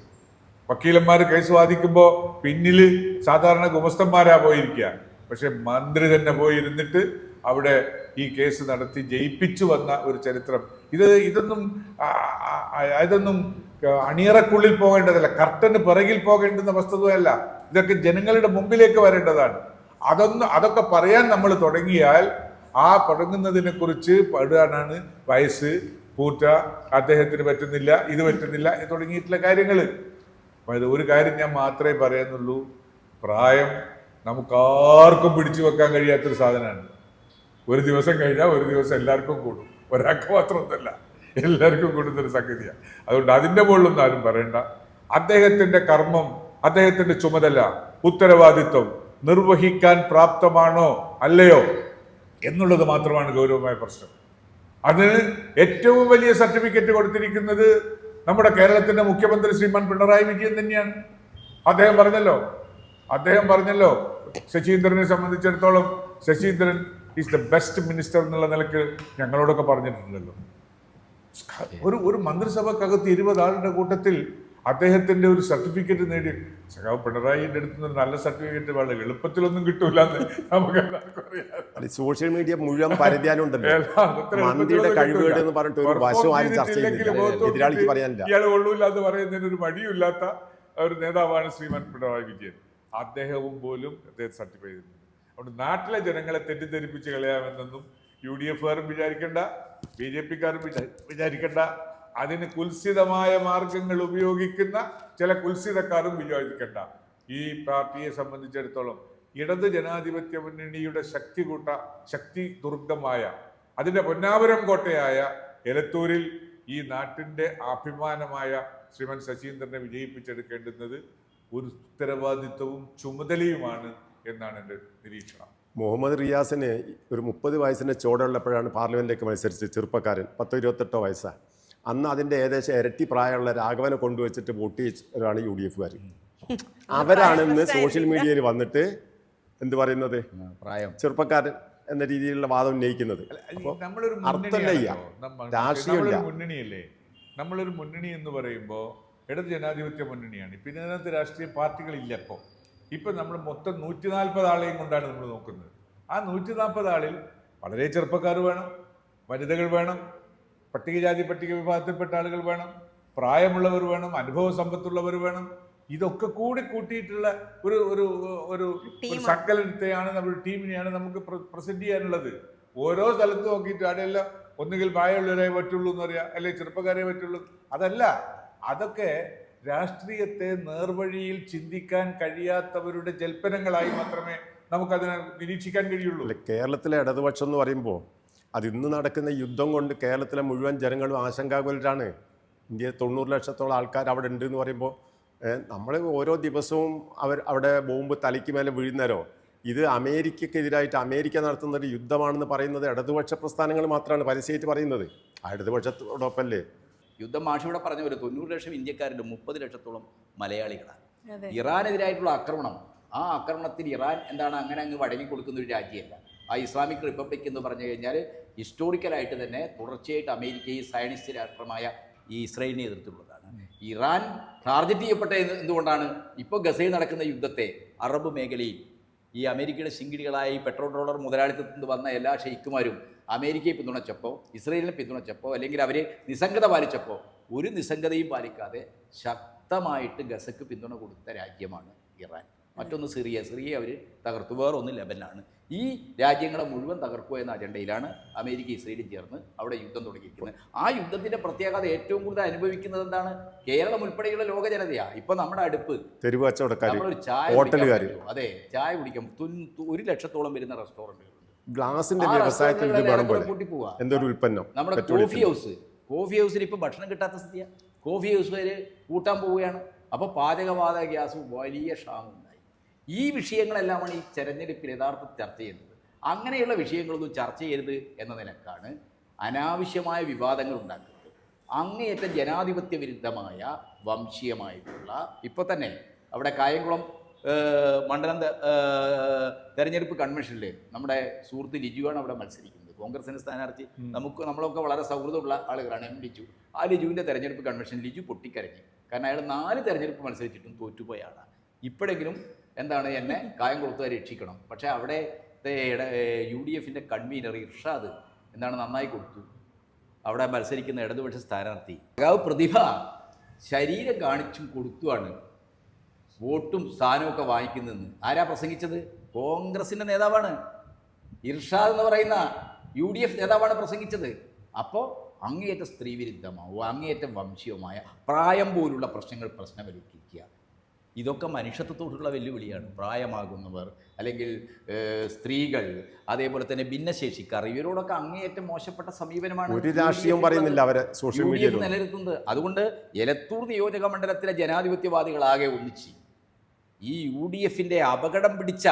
വക്കീലന്മാർ കേസ് വാദിക്കുമ്പോൾ പിന്നിൽ സാധാരണ ഗുമസ്തന്മാരാ പോയിരിക്കുക. പക്ഷെ മന്ത്രി തന്നെ പോയിരുന്നിട്ട് അവിടെ ഈ കേസ് നടത്തി ജയിപ്പിച്ചു വന്ന ഒരു ചരിത്രം. ഇതൊന്നും അണിയറക്കുള്ളിൽ പോകേണ്ടതല്ല, കർട്ടന് പിറകിൽ പോകേണ്ടുന്ന വസ്തുതയല്ല. ഇതൊക്കെ ജനങ്ങളുടെ മുമ്പിലേക്ക് വരേണ്ടതാണ്. അതൊക്കെ പറയാൻ നമ്മൾ തുടങ്ങിയാൽ ആ തുടങ്ങുന്നതിനെ കുറിച്ച് പാടാനാണ് വയസ്സ്, പൂറ്റ, അദ്ദേഹത്തിന് പറ്റുന്നില്ല, ഇത് പറ്റുന്നില്ല തുടങ്ങിയിട്ടുള്ള കാര്യങ്ങൾ. ഒരു കാര്യം ഞാൻ മാത്രമേ പറയുന്നുള്ളൂ, പ്രായം നമുക്കാർക്കും പിടിച്ചു വെക്കാൻ കഴിയാത്തൊരു സാധനമാണ്. ഒരു ദിവസം കഴിഞ്ഞാൽ ഒരു ദിവസം എല്ലാവർക്കും കൂടും. ഒരാൾക്ക് മാത്രമൊന്നുമല്ല, എല്ലാവർക്കും കൂടുന്നൊരു സംഗതിയാണ്. അതുകൊണ്ട് അതിൻ്റെ മുകളിലൊന്നും ആരും പറയണ്ട. അദ്ദേഹത്തിൻ്റെ കർമ്മം, അദ്ദേഹത്തിൻ്റെ ചുമതല, ഉത്തരവാദിത്വം നിർവഹിക്കാൻ പ്രാപ്തമാണോ അല്ലയോ എന്നുള്ളത് മാത്രമാണ് ഗൗരവമായ പ്രശ്നം. അതിന് ഏറ്റവും വലിയ സർട്ടിഫിക്കറ്റ് കൊടുത്തിരിക്കുന്നത് നമ്മുടെ കേരളത്തിന്റെ മുഖ്യമന്ത്രി ശ്രീമാൻ പിണറായി വിജയൻ തന്നെയാണ്. അദ്ദേഹം പറഞ്ഞല്ലോ ശശീന്ദ്രനെ സംബന്ധിച്ചിടത്തോളം Saseendran is the best minister എന്നുള്ള നിലക്ക് ഞങ്ങളോടൊക്കെ പറഞ്ഞിട്ടുണ്ടല്ലോ. ഒരു മന്ത്രിസഭക്കകത്ത് 20 ആളുടെ കൂട്ടത്തിൽ അദ്ദേഹത്തിന്റെ ഒരു സർട്ടിഫിക്കറ്റ് നേടി സഖാവ് പിണറായിയുടെ അടുത്ത് നിന്ന് ഒരു നല്ല സർട്ടിഫിക്കറ്റ് വളരെ എളുപ്പത്തിലൊന്നും കിട്ടൂല എന്ന് നമുക്ക് എല്ലാവർക്കും അറിയാം. സോഷ്യൽ മീഡിയ മുഴുവൻ പരധ്യാനുണ്ടല്ലോ. മന്ത്രിയുടെ കഴിവുകേട് എന്ന് പറഞ്ഞിട്ട് ഒരു വശം ആരും ചർച്ച ചെയ്യുന്നില്ല. എതിരാളിക്ക് പറയാനില്ല. ഇയാൾ കൊള്ളൂല്ല എന്ന് പറയുന്നതിന് ഒരു മടിയില്ലാത്ത ഒരു നേതാവാണ് ശ്രീമാൻ പിണറായി വിജയൻ. അദ്ദേഹവും പോലും അദ്ദേഹം സർട്ടിഫൈ ചെയ്തിട്ടുണ്ട്. അതുകൊണ്ട് നാട്ടിലെ ജനങ്ങളെ തെറ്റിദ്ധരിപ്പിച്ച് കളയാമെന്നൊന്നും UDF-കാരും വിചാരിക്കേണ്ട, BJP-കാരും വിചാരിക്കേണ്ട. അതിന് കുൽസിതമായ മാർഗങ്ങൾ ഉപയോഗിക്കുന്ന ചില കുൽസിതക്കാരും വിചാരിക്കേണ്ട. ഈ പാർട്ടിയെ സംബന്ധിച്ചിടത്തോളം ഇടത് ജനാധിപത്യ മുന്നണിയുടെ ശക്തി ദുർഗമായ അതിൻ്റെ പൊന്നാപുരം കോട്ടയായ എലത്തൂരിൽ ഈ നാട്ടിൻ്റെ അഭിമാനമായ ശ്രീമാൻ ശശീന്ദ്രനെ വിജയിപ്പിച്ചെടുക്കേണ്ടുന്നത് ഒരു ഉത്തരവാദിത്വവും ചുമതലയുമാണ് എന്നാണ് എൻ്റെ നിരീക്ഷണം. മുഹമ്മദ് റിയാസിന് ഒരു 30 വയസ്സിൻ്റെ ചോടുള്ളപ്പോഴാണ് പാർലമെൻറ്റിലേക്ക് മത്സരിച്ച് ചെറുപ്പക്കാരൻ 10-28 വയസ്സാണ്. അന്ന് അതിൻ്റെ ഏകദേശം ഇരട്ടി പ്രായമുള്ള രാഘവനെ കൊണ്ടുവച്ചിട്ട് വോട്ട് ചെയ്തവരാണ് UDF-കാർ. അവരാണ് ഇന്ന് സോഷ്യൽ മീഡിയയിൽ വന്നിട്ട് എന്ത് പറയുന്നത്, ചെറുപ്പക്കാരൻ എന്ന രീതിയിലുള്ള വാദം ഉന്നയിക്കുന്നത്. രാഷ്ട്രീയമില്ല. മുന്നണിയല്ലേ, നമ്മളൊരു മുന്നണി എന്ന് പറയുമ്പോൾ ഇടത് ജനാധിപത്യ മുന്നണിയാണ്. പിന്നെ അതിനകത്ത് രാഷ്ട്രീയ പാർട്ടികളില്ല. ഇപ്പം നമ്മൾ മൊത്തം 140 ആളെയും കൊണ്ടാണ് നമ്മൾ നോക്കുന്നത്. ആ 140 ആളിൽ വളരെ ചെറുപ്പക്കാർ വേണം, വനിതകൾ വേണം, പട്ടികജാതി പട്ടിക വിഭാഗത്തിൽപ്പെട്ട ആളുകൾ വേണം, പ്രായമുള്ളവർ വേണം, അനുഭവ സമ്പത്തുള്ളവർ വേണം. ഇതൊക്കെ കൂടി കൂട്ടിയിട്ടുള്ള ഒരു ഒരു ഒരു സങ്കലനത്തെയാണ്, നമ്മുടെ ടീമിനെയാണ് നമുക്ക് പ്രസന്റ് ചെയ്യാനുള്ളത്. ഓരോ സ്ഥലത്ത് നോക്കിയിട്ട് അവിടെയെല്ലാം ഒന്നുകിൽ പ്രായമുള്ളവരെ പറ്റുള്ളൂ എന്ന് പറയാം, അല്ലെങ്കിൽ ചെറുപ്പക്കാരെ പറ്റുള്ളൂ. അതല്ല, അതൊക്കെ രാഷ്ട്രീയത്തെ നേർവഴിയിൽ ചിന്തിക്കാൻ കഴിയാത്തവരുടെ ജൽപ്പനങ്ങളായി മാത്രമേ നമുക്കതിനെ നിരീക്ഷിക്കാൻ കഴിയുള്ളൂ. കേരളത്തിലെ ഇടതുപക്ഷം എന്ന് പറയുമ്പോൾ അത് ഇന്ന് നടക്കുന്ന യുദ്ധം കൊണ്ട് കേരളത്തിലെ മുഴുവൻ ജനങ്ങളും ആശങ്കാകുലരാണ്. ഇന്ത്യയിൽ 90 ലക്ഷത്തോളം ആൾക്കാർ അവിടെ ഉണ്ട് എന്ന് പറയുമ്പോൾ നമ്മൾ ഓരോ ദിവസവും അവിടെ ബോംബ് തലയ്ക്ക് മേലെ വീഴുന്നവരോ, ഇത് അമേരിക്കക്കെതിരായിട്ട് അമേരിക്ക നടത്തുന്ന ഒരു യുദ്ധമാണെന്ന് പറയുന്നത് ഇടതുപക്ഷ പ്രസ്ഥാനങ്ങൾ മാത്രമാണ് പരസ്യമായിട്ട് പറയുന്നത്. ആ ഇടതുപക്ഷത്തോടൊപ്പമല്ലേ യുദ്ധം? മാഷിവിടെ പറഞ്ഞ പോലെ 90 ലക്ഷം ഇന്ത്യക്കാരുടെ 30 ലക്ഷത്തോളം മലയാളികളാണ്. ഇറാനെതിരായിട്ടുള്ള ആക്രമണം, ആ ആക്രമണത്തിൽ ഇറാൻ എന്താണ് അങ്ങനെ അങ്ങ് വഴങ്ങിക്കൊടുക്കുന്ന ഒരു രാജ്യമല്ല. ആ ഇസ്ലാമിക് റിപ്പബ്ലിക് എന്ന് പറഞ്ഞു കഴിഞ്ഞാൽ ഹിസ്റ്റോറിക്കലായിട്ട് തന്നെ തുടർച്ചയായിട്ട് അമേരിക്കയും സയനിസ്റ്റ് രാഷ്ട്രമായ ഈ ഇസ്രായേലിനെ എതിർത്തുള്ളതാണ്. ഇറാൻ ടാർഗറ്റ് ചെയ്യപ്പെട്ട എന്തുകൊണ്ടാണ്? ഇപ്പോൾ ഗസയിൽ നടക്കുന്ന യുദ്ധത്തെ അറബ് മേഖലയിൽ ഈ അമേരിക്കയുടെ ശിങ്കിടികളായ ഈ പെട്രോൾ ഡോളർ മുതലാളിത്തത്തിൽ നിന്ന് വന്ന എല്ലാ ഷെയ്ക്കുമാരും അമേരിക്കയെ പിന്തുണച്ചപ്പോൾ, ഇസ്രയേലിനെ പിന്തുണച്ചപ്പോൾ, അല്ലെങ്കിൽ അവരെ നിസ്സംഗത പാലിച്ചപ്പോൾ, ഒരു നിസ്സംഗതയും പാലിക്കാതെ ശക്തമായിട്ട് ഗസക്ക് പിന്തുണ കൊടുത്ത രാജ്യമാണ് ഇറാൻ. മറ്റൊന്ന് സിറിയ അവർ തകർത്തു. വേറൊന്ന് ലെബനാണ്. ഈ രാജ്യങ്ങളെ മുഴുവൻ തകർക്കുക എന്ന അജണ്ടയിലാണ് അമേരിക്ക ഇസ്രയേലും ചേർന്ന് അവിടെ യുദ്ധം തുടങ്ങിയിരിക്കുന്നത്. ആ യുദ്ധത്തിൻ്റെ പ്രത്യേകത ഏറ്റവും കൂടുതൽ അനുഭവിക്കുന്നത് എന്താണ്? കേരളം ഉൾപ്പെടെയുള്ള ലോക ജനതയാണ്. ഇപ്പം നമ്മുടെ അടുപ്പ് നമ്മളൊരു ചായ കുടിക്കാൻ, അതെ, ചായ കുടിക്കാം 1 ലക്ഷത്തോളം വരുന്ന റെസ്റ്റോറൻറ്റുകളുണ്ട്. ഗ്ലാസിന്റെ വ്യവസായത്തിൽ എന്തൊരു ഉൽപ്പന്നം. നമ്മുടെ കോഫി ഹൗസിൽ ഇപ്പം ഭക്ഷണം കിട്ടാത്ത സ്ഥിതിയാണ്. കോഫി ഹൗസ് വരെ കൂട്ടാൻ പോവുകയാണ്. അപ്പോൾ പാചകവാതക ഗ്യാസ് വലിയ ക്ഷാമമുണ്ടായി. ഈ വിഷയങ്ങളെല്ലാമാണ് ഈ തെരഞ്ഞെടുപ്പിൽ യഥാർത്ഥത്തിൽ ചർച്ച ചെയ്യുന്നത്. അങ്ങനെയുള്ള വിഷയങ്ങളൊന്നും ചർച്ച ചെയ്യരുത് എന്ന നിലക്കാണ് അനാവശ്യമായ വിവാദങ്ങൾ ഉണ്ടാക്കുന്നത്. അങ്ങേയറ്റം ജനാധിപത്യ വിരുദ്ധമായ വംശീയമായിട്ടുള്ള, ഇപ്പോൾ തന്നെ അവിടെ കായംകുളം മണ്ഡലം തെരഞ്ഞെടുപ്പ് കൺവെൻഷനിൽ നമ്മുടെ സുഹൃത്ത് ലിജുവാണ് അവിടെ മത്സരിക്കുന്നത്. കോൺഗ്രസിൻ്റെ സ്ഥാനാർത്ഥി. നമ്മളൊക്കെ വളരെ സൗഹൃദമുള്ള ആളുകളാണ്. ലിജു. ആ ലിജുവിൻ്റെ തെരഞ്ഞെടുപ്പ് കൺവെൻഷൻ ലിജു പൊട്ടിക്കരഞ്ഞു. കാരണം അയാൾ 4 തെരഞ്ഞെടുപ്പ് മത്സരിച്ചിട്ടും തോറ്റുപോയാണ്. ഇപ്പോഴെങ്കിലും എന്താണ് എന്നെ കായംകുളത്തുകാരെ രക്ഷിക്കണം. പക്ഷേ അവിടെ UDF-ൻ്റെ കൺവീനർ ഇർഷാദ് എന്താണ് നന്നായി കൊടുത്തു. അവിടെ മത്സരിക്കുന്ന ഇടതുപക്ഷ സ്ഥാനാർത്ഥി പ്രതിഭ ശരീരം കാണിച്ചും കൊടുത്തുവാണ് വോട്ടും സ്ഥാനമൊക്കെ വാങ്ങിക്കുന്നതെന്ന്. ആരാ പ്രസംഗിച്ചത്? കോൺഗ്രസിൻ്റെ നേതാവാണ്. ഇർഷാദ് എന്ന് പറയുന്ന UDF നേതാവാണ് പ്രസംഗിച്ചത്. അപ്പോൾ അങ്ങേയറ്റം സ്ത്രീവിരുദ്ധമാവോ, അങ്ങേയറ്റം വംശീയമായ പ്രായം പോലുള്ള പ്രശ്നങ്ങൾ പ്രശ്നവൽക്കരിക്കുക, ഇതൊക്കെ മനുഷ്യത്വത്തോടുള്ള വെല്ലുവിളിയാണ്. പ്രായമാകുന്നവർ, അല്ലെങ്കിൽ സ്ത്രീകൾ, അതേപോലെ തന്നെ ഭിന്നശേഷിക്കാർ, ഇവരോടൊക്കെ അങ്ങേയറ്റം മോശപ്പെട്ട സമീപനമാണ് ഒരു രാഷ്ട്രീയം പറയുന്നില്ല അവരെ സോഷ്യൽ മീഡിയയിൽ നിലനിർത്തുന്നത്. അതുകൊണ്ട് എലത്തൂർ നിയോജക മണ്ഡലത്തിലെ ജനാധിപത്യവാദികളാകെ ഒന്നിച്ച് ഈ UDF-ൻ്റെ അപകടം പിടിച്ച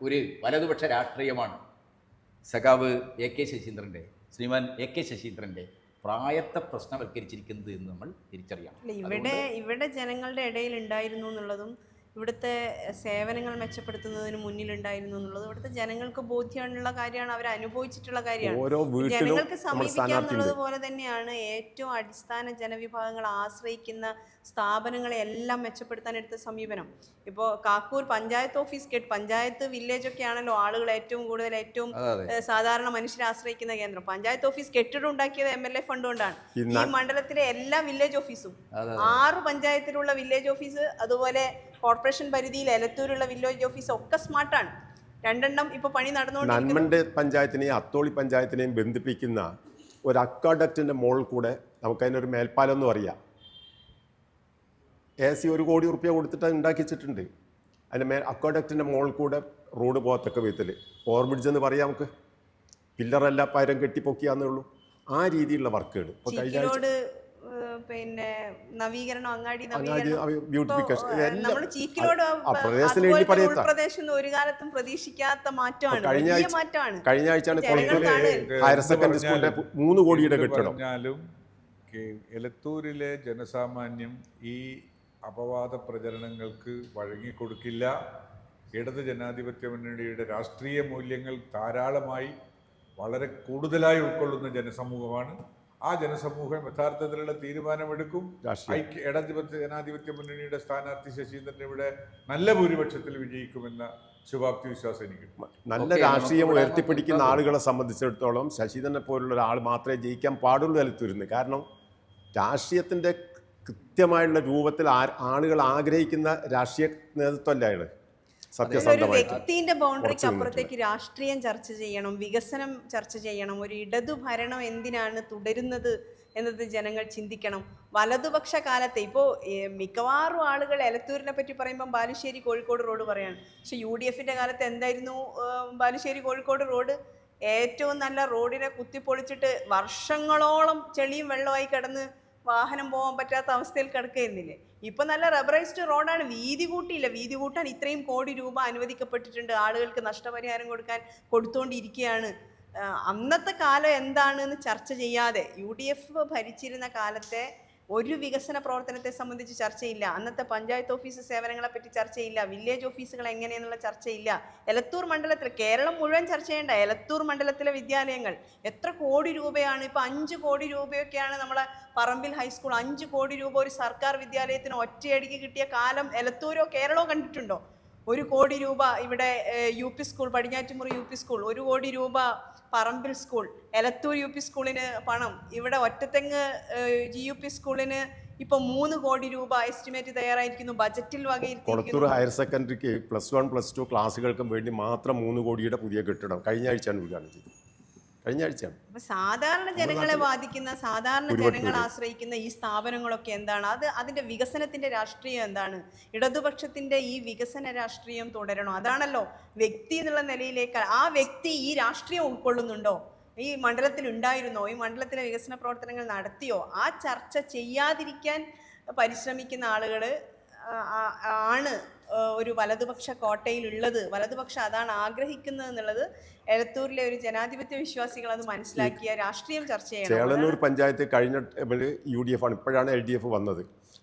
ഒരു വലതുപക്ഷ രാഷ്ട്രീയമാണ് സഖാവ് ശ്രീമാൻ AK ശശീന്ദ്രൻ്റെ പ്രായത്തെ പ്രശ്നവൽക്കരിച്ചിരിക്കുന്നത് എന്ന് നമ്മൾ തിരിച്ചറിയണം. ഇവിടെ ജനങ്ങളുടെ ഇടയിൽ ഉണ്ടായിരുന്നു എന്നുള്ളതും ഇവിടുത്തെ സേവനങ്ങൾ മെച്ചപ്പെടുത്തുന്നതിന് മുന്നിലുണ്ടായിരുന്നു എന്നുള്ളത് ഇവിടുത്തെ ജനങ്ങൾക്ക് ബോധ്യമുള്ള കാര്യമാണ്, അവർ അനുഭവിച്ചിട്ടുള്ള കാര്യമാണ്. ഓരോ വീട്ടിലും ജനങ്ങൾക്ക് നമ്മൾ സമീപിക്കാന്നുള്ളത് പോലെ തന്നെയാണ് ഏറ്റവും അടിസ്ഥാന ജനവിഭാഗങ്ങൾ ആശ്രയിക്കുന്ന സ്ഥാപനങ്ങളെ എല്ലാം മെച്ചപ്പെടുത്താൻ എടുത്ത സമീപനം. ഇപ്പോൾ കാക്കൂർ പഞ്ചായത്ത് ഓഫീസ് പഞ്ചായത്ത് വില്ലേജ് ഒക്കെ ആണല്ലോ ആളുകൾ ഏറ്റവും കൂടുതൽ ഏറ്റവും സാധാരണ മനുഷ്യരെ ആശ്രയിക്കുന്ന കേന്ദ്രം. പഞ്ചായത്ത് ഓഫീസ് കെട്ടിടം ഉണ്ടാക്കിയത് MLA ഫണ്ട് കൊണ്ടാണ്. ഈ മണ്ഡലത്തിലെ എല്ലാ വില്ലേജ് ഓഫീസും 6 പഞ്ചായത്തിലുള്ള വില്ലേജ് ഓഫീസ്, അതുപോലെ കോർപ്പറേഷൻ പരിധിയിൽ എലത്തൂരുള്ള വില്ലേജ് ഓഫീസ് ഒക്കെ സ്മാർട്ടാണ്. 2 ഇപ്പൊ പണി നടന്നുകൊണ്ടിരിക്കുന്നു. നന്മണ്ട പഞ്ചായത്തിനെയും അത്തോളി പഞ്ചായത്തിനെയും ബന്ധിപ്പിക്കുന്ന ഒരു അക്വാഡക്റ്റിന്റെ മുകളിൽ കൂടെ നമുക്കതിനൊരു മേൽപ്പാലം എന്ന് പറയാം. AC 1 കോടി റുപ്യ കൊടുത്തിട്ട് ഉണ്ടാക്കിച്ചിട്ടുണ്ട്. അതിൻ്റെ അക്വാഡക്റ്റിന്റെ മുകളിൽ കൂടെ റോഡ് പോകത്തക്ക വിധത്തിൽ ഓവർബ്രിഡ്ജ് എന്ന് പറയാം. നമുക്ക് പില്ലറല്ല പയരം കെട്ടിപ്പൊക്കിയാന്നേ ഉള്ളൂ. ആ രീതിയിലുള്ള വർക്കുകൾ ഇപ്പോൾ കഴിഞ്ഞ ആഴ്ച പിന്നെ നവീകരണം, അങ്ങാടി ബ്യൂട്ടിഫിക്കേഷൻ നമ്മൾ ചീക്കിലോട് ഉൾപ്രദേശം ഒരു കാലത്തും പ്രതീക്ഷിക്കാത്ത മാറ്റമാണ്. കഴിഞ്ഞ ആഴ്ചയാണ് ഹയർ സെക്കൻഡറി സ്കൂളിന്റെ 3 കോടിയുടെ കെട്ടിടം. എലത്തൂരിലെ ജനസാമാന്യം ഈ അപവാദ പ്രചരണങ്ങൾക്ക് വഴങ്ങിക്കൊടുക്കില്ല. ഇടത് ജനാധിപത്യ മുന്നണിയുടെ രാഷ്ട്രീയ മൂല്യങ്ങൾ ധാരാളമായി വളരെ കൂടുതലായി ഉൾക്കൊള്ളുന്ന ജനസമൂഹമാണ്. ആ ജനസമൂഹം യഥാർത്ഥത്തിലുള്ള തീരുമാനമെടുക്കും. ഇടതുപക്ഷ ജനാധിപത്യ മുന്നണിയുടെ സ്ഥാനാർത്ഥി ശശീന്ദ്രൻ ഇവിടെ നല്ല ഭൂരിപക്ഷത്തിൽ വിജയിക്കുമെന്ന ശുഭാപ്തി വിശ്വാസം എനിക്ക്. നല്ല രാഷ്ട്രീയം ഉയർത്തിപ്പിടിക്കുന്ന ആളുകളെ സംബന്ധിച്ചിടത്തോളം ശശീന്ദ്രനെ പോലുള്ള ഒരാൾ മാത്രമേ ജയിക്കാൻ പാടുള്ളൂ എലത്തൂരിന്ന്. കാരണം രാഷ്ട്രീയത്തിൻ്റെ കൃത്യമായുള്ള രൂപത്തിൽ ആളുകൾ ആഗ്രഹിക്കുന്ന രാഷ്ട്രീയ നേതൃത്വമല്ല അയാൾ. ഒരു വ്യക്തിന്റെ ബൗണ്ടറിക്ക് അപ്പുറത്തേക്ക് രാഷ്ട്രീയം ചർച്ച ചെയ്യണം, വികസനം ചർച്ച ചെയ്യണം. ഒരു ഇടതു ഭരണം എന്തിനാണ് തുടരുന്നത് എന്നത് ജനങ്ങൾ ചിന്തിക്കണം. വലതുപക്ഷ കാലത്തെ ഇപ്പോൾ മിക്കവാറും ആളുകൾ എലത്തൂരിനെ പറ്റി പറയുമ്പം ബാലുശ്ശേരി കോഴിക്കോട് റോഡ് പറയാണ്. പക്ഷെ UDFന്റെ കാലത്ത് എന്തായിരുന്നു ബാലുശ്ശേരി കോഴിക്കോട് റോഡ്? ഏറ്റവും നല്ല റോഡിനെ കുത്തിപ്പൊളിച്ചിട്ട് വർഷങ്ങളോളം ചെളിയും വെള്ളമായി കിടന്ന് വാഹനം പോകാൻ പറ്റാത്ത അവസ്ഥയിൽ കിടക്കുകയായിരുന്നില്ലേ? ഇപ്പൊ നല്ല റബ്ബറൈസ്ഡ് റോഡാണ്. വീതി കൂട്ടിയില്ല. വീതി കൂട്ടാൻ ഇത്രയും കോടി രൂപ അനുവദിക്കപ്പെട്ടിട്ടുണ്ട്. ആളുകൾക്ക് നഷ്ടപരിഹാരം കൊടുത്തുകൊണ്ടിരിക്കുകയാണ്. അന്നത്തെ കാലം എന്താണെന്ന് ചർച്ച ചെയ്യാതെ UDF ഭരിച്ചിരുന്ന കാലത്തെ ഒരു വികസന പ്രവർത്തനത്തെ സംബന്ധിച്ച് ചർച്ചയില്ല. അന്നത്തെ പഞ്ചായത്ത് ഓഫീസ് സേവനങ്ങളെ പറ്റി ചർച്ചയില്ല. വില്ലേജ് ഓഫീസുകൾ എങ്ങനെയെന്നുള്ള ചർച്ചയില്ല. എലത്തൂർ മണ്ഡലത്തിൽ, കേരളം മുഴുവൻ ചർച്ച ചെയ്യേണ്ട എലത്തൂർ മണ്ഡലത്തിലെ വിദ്യാലയങ്ങൾ എത്ര കോടി രൂപയാണ്. ഇപ്പൊ 5 കോടി രൂപയൊക്കെയാണ് നമ്മളെ പറമ്പിൽ ഹൈസ്കൂൾ. 5 കോടി രൂപ ഒരു സർക്കാർ വിദ്യാലയത്തിന് ഒറ്റയടിക്ക് കിട്ടിയ കാലം എലത്തൂരോ കേരളമോ കണ്ടിട്ടുണ്ടോ? 1 കോടി രൂപ ഇവിടെ UP school, Padinjattumuri UP school, 1 കോടി രൂപ പറമ്പിൽ സ്കൂൾ, എലത്തൂർ UP സ്കൂളിന് പണം, ഇവിടെ ഒറ്റത്തെങ്ങ് GUP സ്കൂളിന് ഇപ്പൊ 3 കോടി രൂപ എസ്റ്റിമേറ്റ് തയ്യാറായിരിക്കുന്നു, ബജറ്റിൽ കൊളത്തൂർ ഹയർ സെക്കൻഡറിക്ക് +1 +2 ക്ലാസ്സുകൾക്കും വേണ്ടി മാത്രം 3 കോടിയുടെ പുതിയ കെട്ടിടം കഴിഞ്ഞ ആഴ്ചയാണ് ഉദ്ഘാടനം ചെയ്തത്. കഴിഞ്ഞ ആഴ്ചയാണ്. അപ്പൊ സാധാരണ ജനങ്ങളെ ബാധിക്കുന്ന, സാധാരണ ജനങ്ങൾ ആശ്രയിക്കുന്ന ഈ സ്ഥാപനങ്ങളൊക്കെ എന്താണ്? അതിന്റെ വികസനത്തിന്റെ രാഷ്ട്രീയം എന്താണ്? ഇടതുപക്ഷത്തിന്റെ ഈ വികസന രാഷ്ട്രീയം തുടരണോ? അതാണല്ലോ വ്യക്തി എന്നുള്ള നിലയിലേക്ക്. ആ വ്യക്തി ഈ രാഷ്ട്രീയം ഉൾക്കൊള്ളുന്നുണ്ടോ? ഈ മണ്ഡലത്തിൽ ഉണ്ടായിരുന്നോ? ഈ മണ്ഡലത്തിലെ വികസന പ്രവർത്തനങ്ങൾ നടത്തിയോ? ആ ചർച്ച ചെയ്യാതിരിക്കാൻ പരിശ്രമിക്കുന്ന ആളുകൾ ആണ് ഒരു വലതുപക്ഷ കോട്ടയിലുള്ളത്. വലതുപക്ഷം അതാണ് ആഗ്രഹിക്കുന്നത് എന്നുള്ളത് എലത്തൂരിലെ ഒരു ജനാധിപത്യ വിശ്വാസികൾ അത് മനസ്സിലാക്കിയ രാഷ്ട്രീയം ചർച്ച ചെയ്യണം. ചേളന്നൂർ പഞ്ചായത്ത് കഴിഞ്ഞ UDF ആണ്, ഇപ്പോഴാണ് LDF വന്നത്.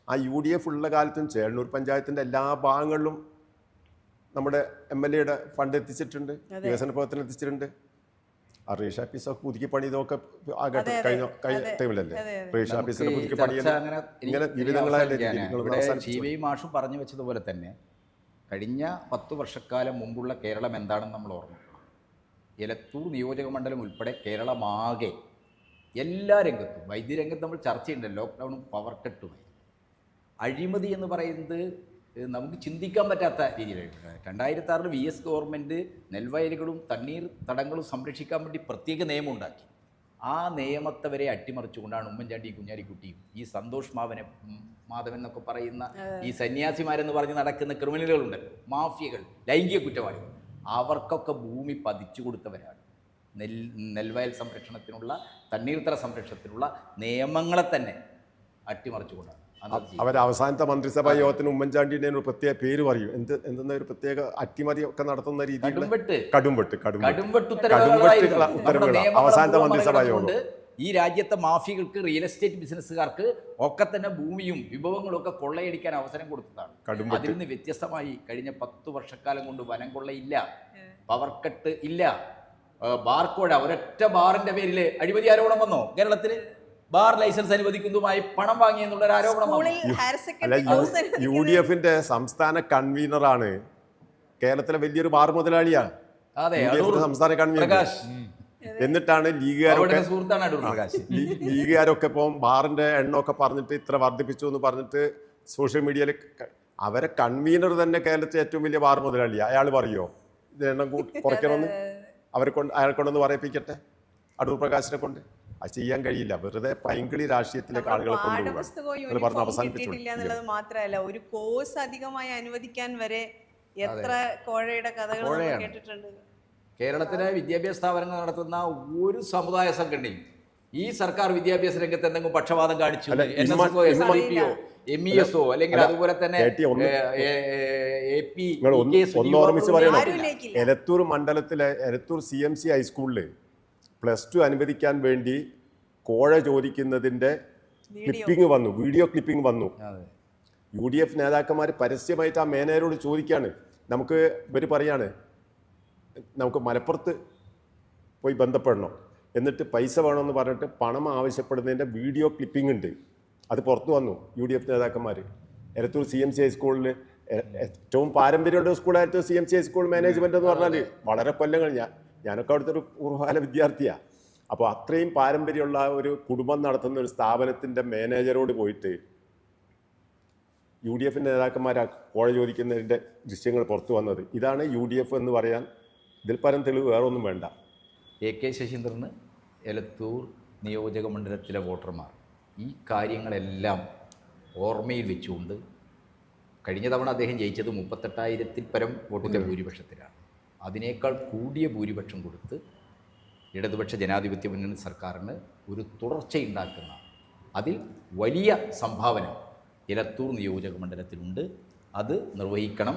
ആ UDF ഉള്ള കാലത്തും ചേളന്നൂർ പഞ്ചായത്തിൻ്റെ എല്ലാ ഭാഗങ്ങളിലും നമ്മുടെ MLAയുടെ ഫണ്ട് എത്തിച്ചിട്ടുണ്ട്, വികസന പ്രവർത്തനം എത്തിച്ചിട്ടുണ്ട്. ആ റേഷൻ ഓഫീസൊക്കെ പുതുക്കി പണി ഇതൊക്കെ കഴിഞ്ഞ ടൈമിലല്ലേ റേഷൻ ഓഫീസിന്റെ പുതുക്കി പണി ഇങ്ങനെ വിവിധങ്ങളായ മാഷും പറഞ്ഞു വെച്ചതുപോലെ തന്നെ കഴിഞ്ഞ 10 വർഷക്കാലം മുമ്പുള്ള കേരളം എന്താണെന്ന് നമ്മൾ ഓർമ്മിക്കണം. എലത്തൂർ നിയോജക മണ്ഡലം ഉൾപ്പെടെ കേരളമാകെ എല്ലാ രംഗത്തും, വൈദ്യരംഗത്ത് നമ്മൾ ചർച്ചയുണ്ട്, ലോക്ക്ഡൗണും പവർ കട്ടുമായി. അഴിമതി എന്ന് പറയുന്നത് നമുക്ക് ചിന്തിക്കാൻ പറ്റാത്ത രീതിയിലായിട്ടുണ്ട്. 2006 VS ഗവൺമെൻറ് നെൽവയലുകളും തണ്ണീർ തടങ്ങളും സംരക്ഷിക്കാൻ വേണ്ടി പ്രത്യേക നിയമം ഉണ്ടാക്കി. ആ നിയമത്തെ വരെ അട്ടിമറിച്ചുകൊണ്ടാണ് ഉമ്മൻചാണ്ടി കുഞ്ഞാലിക്കുട്ടിയും ഈ സന്തോഷ് മാധവൻ എന്നൊക്കെ പറയുന്ന ഈ സന്യാസിമാരെന്ന് പറഞ്ഞ് നടക്കുന്ന ക്രിമിനലുകളുണ്ടല്ലോ, മാഫിയകൾ, ലൈംഗിക കുറ്റവാളികൾ, അവർക്കൊക്കെ ഭൂമി പതിച്ചു കൊടുത്തവരാണ്. നെൽവയൽ സംരക്ഷണത്തിനുള്ള, തണ്ണീർത്തട സംരക്ഷണത്തിനുള്ള നിയമങ്ങളെ തന്നെ അട്ടിമറിച്ചുകൊണ്ടാണ്. അവർ അവസാനത്തെ മന്ത്രിസഭാ യോഗത്തിന് ഉമ്മൻചാണ്ടിയുടെ ഒരു പ്രത്യേക പേര് പറയും. എന്തെന്ന ഒരു പ്രത്യേക അട്ടിമതി ഒക്കെ നടത്തുന്ന രീതിയിൽ കടുംവെട്ട് ഉത്തരവുകൾ അവസാനത്തെ മന്ത്രിസഭാ യോഗം ഈ രാജ്യത്തെ മാഫിയകൾക്ക്, റിയൽ എസ്റ്റേറ്റ് ബിസിനസ്സുകാർക്ക് ഒക്കെ തന്നെ ഭൂമിയും വിഭവങ്ങളും ഒക്കെ കൊള്ളയടിക്കാൻ അവസരം കൊടുത്തതാണ്. കടുംവെട്ട്. അതിൽ നിന്ന് വ്യത്യസ്തമായി കഴിഞ്ഞ 10 വർഷക്കാലം കൊണ്ട് വനം കൊള്ളയില്ല, പവർ കട്ട് ഇല്ല, ബാർക്കോഴ ഒരൊറ്റ ബാറിന്റെ പേരിൽ അഴിമതി ആരോപണം വന്നോ കേരളത്തിൽ? ബാർ ലൈസൻസ് അനുവദിക്കുന്നതുമായി പണം വാങ്ങി എന്നുള്ള ഒരു ആരോപണം വന്നു. സ്കൂളിൽ ഹയർ അല്ല, സെക്കൻഡറി കോഴ്സ് UDFന്റെ സംസ്ഥാന കൺവീനറാണ്, കേരളത്തിലെ വലിയൊരു ബാർ മുതലാളിയാണ് അതെ, UDFന്റെ സംസ്ഥാന കൺവീനർ. പ്രകാശ് എന്നിട്ടാണ് ലീഗുകാരൊക്കെ സുഹൃത്താണ് അടൂർ പ്രകാശ്. ലീഗുകാരൊക്കെ ഇപ്പം ബാറിന്റെ എണ്ണമൊക്കെ പറഞ്ഞിട്ട് ഇത്ര വർദ്ധിപ്പിച്ചു എന്ന് പറഞ്ഞിട്ട് സോഷ്യൽ മീഡിയയിൽ അവരെ കൺവീനർ തന്നെ കേരളത്തിലെ ഏറ്റവും വലിയ ബാർ മുതലാളിയാണ്. അയാൾ പറയുമോ ഇത് എണ്ണം കുറയ്ക്കണമെന്ന്? അയാളെ കൊണ്ടൊന്ന് പറയിപ്പിക്കട്ടെ, അടൂർ പ്രകാശിനെ കൊണ്ട്. അത് ചെയ്യാൻ കഴിയില്ല. വെറുതെ പൈങ്കിളി രാഷ്ട്രീയത്തിലേക്ക് ആളുകളെ കൊണ്ടുപോകുക പറഞ്ഞ് അവസാനിപ്പിച്ചു. എന്നുള്ളത് മാത്രമല്ല, ഒരു കോഴ്സ് അധികമായി അനുവദിക്കാൻ വരെ എത്ര കോഴയുടെ കഥകൾ നമ്മൾ കേട്ടിട്ടുണ്ട്. കേരളത്തിലെ വിദ്യാഭ്യാസ സ്ഥാപനങ്ങൾ നടത്തുന്ന ഒരു സമുദായ സംഘടനയും ഈ സർക്കാർ വിദ്യാഭ്യാസ രംഗത്ത് എന്തെങ്കിലും പക്ഷപാതം കാണിച്ചു, NSSO, SRPO, MESO അല്ലെങ്കിൽ അതുപോലെ തന്നെ ഒന്ന് ഓർമ്മിച്ച് പറയണം, എലത്തൂർ മണ്ഡലത്തിലെ എലത്തൂർ CMC ഹൈസ്കൂളിൽ +2 അനുവദിക്കാൻ വേണ്ടി കോഴ ചോദിക്കുന്നതിൻ്റെ ക്ലിപ്പിംഗ് വന്നു, വീഡിയോ ക്ലിപ്പിംഗ് വന്നു. UDF നേതാക്കന്മാർ പരസ്യമായിട്ട് ആ മേനേജരോട് ചോദിക്കുകയാണ്, നമുക്ക് ഇവർ പറയാണ് നമുക്ക് മലപ്പുറത്ത് പോയി ബന്ധപ്പെടണം, എന്നിട്ട് പൈസ വേണമെന്ന് പറഞ്ഞിട്ട് പണം ആവശ്യപ്പെടുന്നതിൻ്റെ വീഡിയോ ക്ലിപ്പിംഗ് ഉണ്ട്. അത് പുറത്തു വന്നു. UDF നേതാക്കന്മാർ എലത്തൂർ CMC ഹൈസ്കൂളിൽ ഏറ്റവും പാരമ്പര്യമുള്ള സ്കൂളായിരുന്നു CMC ഹൈസ്കൂൾ മാനേജ്മെൻറ്റ് എന്ന് പറഞ്ഞാൽ. വളരെ കൊല്ലങ്ങൾ ഞാനൊക്കെ അവിടുത്തെ ഒരു പൂർവ്വകാല വിദ്യാർത്ഥിയാണ്. അപ്പോൾ അത്രയും പാരമ്പര്യമുള്ള ഒരു കുടുംബം നടത്തുന്ന ഒരു സ്ഥാപനത്തിൻ്റെ മാനേജരോട് പോയിട്ട് UDF നേതാക്കന്മാർ കോഴ ചോദിക്കുന്നതിൻ്റെ ദൃശ്യങ്ങൾ പുറത്തു വന്നത്. ഇതാണ് UDF എന്ന് പറയാൻ ഇതിൽ പരം തെളിവ് വേറെ ഒന്നും വേണ്ട. AK ശശീന്ദ്രന് എലത്തൂർ നിയോജക മണ്ഡലത്തിലെ വോട്ടർമാർ ഈ കാര്യങ്ങളെല്ലാം ഓർമ്മയിൽ വെച്ചുകൊണ്ട്, കഴിഞ്ഞ തവണ അദ്ദേഹം ജയിച്ചത് 38,000-ൽ പരം വോട്ടിൻ്റെ ഭൂരിപക്ഷത്തിലാണ്. അതിനേക്കാൾ കൂടിയ ഭൂരിപക്ഷം കൊടുത്ത് ഇടതുപക്ഷ ജനാധിപത്യ മുന്നണി സർക്കാരിന് ഒരു തുടർച്ചയുണ്ടാക്കുന്ന, അതിൽ വലിയ സംഭാവന എലത്തൂർ നിയോജക മണ്ഡലത്തിലുണ്ട്. അത് നിർവഹിക്കണം.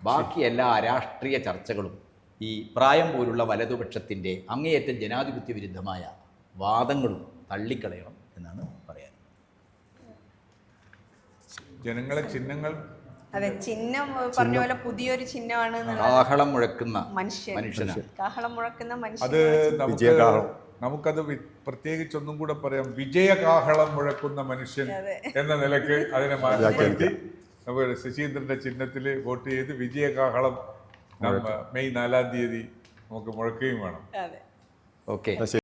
ബാക്കി എല്ലാ രാഷ്ട്രീയ ചർച്ചകളും ഈ പ്രായം പോലുള്ള വലതുപക്ഷത്തിൻ്റെ അങ്ങേയറ്റം ജനാധിപത്യ വിരുദ്ധമായ വാദങ്ങളും തള്ളിക്കളയണം എന്നാണ് പറയാൻ. ജനങ്ങളെ ചിഹ്നങ്ങൾ, അതെ, ചിഹ്നം പറഞ്ഞ പോലെ പുതിയൊരു ചിഹ്നമാണ് കാഹളം മുഴക്കുന്ന മനുഷ്യനാണ്. കാഹളം മുഴക്കുന്ന അത് നമുക്കത് പ്രത്യേകിച്ചൊന്നും കൂടെ പറയാം, വിജയകാഹളം മുഴക്കുന്ന മനുഷ്യൻ എന്ന നിലക്ക് അതിനെ മാറ്റി നമുക്ക് ശശീന്ദ്രന്റെ ചിഹ്നത്തിൽ വോട്ട് ചെയ്ത് വിജയകാഹളം മെയ് 4-ാം തീയതി നമുക്ക് മുഴക്കുകയും വേണം. ഓക്കെ.